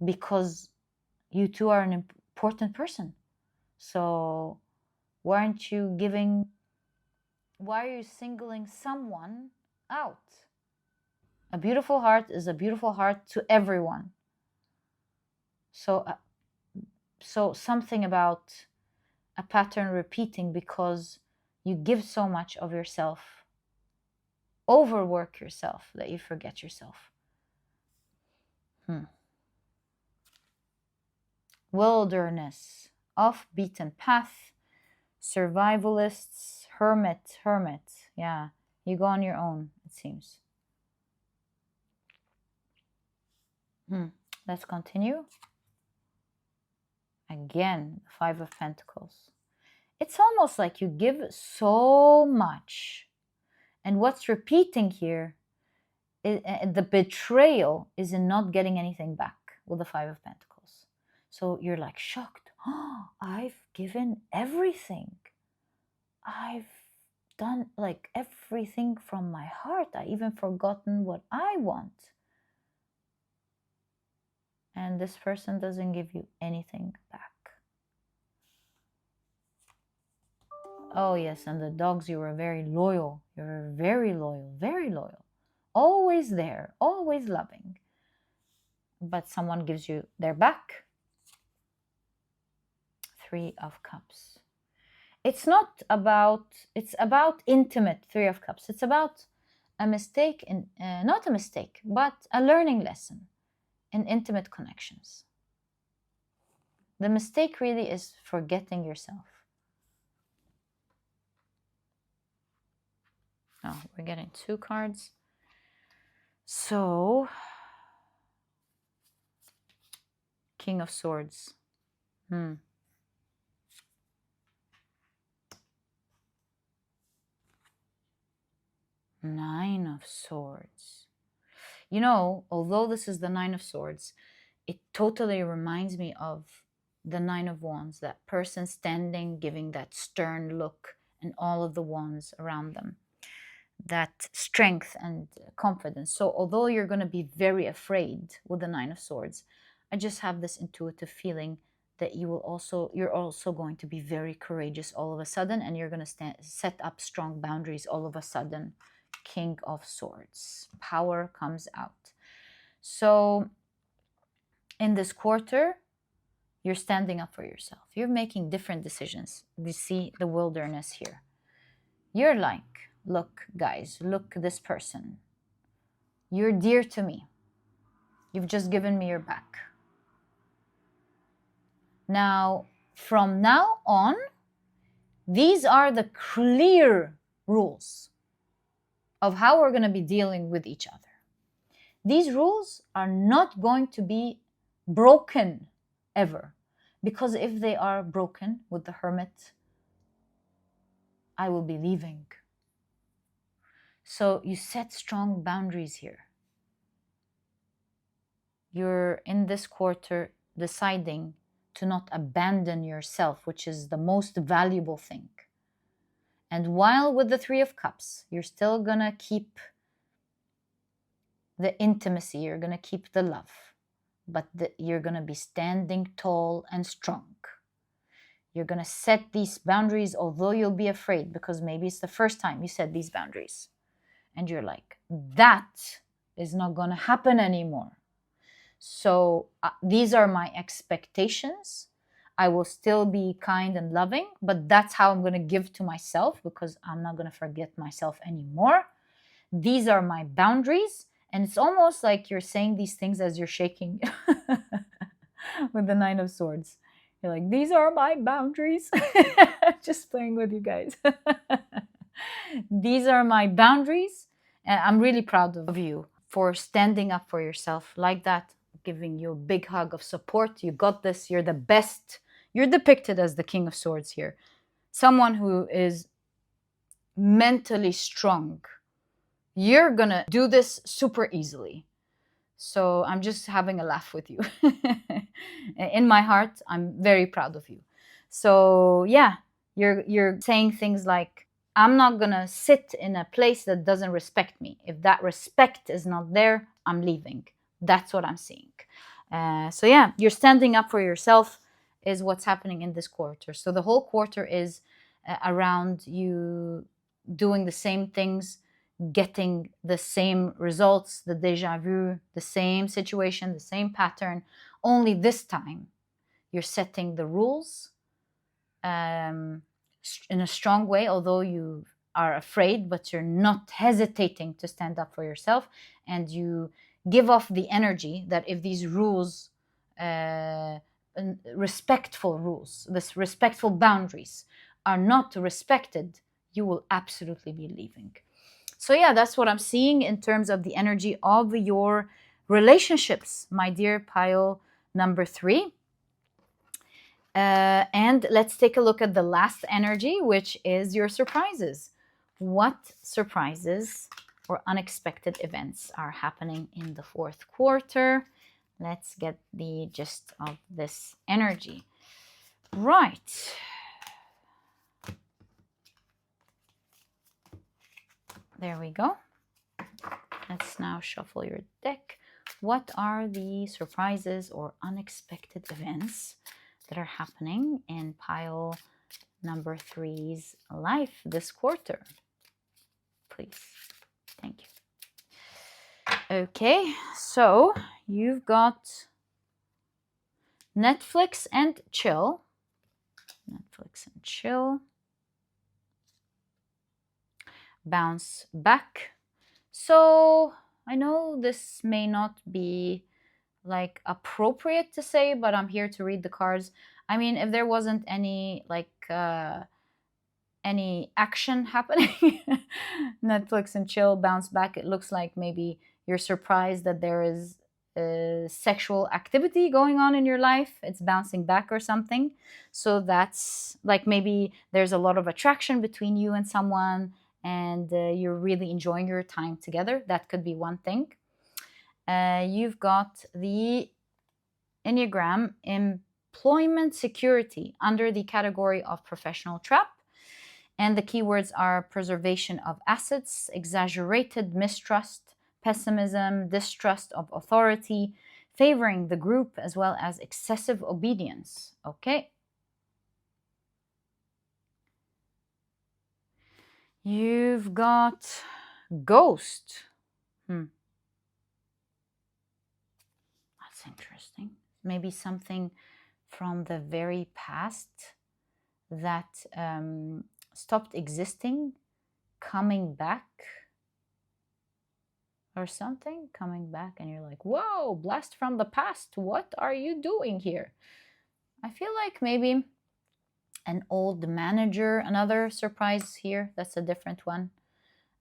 because you too are an important person. So why are you singling someone out? A beautiful heart is a beautiful heart to everyone. So something about a pattern repeating because you give so much of yourself, overwork yourself, that you forget yourself. Wilderness, off-beaten path, survivalists, hermit. Yeah, you go on your own, it seems. Let's continue. Again, Five of Pentacles. It's almost like you give so much. And what's repeating here, the betrayal is in not getting anything back with the Five of Pentacles. So you're like shocked. Oh, I've given everything. I've done like everything from my heart. I even forgotten what I want. And this person doesn't give you anything back. Oh yes, and the dogs, you were very loyal. You were very loyal, very loyal. Always there, always loving. But someone gives you their back. Three of Cups. It's not about, it's about intimate. Three of Cups. It's about a mistake, not a mistake, but a learning lesson in intimate connections. The mistake really is forgetting yourself. Oh, we're getting two cards. So, King of Swords. Nine of Swords. You know, although this is the Nine of Swords, it totally reminds me of the Nine of Wands, that person standing, giving that stern look, and all of the wands around them. That strength and confidence. So although you're going to be very afraid with the Nine of Swords, I just have this intuitive feeling that you're also going to be very courageous all of a sudden, and you're going to set up strong boundaries all of a sudden. King of Swords. Power comes out. So in this quarter, you're standing up for yourself. You're making different decisions. You see the wilderness here. You're like, look, guys, look, this person. You're dear to me. You've just given me your back. Now, from now on, these are the clear rules of how we're going to be dealing with each other. These rules are not going to be broken ever, because if they are broken with the Hermit, I will be leaving. So you set strong boundaries here. You're in this quarter deciding to not abandon yourself, which is the most valuable thing. And while with the Three of Cups, you're still gonna keep the intimacy, you're gonna keep the love, but you're gonna be standing tall and strong. You're gonna set these boundaries, although you'll be afraid, because maybe it's the first time you set these boundaries. And you're like, that is not gonna happen anymore. So these are my expectations. I will still be kind and loving, but that's how I'm going to give to myself, because I'm not going to forget myself anymore. These are my boundaries. And it's almost like you're saying these things as you're shaking with the Nine of Swords. You're like, these are my boundaries. Just playing with you guys. These are my boundaries. And I'm really proud of you for standing up for yourself like that. Giving you a big hug of support. You got this. You're the best. You're depicted as the King of Swords here. Someone who is mentally strong. You're gonna do this super easily. So I'm just having a laugh with you. In my heart, I'm very proud of you. So yeah, you're saying things like, I'm not gonna sit in a place that doesn't respect me. If that respect is not there, I'm leaving. That's what I'm seeing. So yeah, you're standing up for yourself is what's happening in this quarter. So the whole quarter is around you doing the same things, getting the same results, the deja vu, the same situation, the same pattern. Only this time you're setting the rules in a strong way, although you are afraid, but you're not hesitating to stand up for yourself, and you give off the energy that if these rules, respectful rules, this respectful boundaries are not respected, you will absolutely be leaving. So yeah, that's what I'm seeing in terms of the energy of your relationships, my dear pile number 3. And let's take a look at the last energy, which is your surprises. What surprises or unexpected events are happening in the 4th quarter? Let's get the gist of this energy. Right. There we go. Let's now shuffle your deck. What are the surprises or unexpected events that are happening in pile number 3's life this quarter? Please. Thank you. Okay, so you've got Netflix and chill. Netflix and chill. Bounce back. So I know this may not be like appropriate to say, but I'm here to read the cards. I mean, if there wasn't any like any action happening, Netflix and chill, bounce back, it looks like maybe you're surprised that there is sexual activity going on in your life. It's bouncing back or something. So that's like maybe there's a lot of attraction between you and someone, and you're really enjoying your time together. That could be one thing. You've got the Enneagram employment security under the category of professional trap. And the keywords are preservation of assets, exaggerated mistrust, pessimism, distrust of authority, favoring the group, as well as excessive obedience. Okay. You've got ghost. That's interesting. Maybe something from the very past that stopped existing, coming back or something, coming back, and you're like, whoa, blast from the past, what are you doing here? I feel like maybe an old manager, another surprise here, that's a different one.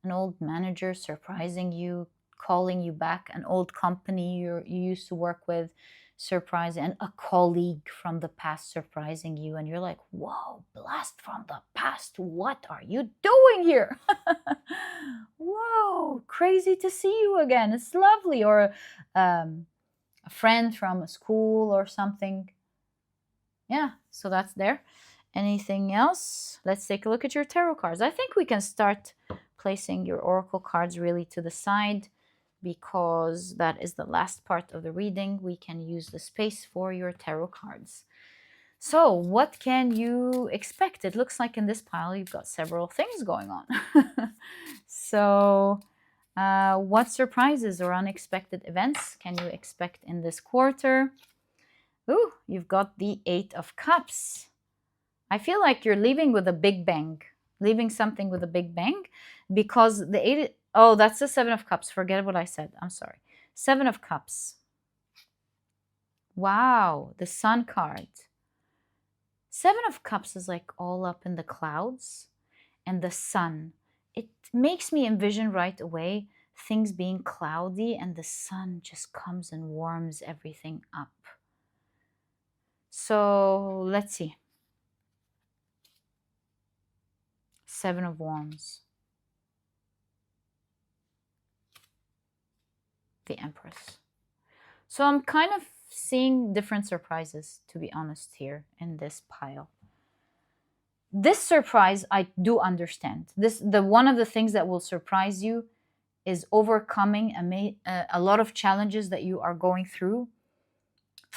An old manager surprising you, calling you back, an old company you used to work with surprising, and a colleague from the past surprising you, and you're like, whoa, blast from the past, what are you doing here? Whoa, crazy to see you again, it's lovely. Or a friend from a school or something. Yeah, so that's there. Anything else? Let's take a look at your tarot cards. I think we can start placing your oracle cards really to the side, because that is the last part of the reading. We can use the space for your tarot cards. So what can you expect? It looks like in this pile you've got several things going on. So what surprises or unexpected events can you expect in this quarter? Ooh, you've got the 8 of Cups. I feel like you're leaving with a big bang, leaving something with a big bang, because the 8, oh, that's the 7 of Cups. Forget what I said. I'm sorry. 7 of Cups. Wow, the Sun card. 7 of Cups is like all up in the clouds, and the sun. It makes me envision right away things being cloudy, and the sun just comes and warms everything up. So let's see. 7 of Wands. The Empress. So I'm kind of seeing different surprises, to be honest, here in this pile. This surprise, I do understand. One of the things that will surprise you is overcoming a lot of challenges that you are going through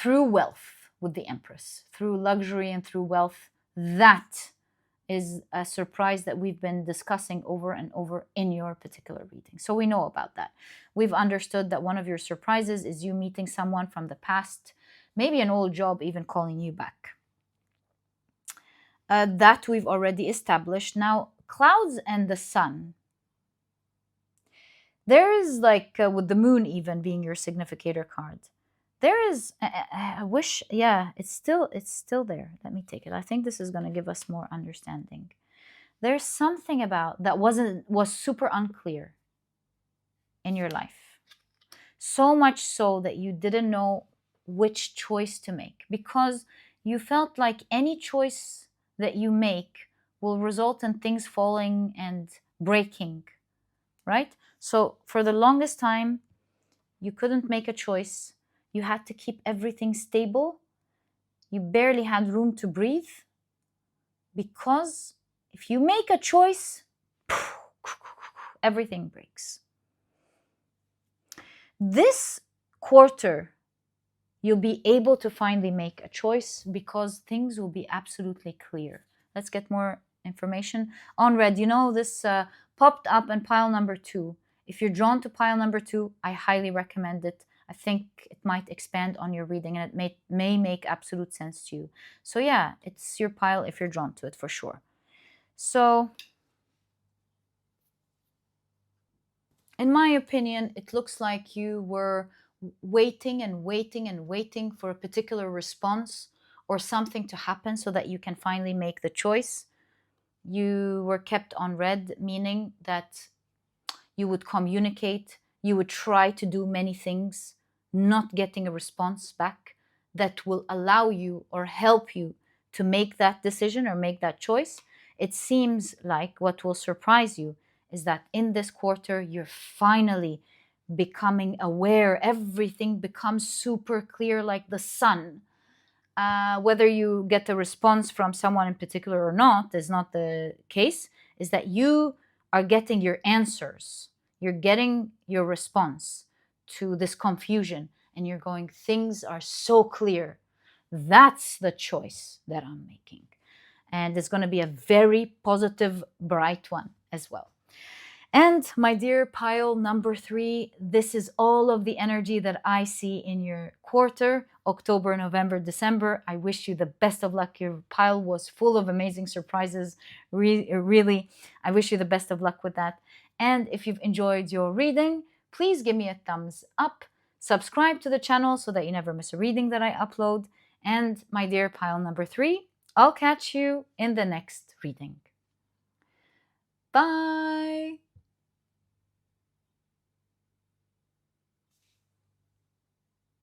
wealth with the Empress, through luxury and through wealth. That is a surprise that we've been discussing over and over in your particular reading. So we know about that. We've understood that one of your surprises is you meeting someone from the past, maybe an old job even calling you back. That we've already established. Now, clouds and the sun. There is like with the moon even being your significator card. There is I wish, yeah, it's still there. Let me take it. I think this is going to give us more understanding. There's something about that was super unclear in your life. So much so that you didn't know which choice to make, because you felt like any choice that you make will result in things falling and breaking, right? So for the longest time, you couldn't make a choice. You had to keep everything stable. You barely had room to breathe, because if you make a choice, everything breaks. This quarter, you'll be able to finally make a choice because things will be absolutely clear. Let's get more information. On red, you know, this popped up in pile number 2. If you're drawn to pile number 2, I highly recommend it. I think it might expand on your reading, and it may make absolute sense to you. So yeah, it's your pile if you're drawn to it, for sure. So in my opinion, it looks like you were waiting and waiting and waiting for a particular response or something to happen so that you can finally make the choice. You were kept on red, meaning that you would communicate, you would try to do many things, not getting a response back that will allow you or help you to make that decision or make that choice. It seems like what will surprise you is that in this quarter, you're finally becoming aware. Everything becomes super clear like the sun. Whether you get a response from someone in particular or not is not the case, is that you are getting your answers. You're getting your response to this confusion, and you're going, things are so clear. That's the choice that I'm making. And it's going to be a very positive, bright one as well. And my dear pile number 3, this is all of the energy that I see in your quarter, October, November, December. I wish you the best of luck. Your pile was full of amazing surprises. Really, I wish you the best of luck with that. And if you've enjoyed your reading, please give me a thumbs up. Subscribe to the channel so that you never miss a reading that I upload. And my dear pile number 3, I'll catch you in the next reading. Bye.